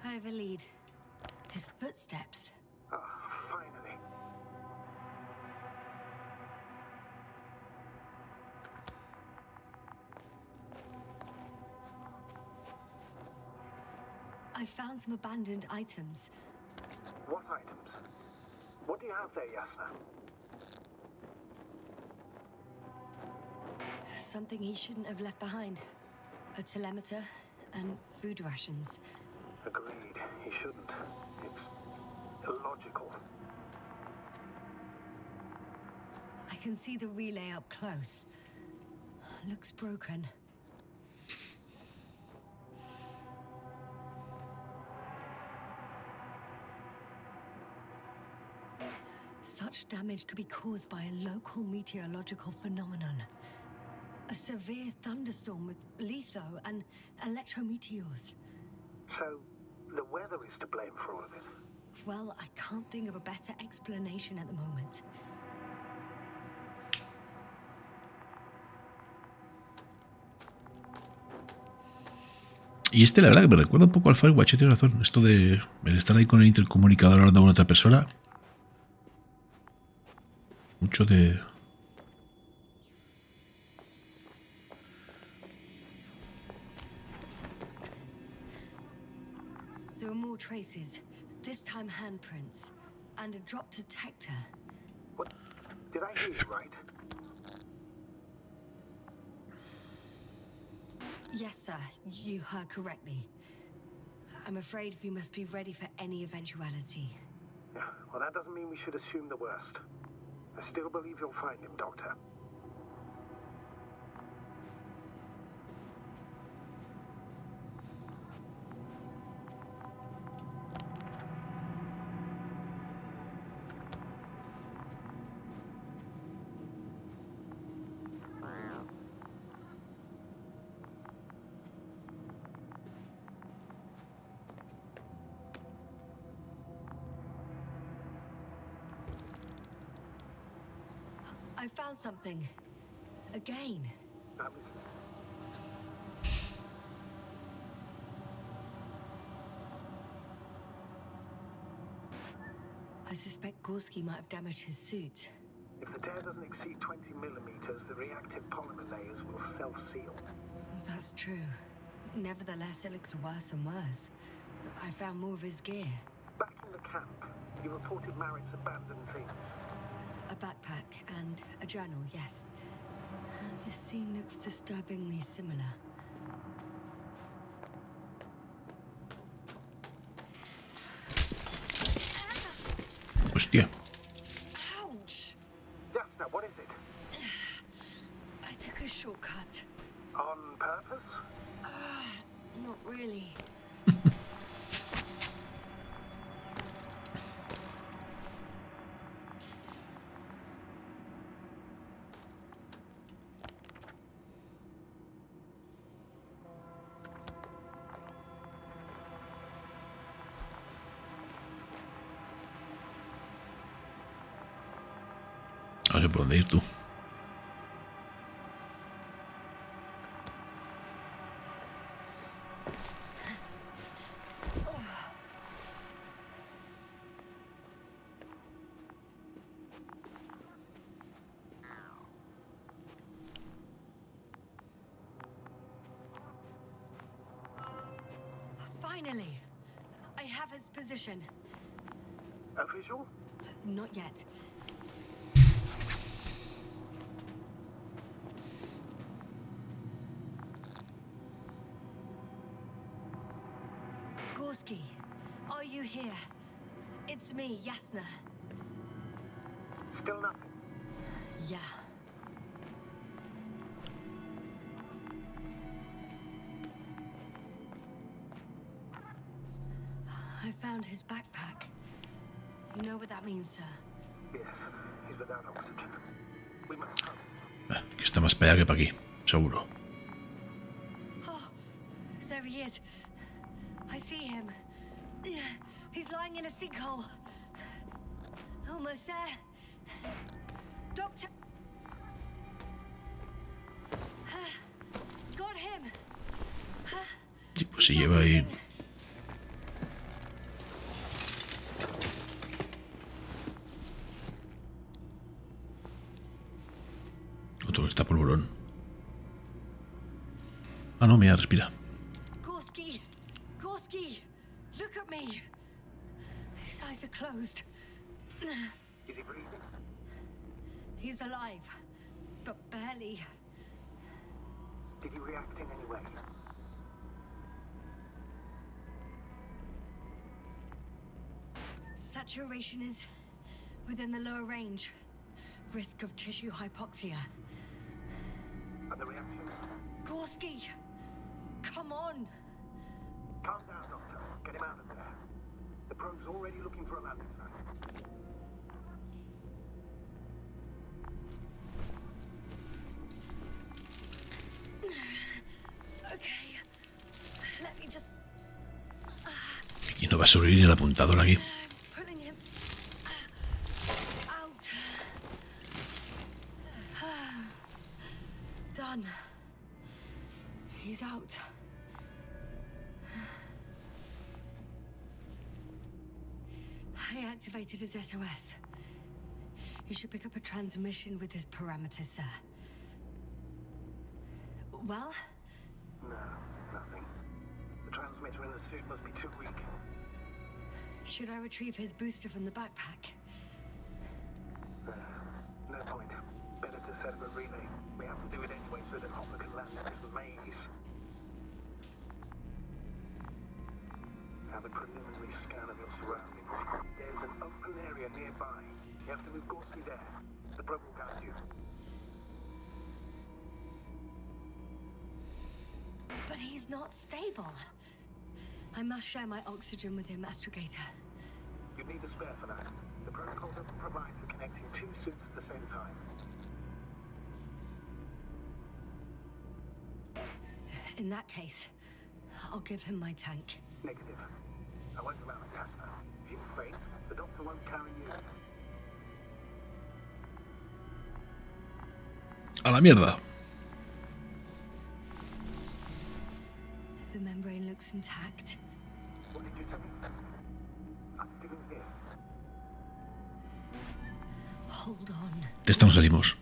I have a lead. His footsteps. Finally. I found some abandoned items. What items? What do you have there, Yasna? Something he shouldn't have left behind. A telemeter and food rations. Agreed. He shouldn't. It's illogical. I can see the relay up close. Looks broken. Such damage could be caused by a local meteorological phenomenon. A severe thunderstorm with litho and electrometeors. So, the weather is to blame for all of it? Well, I can't think of a better explanation at the moment. Y este, la verdad, que me recuerda un poco al Firewatch, tienes razón. Esto de el estar ahí con el intercomunicador hablando con otra persona. Mucho de... There are more traces, this time handprints, and a drop detector. What? Did I hear you right? Yes, sir, you heard correctly. I'm afraid we must be ready for any eventuality. Yeah, well, that doesn't mean we should assume the worst. I still believe you'll find him, Doctor. I found something. Again. That was... I suspect Gorski might have damaged his suit. If the tear doesn't exceed 20 millimeters, the reactive polymer layers will self-seal. That's true. Nevertheless, it looks worse and worse. I found more of his gear. Back in the camp, you reported Marrett's abandoned things. A backpack and a journal, yes. This scene looks disturbingly similar. Hostia. Ouch! Jasna, what is it? I took a shortcut. On purpose? Not really. No sé por dónde ir tú. Finally! I have his position. A visual? Not yet. Gorski, are you here? It's me, Jasna. Still nothing. Yeah. I found his backpack. You know what that means, sir? Yes, he's without oxygen. We must hurry. Que está más para allá que para aquí, seguro. Oh, there he is. I see him. He's lying in a sinkhole. Almost there. Doctor! Got him! Y pues se lleva ahí. Otro que está polvorón. Ah, no, mira, respira. Gorski! Gorski! Look at me! His eyes are closed. Is he breathing? He's alive, but barely. Did he react in any way? Saturation is within the lower range. Risk of tissue hypoxia. And the reactions? Gorski! Come on! Calm down, Doctor. Get him out of there. The probe's already looking for a landing site. Okay. Let me just... Y no va a sobrevivir el apuntador aquí. Pulling him out. Done. He's out. I activated his SOS. You should pick up a transmission with his parameters, sir. Well? No, nothing. The transmitter in the suit must be too weak. Should I retrieve his booster from the backpack? No point. Better to set up a relay. We have to do it anyway so that Hopper can land in this maze. Have a preliminary scan of your surroundings. There's an open area nearby. You have to move Gorski there. The probe will guide you. But he's not stable. I must share my oxygen with him, Astrogator. You need a spare for that. The protocol doesn't provide for connecting two suits at the same time. In that case, I'll give him my tank. Negative. I won't allow a gas now. If you faint, the doctor won't carry you. A la mierda. The membrane looks intact. What did you tell me? I'm still here. Hold on. De esta no salimos.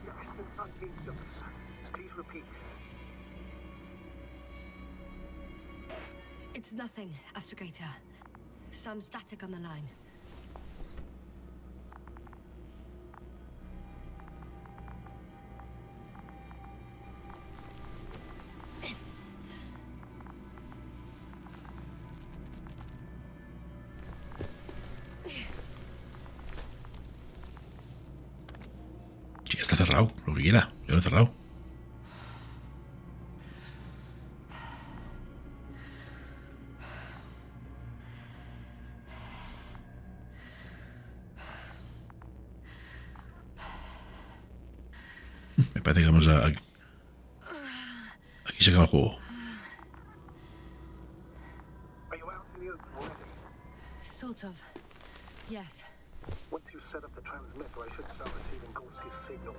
Yes, inside you, Doctor. Please repeat. It's nothing, Astrogator. Some static on the line. Sí, está cerrado, lo que quiera. Yo lo he cerrado. Me parece que vamos a... Aquí se acaba el juego. Are you out in the open already? Sort of. Yes. Once you set up the transmitter, I should start receiving Gorski's signal.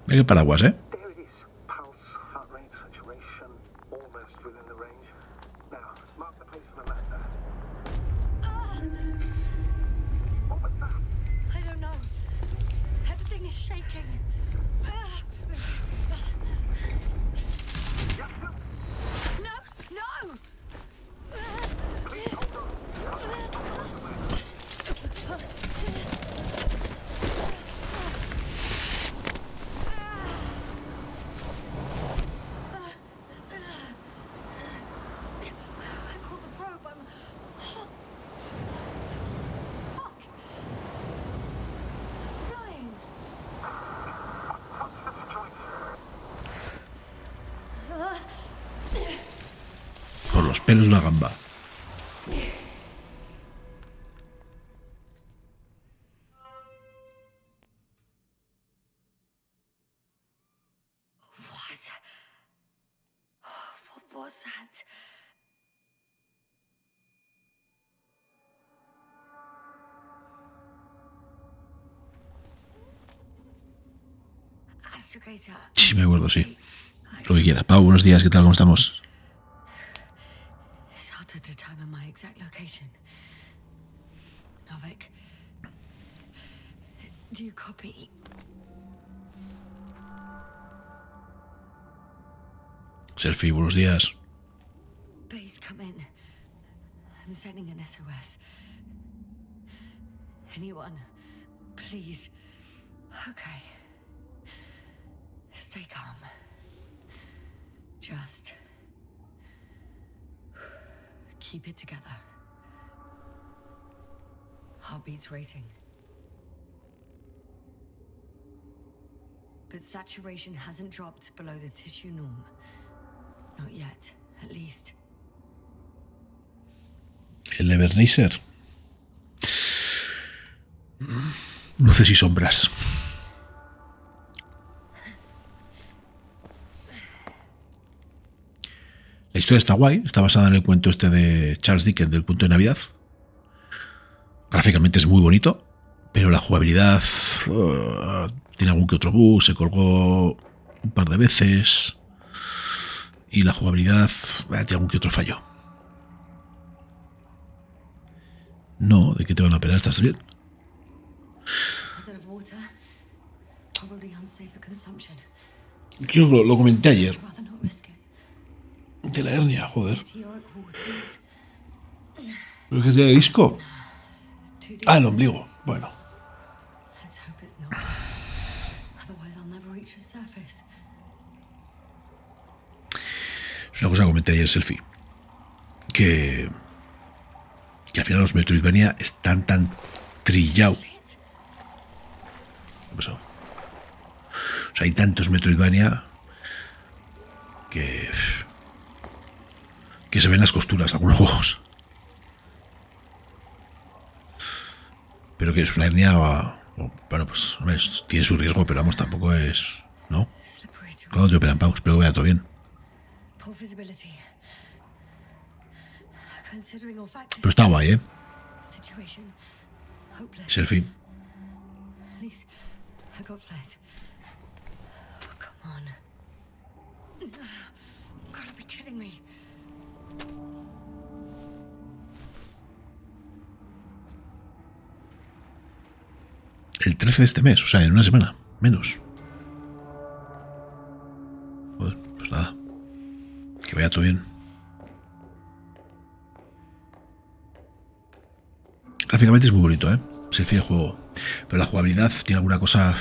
Ve que paraguas, ¿eh? There it is. Pulse, heart rate, saturation, almost within the range. Now, mark the place for the lander. What was that? I don't know. Everything is shaking. Yeah, No! No! please hold on. I caught the probe. I'm... Fuck! Flying! Por los pelos de una gamba. What was that? Astrogator. Sí, me acuerdo, sí. Lo que quiera. Pau, buenos días, ¿qué tal? ¿Cómo estamos? It's hard to determine my exact location. Novik, do you copy? Selfie, buenos días. Base, come in. I'm sending an SOS. Anyone, please. Okay. Stay calm. Just keep it together. Heartbeats racing. But saturation hasn't dropped below the tissue norm. Not yet, at least. El Everneezer. Luces y sombras. La historia está guay, está basada en el cuento este de Charles Dickens del punto de Navidad. Gráficamente es muy bonito, pero la jugabilidad tiene algún que otro bug, se colgó un par de veces y la jugabilidad tiene algún que otro fallo. No, ¿de qué te van a operar? ¿Estás bien? Yo lo comenté ayer. De la hernia, joder. ¿Pero qué es de disco? Ah, el ombligo. Bueno. Es una cosa que comenté ayer, Selfie. Que al final los Metroidvania están tan trillados. ¿Qué pasó? O sea, hay tantos Metroidvania que se ven las costuras algunos juegos. Pero que es una hernia, bueno, pues hombre, tiene su riesgo, pero vamos, tampoco es, ¿no? ¿Cuándo te operan, Pau? Espero que vaya todo bien. Pero está guay, ¿eh? Selfie. El 13 de este mes, o sea, en una semana, menos. Joder, pues nada. Que vaya todo bien. Gráficamente es muy bonito, ¿eh? Se fía el juego. Pero la jugabilidad tiene alguna cosa...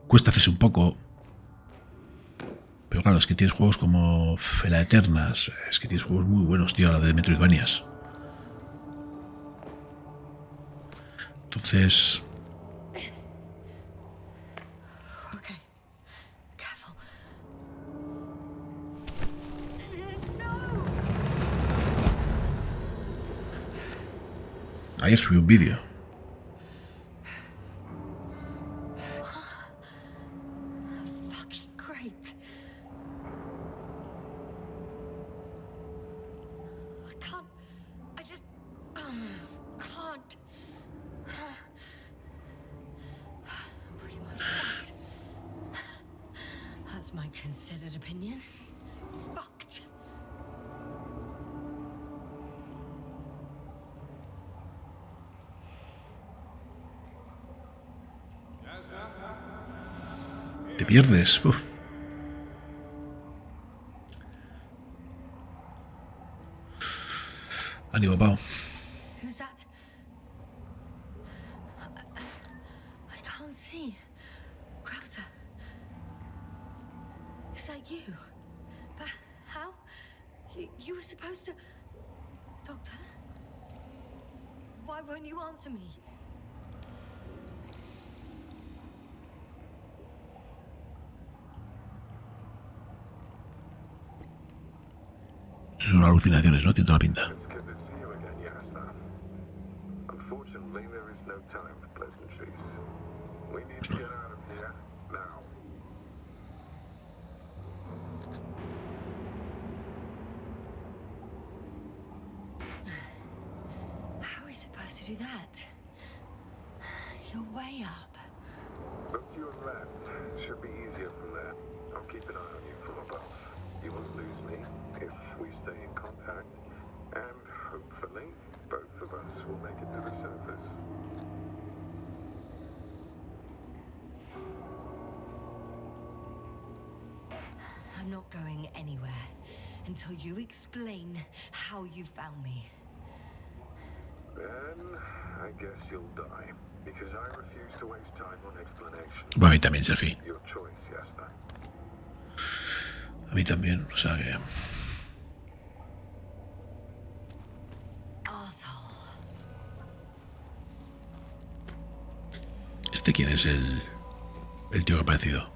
Cuesta hacerse un poco. Pero claro, es que tienes juegos como la Eternas. Es que tienes juegos muy buenos, tío, la de Metroidvanias. Entonces... Ayer subí un vídeo. Te pierdes. Uf. Ánimo, Pau. Son alucinaciones, ¿no? Tiene toda la pinta. Pues no. How are we supposed to do that? You're way up. Go to your left. Should be easier from there. I'll keep an eye on you from above. You won't lose me if we stay in contact, and hopefully both of us will make it to the surface. I'm not going anywhere until you explain how you found me. Then I guess you'll die, because I refuse to waste time on explanation. Bueno, a mí también, Selfie. Your choice, Yasta. A mí también, o sea que... ¿Este quién es el tío que ha aparecido?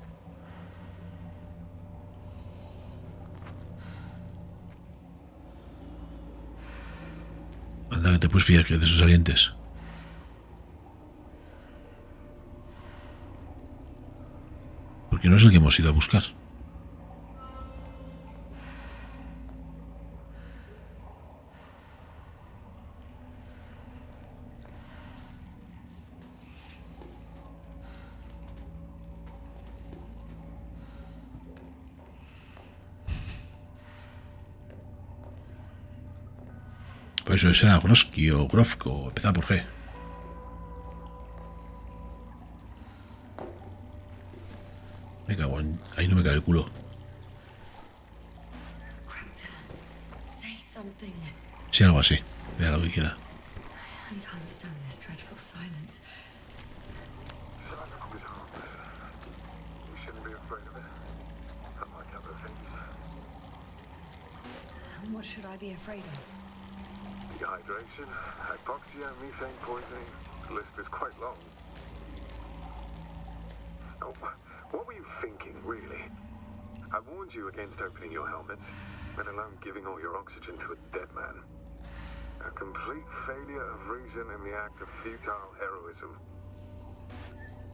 Anda, que te puedes fiar que de sus salientes. Porque no es el que hemos ido a buscar. Eso será Groski o Grofko, empezaba por G. Me cago en... Ahí no me cae el culo. Crowther, say something. Sí, algo así. Vea lo que quiera. I can't stand this dreadful silence. Silence is harmless. You shouldn't be afraid of it. Unlike other things. And what should I be afraid of? Dehydration, hypoxia, methane poisoning. The list is quite long. Oh, what were you thinking, really? I warned you against opening your helmets, let alone giving all your oxygen to a dead man. A complete failure of reason in the act of futile heroism.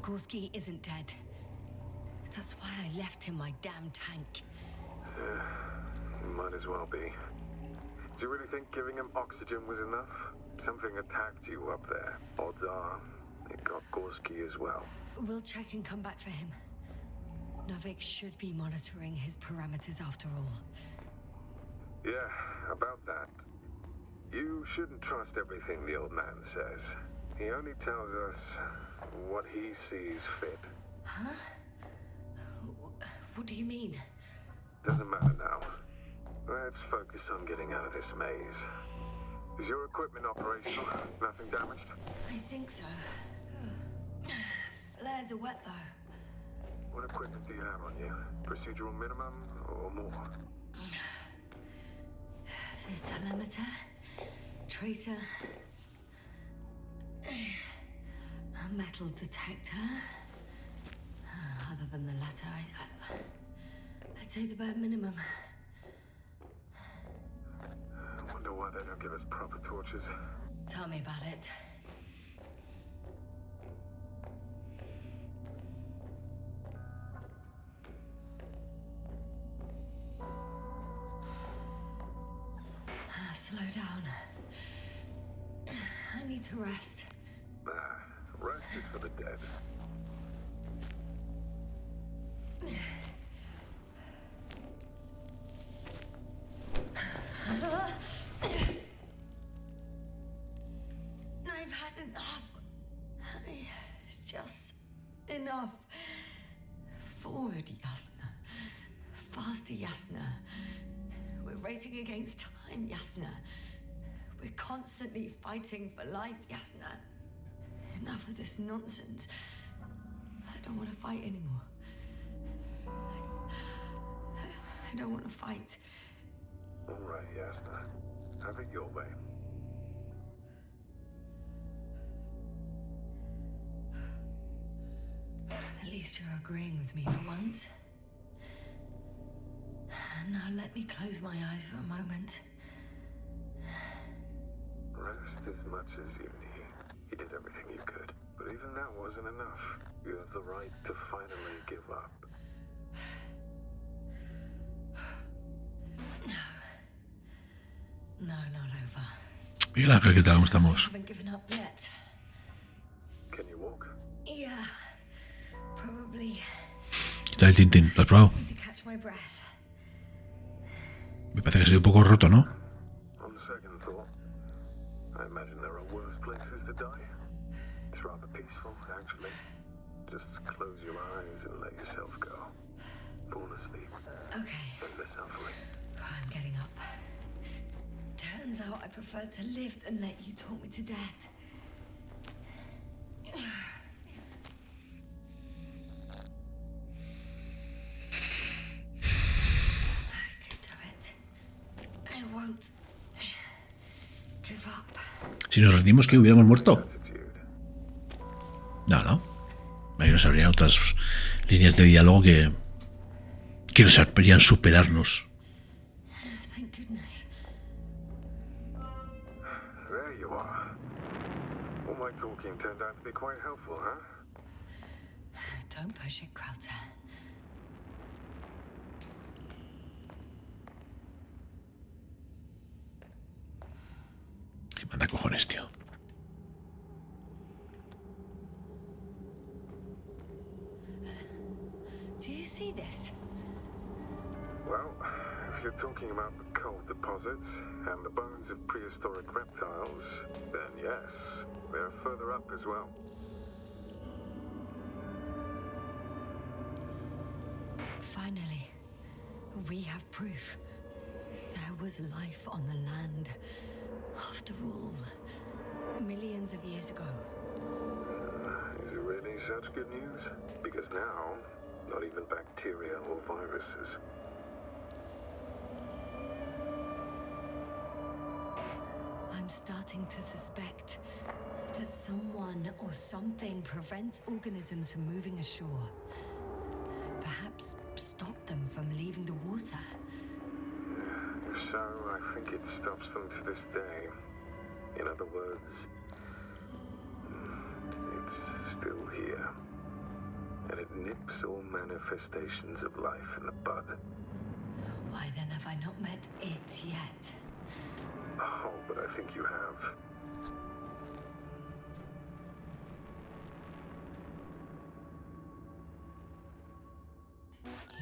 Gorski isn't dead. That's why I left him my damn tank. Might as well be. Do you really think giving him oxygen was enough? Something attacked you up there. Odds are, it got Gorski as well. We'll check and come back for him. Novik should be monitoring his parameters after all. Yeah, about that. You shouldn't trust everything the old man says. He only tells us what he sees fit. Huh? What do you mean? Doesn't matter now. Let's focus on getting out of this maze. Is your equipment operational? Nothing damaged? I think so. Flares are wet though. What equipment do you have on you? Procedural minimum or more? The telemeter, tracer, a metal detector. Other than the latter, I'd say the bare minimum. I wonder why they don't give us proper torches. Tell me about it. Slow down. I need to rest. Rest is for the dead. I've had enough. Just enough. Forward, Yasna. Faster, Yasna. We're racing against time, Yasna. We're constantly fighting for life, Yasna. Enough of this nonsense. I don't want to fight anymore. I don't want to fight. All right, Yasna. Have it your way. At least you're agreeing with me for once. Now let me close my eyes for a moment. Rest as much as you need. You did everything you could. But even that wasn't enough. You have the right to finally give up. No, not over. Mira, ¿qué tal? ¿Cómo estamos? I haven't given up yet. Can you walk? Yeah, probably. ¿Qué tal el Tintín? ¿Lo has probado? To catch my breath. Me parece que ha sido un poco roto, ¿no? On second thought, I imagine there are worse places to die. It's rather peaceful, actually. Just close your eyes and let yourself go. Fall asleep. Okay, End the suffering. I'm getting up. Turns out I prefer to live than let you talk me to death. Si nos rendimos, ¿que hubiéramos muerto? No, no. Ahí nos habrían otras líneas de diálogo que nos habrían superarnos. Thank goodness. There you are. All my talking turned out to be quite helpful, huh? Don't push it, Crowther. ¿Qué manda cojones, tío? Do you see this? Well, if you're talking about the cold deposits and the bones of prehistoric reptiles, then yes, they're further up as well. Finally, we have proof. There was life on the land. After all, millions of years ago. Is it really such good news? Because now, not even bacteria or viruses. I'm starting to suspect that someone or something prevents organisms from moving ashore. Perhaps stop them from leaving the water. If so, I think it stops them to this day. In other words, it's still here. And it nips all manifestations of life in the bud. Why then have I not met it yet? Oh, but I think you have.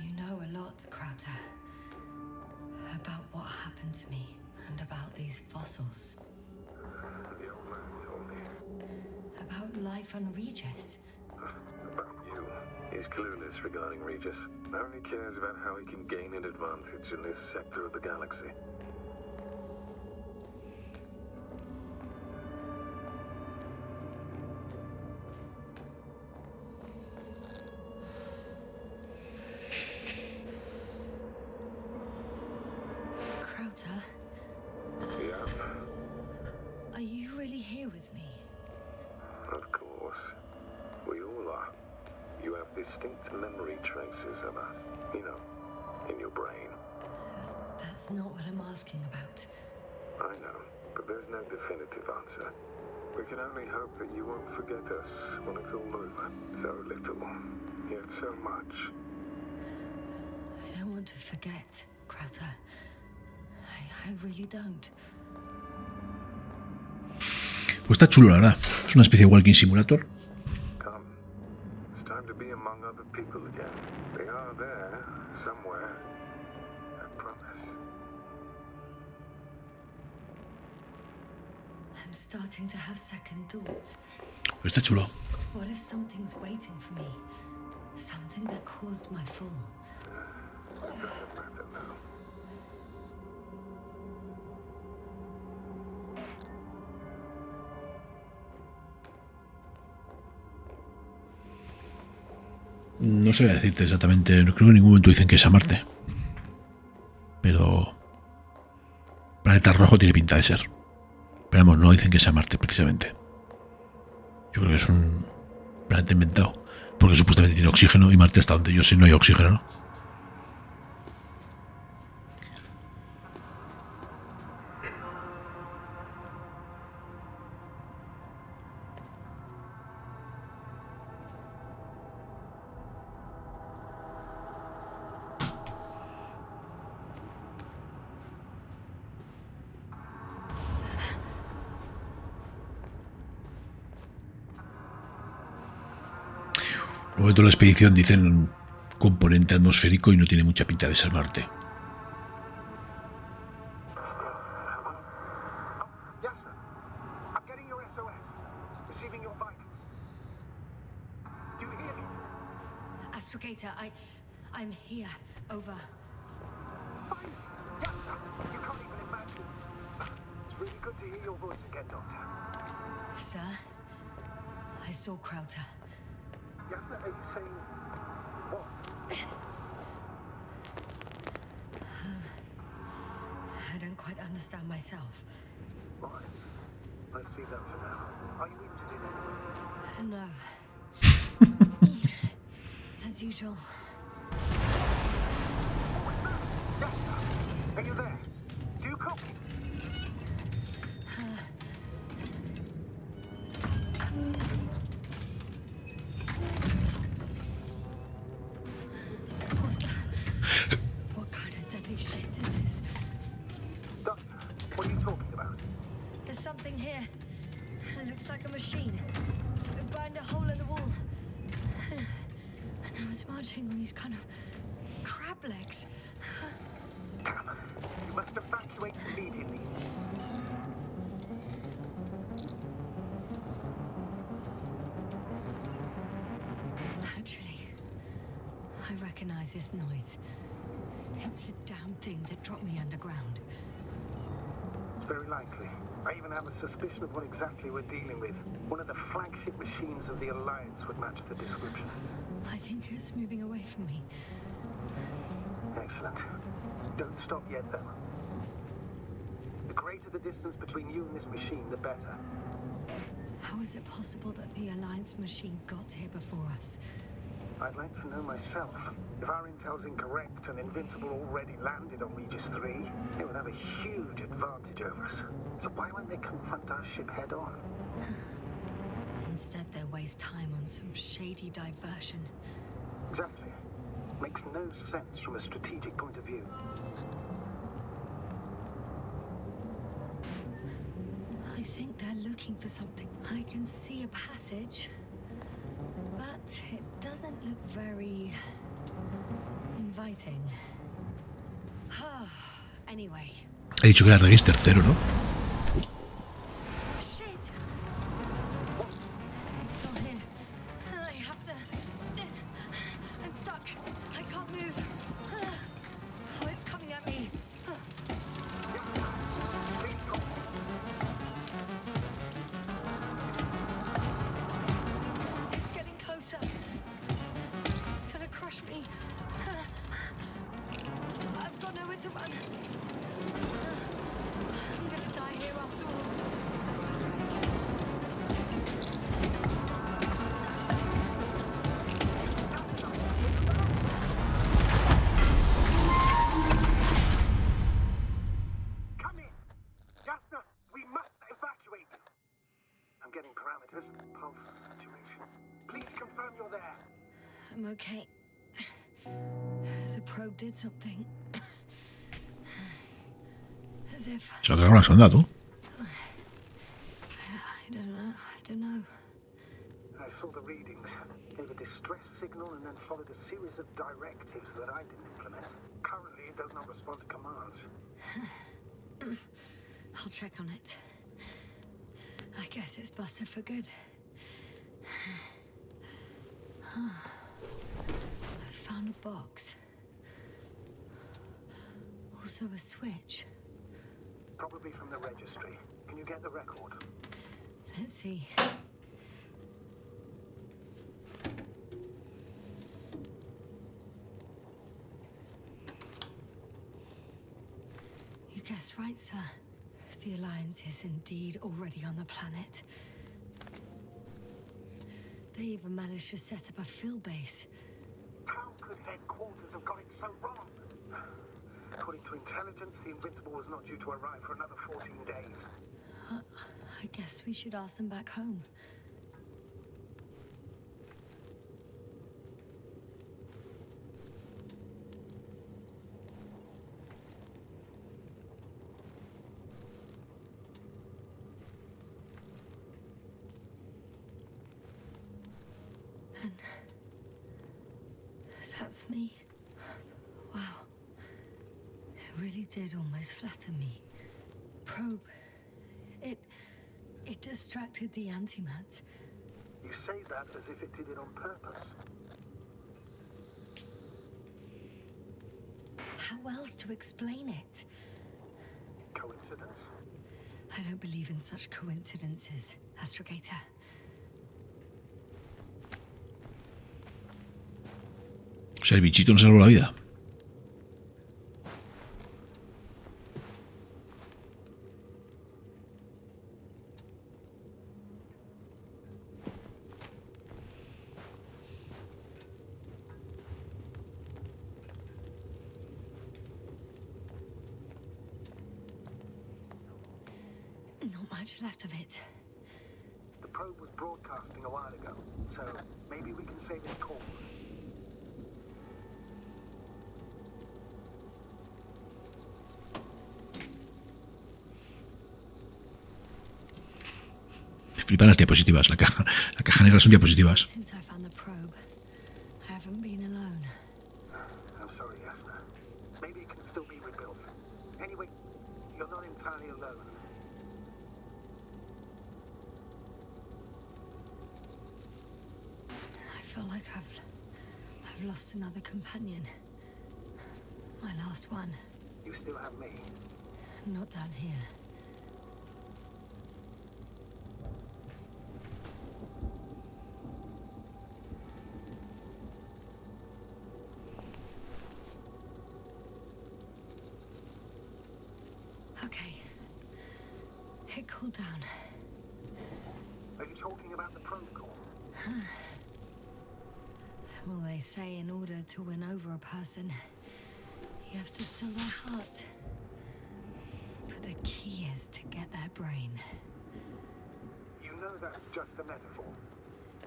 You know a lot, Krauter. About what happened to me and about these fossils. The old man told me. About life on Regis. About you. He's clueless regarding Regis. Only cares about how he can gain an advantage in this sector of the galaxy. Krauter, Yeah, are you really here with me? of course. We all are. You have distinct memory traces of us. You know, in your brain. That's not what I'm asking about. I know, but there's no definitive answer. We can only hope that you won't forget us when it's all over. So little, yet so much. I don't want to forget, Krauter. I really don't. Pues está chulo, la verdad. Es una especie de walking simulator. Come. It's time to be among other people again. They are there, somewhere. I promise. I'm starting to have second thoughts. Pues está chulo. What if something's waiting for me? Something that caused my fall? It doesn't matter now. No sé decirte exactamente, no creo que en ningún momento dicen que es a Marte. Pero planeta rojo tiene pinta de ser. Pero vamos, no dicen que sea Marte precisamente. Yo creo que es un planeta inventado. Porque supuestamente tiene oxígeno y Marte, hasta donde yo sé, no hay oxígeno, ¿no? En un momento de la expedición dicen componente atmosférico y no tiene mucha pinta de ser Marte. Yes, sir. I'm getting your SOS. Receiving your vitals. Do you hear me? Astrogator, I'm here. Over. Fine. Yes, sir. You can't even imagine. It's really good to hear your voice again, Doctor. Sir, I saw Krauter. Yes, sir. Are you saying what? I don't quite understand myself. Right. Let's leave that for now. Are you injured in any way? No. As usual. Yes, sir. Are you there? Do you copy? What kind of deadly shit is this? Doctor, what are you talking about? There's something here. It looks like a machine. It burned a hole in the wall. And now it's marching on these kind of crab legs. Damn. You must evacuate immediately. Actually, I recognize this noise. It's the damn thing that dropped me underground. Very likely. I even have a suspicion of what exactly we're dealing with. One of the flagship machines of the Alliance would match the description. I think it's moving away from me. Excellent. Don't stop yet, though. The greater the distance between you and this machine, the better. How is it possible that the Alliance machine got here before us? I'd like to know myself. If our intel's incorrect and Invincible already landed on Regis 3, it would have a huge advantage over us. So why won't they confront our ship head on? Instead, they waste time on some shady diversion. Exactly. Makes no sense from a strategic point of view. I think they're looking for something. I can see a passage, but it doesn't look very inviting. Anyway. He dicho que la reggae es tercero, ¿no? Shit! It's still here. I have to... I'm stuck. I can't move. Oh, it's coming at me. It's getting closer. It's gonna crush me. I've got nowhere to run. I'm gonna die here after all. Come in! Jasna, we must evacuate you. I'm getting parameters, pulse, saturation. Please confirm you're there. I'm okay. The probe did something. As if... Se lo carga una sonda, tú. I don't know. I saw the readings, gave a distress signal, and then followed a series of directives that I didn't implement. Currently, it does not respond to commands. I'll check on it. I guess it's busted for good. I found a box. Also a switch. Probably from the registry. Can you get the record? Let's see. You guessed right, sir. The Alliance is indeed already on the planet. They even managed to set up a field base. How could headquarters have got it so wrong? According to intelligence, the Invincible was not due to arrive for another 14 days. I guess we should ask them back home. And that's me. Wow. It really did almost flatter me. Probe. It distracted the antimats. You say that as if it did it on purpose. How else to explain it? Coincidence? I don't believe in such coincidences, Astrogator. O sea, el bichito nos salvó la vida. Not much left of it. The probe was broadcasting a while ago, so maybe we can save its call. Flipan las diapositivas. La caja negra son diapositivas. Since I found the probe, I haven't been alone. I'm sorry, Jasna. Maybe it can still be rebuilt. feel like I've lost another companion. My last one. You still have me. Not down here. Okay. It cooled down. Are you talking about the protocol? Well, they say in order to win over a person, you have to still their heart. But the key is to get their brain. You know that's just a metaphor.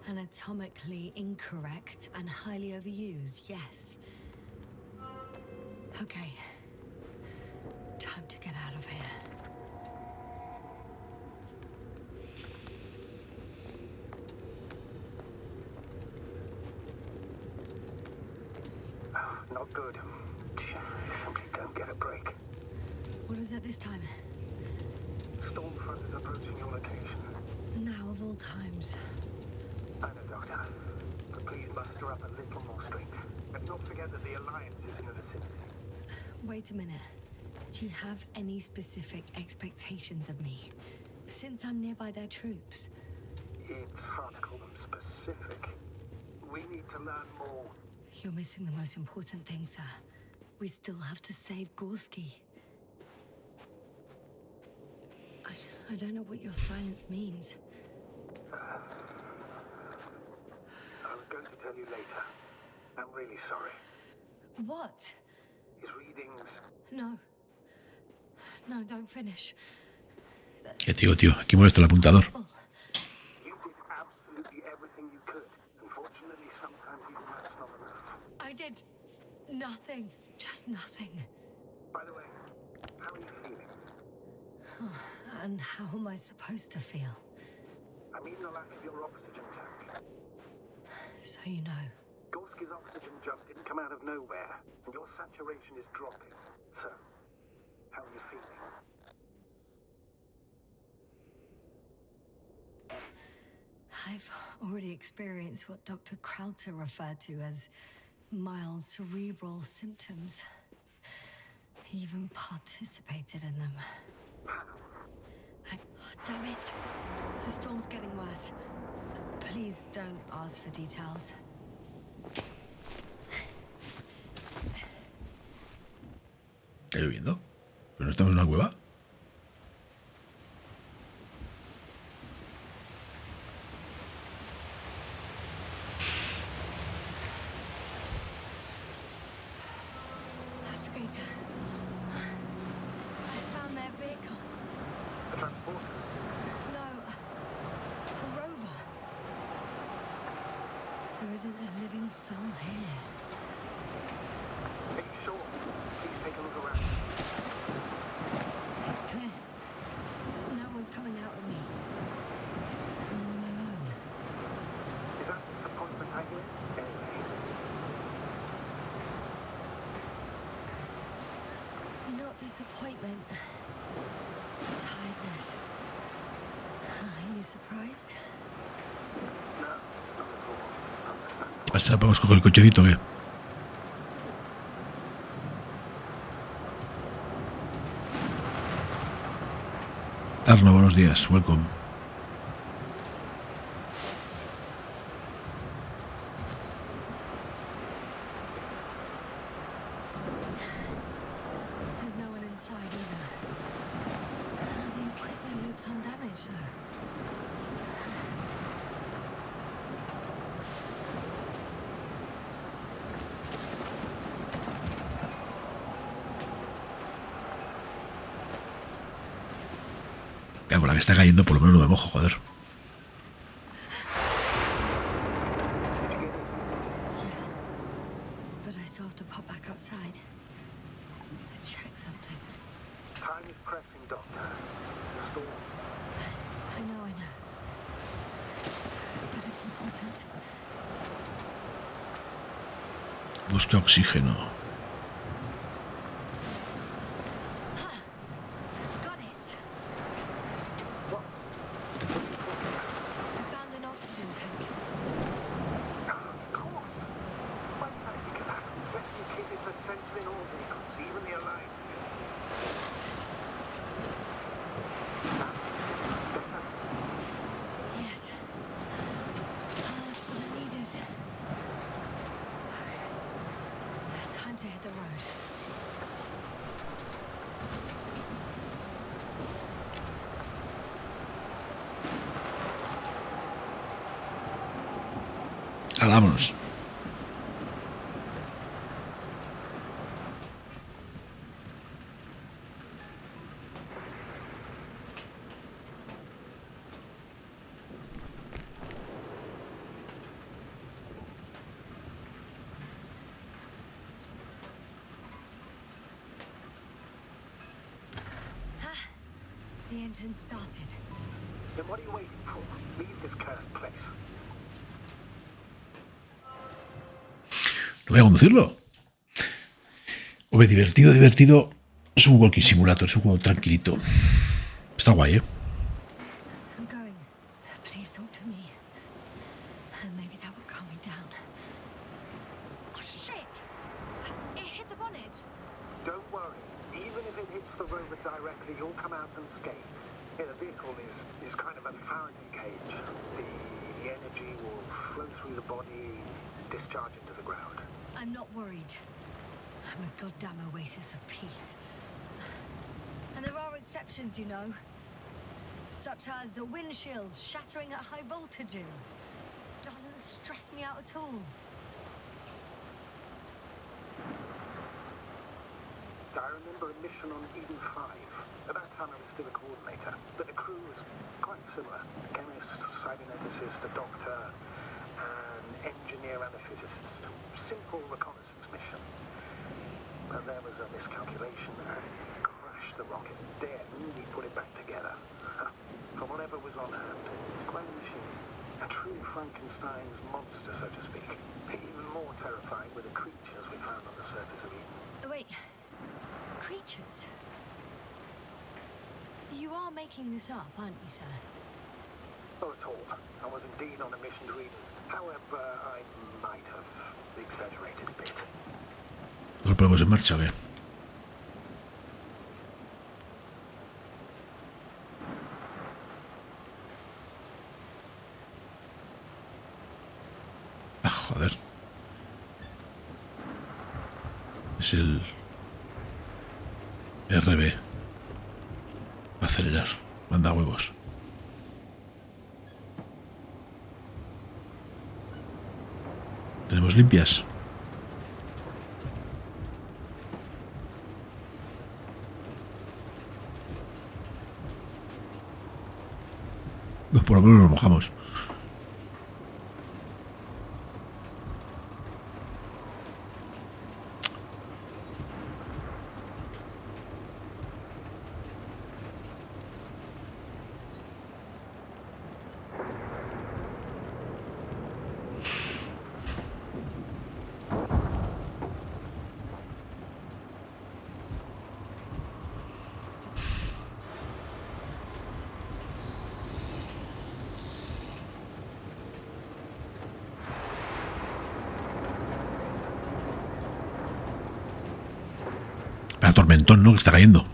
Anatomically incorrect and highly overused, yes. Okay. Time to get out of here. Not good. Simply don't get a break. What is it this time? Stormfront is approaching your location. Now of all times. I know, Doctor. But please muster up a little more strength. Let's not forget that the Alliance is in the vicinity. Wait a minute. Do you have any specific expectations of me? Since I'm nearby their troops. It's hard to call them specific. We need to learn more. You're missing the most important thing, sir. We still have to save Gorski. I don't know what your silence means. I was going to tell you later. I'm really sorry. What? His readings... No. No, don't finish. ¿Qué digo, tío? Aquí molesta el apuntador. You did absolutely everything you could. Unfortunately, sometimes even that's not enough. I did nothing. Just nothing. By the way, how are you feeling? And how am I supposed to feel? I mean the lack of your oxygen tank. So you know. Gorski's oxygen jump didn't come out of nowhere, and your saturation is dropping. So, how are you feeling? I've already experienced what Dr. Krauter referred to as mild cerebral symptoms. He even participated in them. Damn it! The storm's getting worse. Please don't ask for details. ¿Está lloviendo? ¿Pero no estamos en una cueva? Astrogator. I found their vehicle. A transporter? No, a rover. There isn't a living soul here. Are you sure? Please take a look around. It's clear. No one's coming out with me. I'm all alone. Is that disappointment I hear? Anyway. Not disappointment, but tiredness. Are you surprised? No, not at all. Understand. ¿Pasa? ¿Vamos a coger el cochecito o qué? Arno, buenos días. Welcome. There's no one inside either. The equipment looks undamaged, though. Ya, con la que está cayendo, por lo menos no me mojo, joder. Yes, but I still have to pop back outside. Let's check something. Time is pressing, Doctor. The storm. I know. But it's important. Busca oxígeno. Got it. What? I found an oxygen tank. Vámonos. The engine started. Then what are you waiting for? Leave this cursed place. No voy a conducirlo. Hombre, divertido, divertido. Es un walking simulator, es un juego tranquilito. Está guay, ¿eh? I'm going. Please talk to me. Maybe that will calm me down. Oh, shit! It hit the bonnet. Don't worry. Even if it hits the rover directly, you'll come out unscathed. Yeah, the vehicle is kind of a Faraday cage. The energy will flow through the body, discharge into the ground. I'm not worried. I'm a goddamn oasis of peace. And there are exceptions, you know. Such as the windshields shattering at high voltages. Doesn't stress me out at all. I remember a mission on Eden 5. At that time I was still a coordinator, but the crew was quite similar. A chemist, cyberneticist, a doctor, an engineer and a physicist. Simple reconnaissance mission. But there was a miscalculation and crashed the rocket. Then we put it back together. From whatever was on hand. It's quite a machine. A true Frankenstein's monster, so to speak. Even more terrifying were the creatures we found on the surface of Eden. Wait. Creatures? You are making this up, aren't you, sir? Not at all. I was indeed on a mission to Eden. However, I might have exaggerated a bit. ¿Lo ponemos en marcha o qué? Ah, joder. Es el RB. Acelerar. Manda huevos. ¿Tenemos limpias? Pues por lo menos nos mojamos. El tormentón, ¿no? Que está cayendo.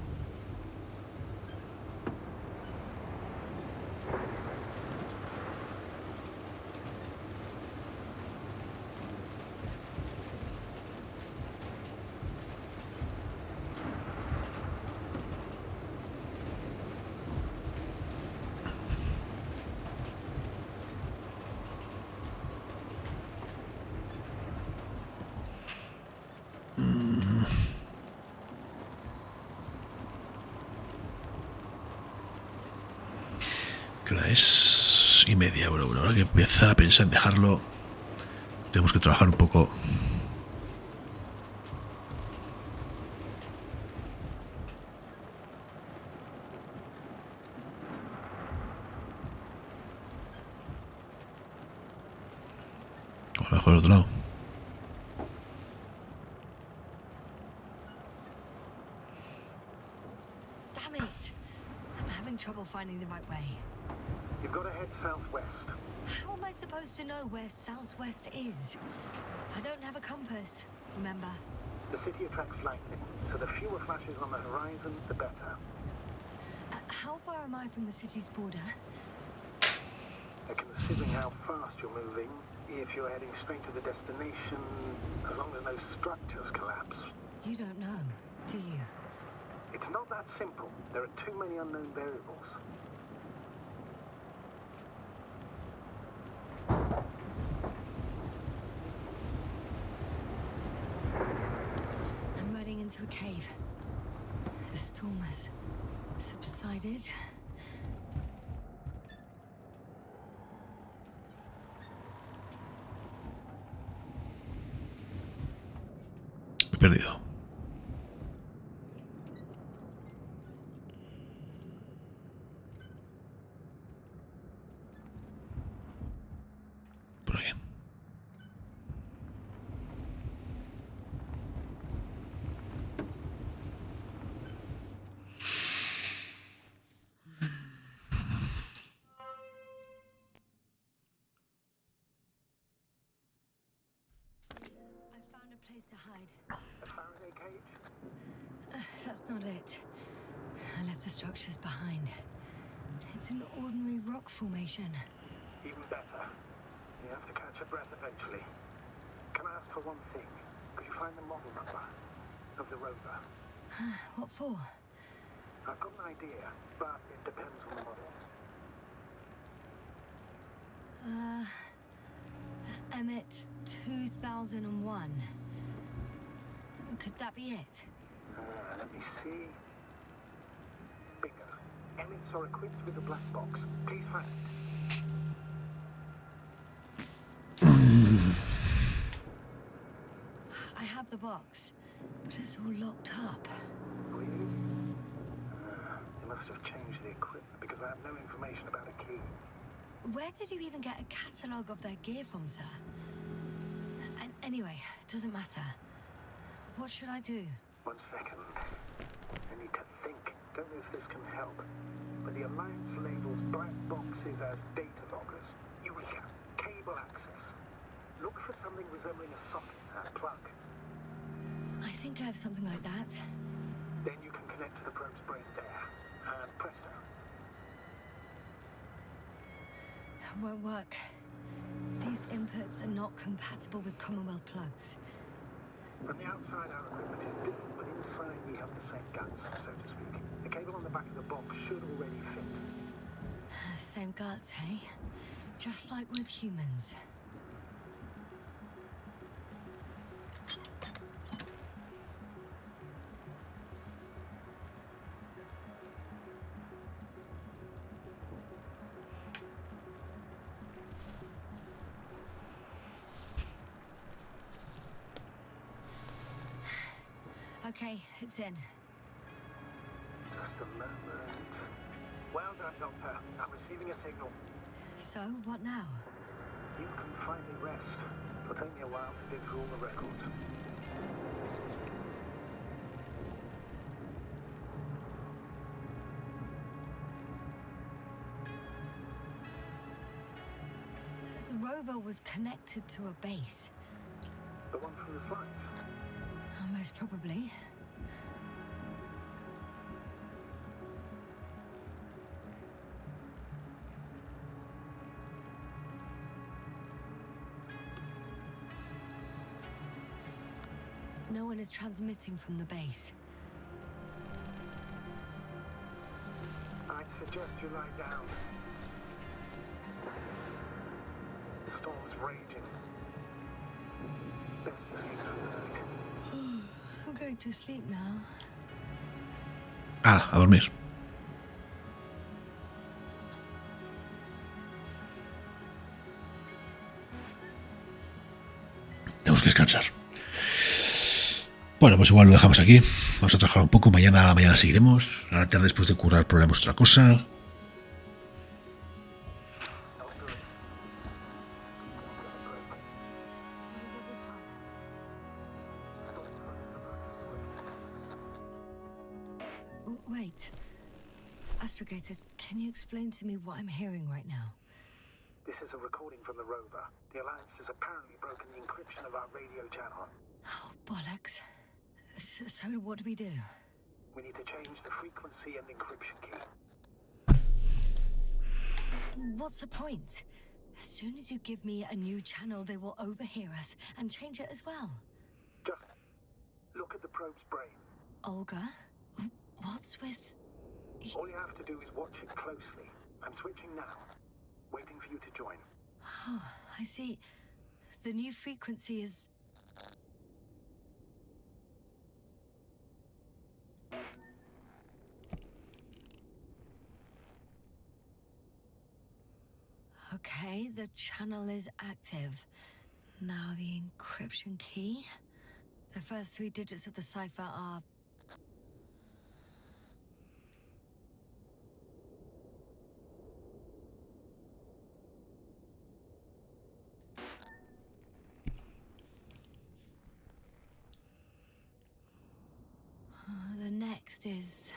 ¿Qué hora es? Y media. Bueno, habrá que empezar a pensar en dejarlo. Tenemos que trabajar un poco. O a lo mejor al otro lado. Damn it! I'm having trouble finding the right way. You've got to head southwest. How am I supposed to know where southwest is? I don't have a compass, remember? The city attracts lightning, so the fewer flashes on the horizon, the better. How far am I from the city's border? Considering how fast you're moving, if you're heading straight to the destination, as long as no structures collapse. You don't know, do you? It's not that simple. There are too many unknown variables. into a cave. The storm has subsided. Me he perdido. Por aquí. I found a place to hide. A Faraday cage? That's not it. I left the structures behind. It's an ordinary rock formation. Even better. You have to catch your breath eventually. Can I ask for one thing? Could you find the model number of the rover? What for? I've got an idea, but it depends on the model. Emmett 2001. Could that be it? Let me see. Bingo. Emmets are equipped with a black box. Please find it. I have the box, but it's all locked up. Really? They must have changed the equipment because I have no information about a key. Where did you even get a catalogue of their gear from, sir? And anyway, it doesn't matter. What should I do? 1 second. I need to think. Don't know if this can help. But the Alliance labels black boxes as data loggers. Eureka. Cable access. Look for something resembling a socket, a plug. I think I have something like that. Then you can connect to the probe's brain there. And presto. Won't work. These inputs are not compatible with Commonwealth plugs. From the outside, our equipment is different, but inside we have the same guts, so to speak. The cable on the back of the box should already fit. Same guts, hey? Just like with humans. Okay, it's in. Just a moment. Well done, Doctor. I'm receiving a signal. So, what now? You can finally rest. It'll take me a while to dig through all the records. The rover was connected to a base. The one from the slides? Most probably. No one is transmitting from the base. I'd suggest you lie down. The storm's raging. Best to sleep through the night. I'm going to sleep now. Ah, a dormir. Tenemos que descansar. Bueno, pues igual lo dejamos aquí. Vamos a trabajar un poco. Mañana a la mañana seguiremos. A la tarde, después de currar, probaremos otra cosa. Wait. Astrogator, can you explain to me what I'm hearing right now? This is a recording from the rover. The Alliance has apparently broken the encryption of our radio channel. Oh, bollocks. So what do we do? We need to change the frequency and encryption key. What's the point? As soon as you give me a new channel, they will overhear us and change it as well. Just look at the probe's brain. Olga? What's with... All you have to do is watch it closely. I'm switching now. Waiting for you to join. Oh, I see. The new frequency is... Okay, the channel is active. Now the encryption key. The first 3 digits of the cipher are... the next is...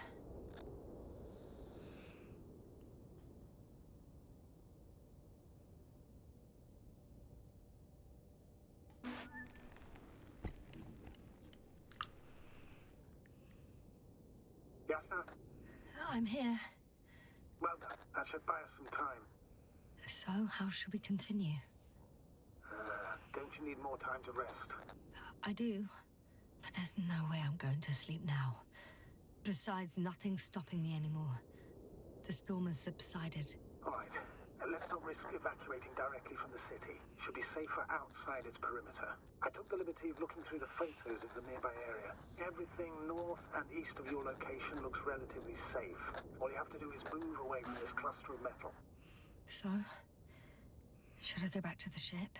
Yes, sir? I'm here. Well done. That should buy us some time. So, how should we continue? Don't you need more time to rest? I do, but there's no way I'm going to sleep now. Besides, nothing's stopping me anymore. The storm has subsided. All right. Let's not risk evacuating directly from the city. Should be safer outside its perimeter. I took the liberty of looking through the photos of the nearby area. Everything north and east of your location looks relatively safe. All you have to do is move away from this cluster of metal. So, should I go back to the ship?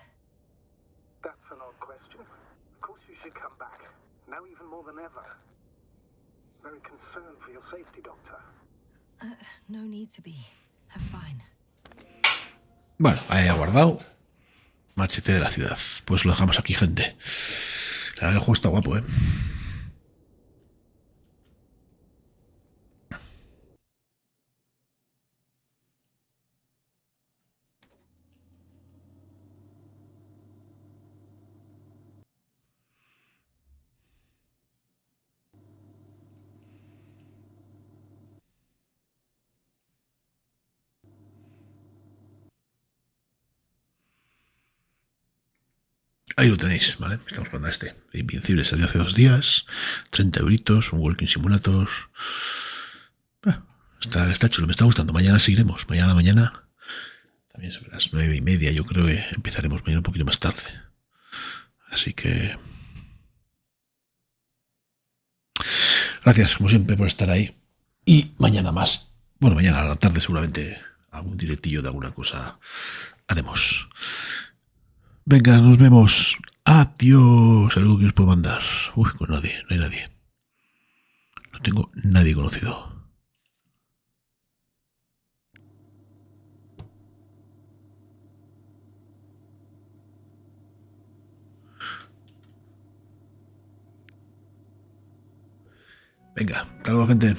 That's an odd question. Of course you should come back. Now even more than ever. Very concerned for your safety, Doctor. No need to be. I'm fine. Bueno, ahí ha guardado. Márchete de la ciudad. Pues lo dejamos aquí, gente. La verdad que el juego está guapo, ¿eh? Ahí lo tenéis, ¿vale? Estamos jugando a este. Invincible salió hace 2 días. 30 euritos, un Walking Simulator. Está chulo, me está gustando. Mañana seguiremos. Mañana. También sobre las 9:30, yo creo que empezaremos mañana un poquito más tarde. Así que... gracias, como siempre, por estar ahí. Y mañana más. Bueno, mañana a la tarde seguramente algún directillo de alguna cosa haremos. Venga, nos vemos. Adiós. ¿Algo que os puedo mandar? Uy, con nadie, no hay nadie. No tengo nadie conocido. Venga, hasta luego, gente.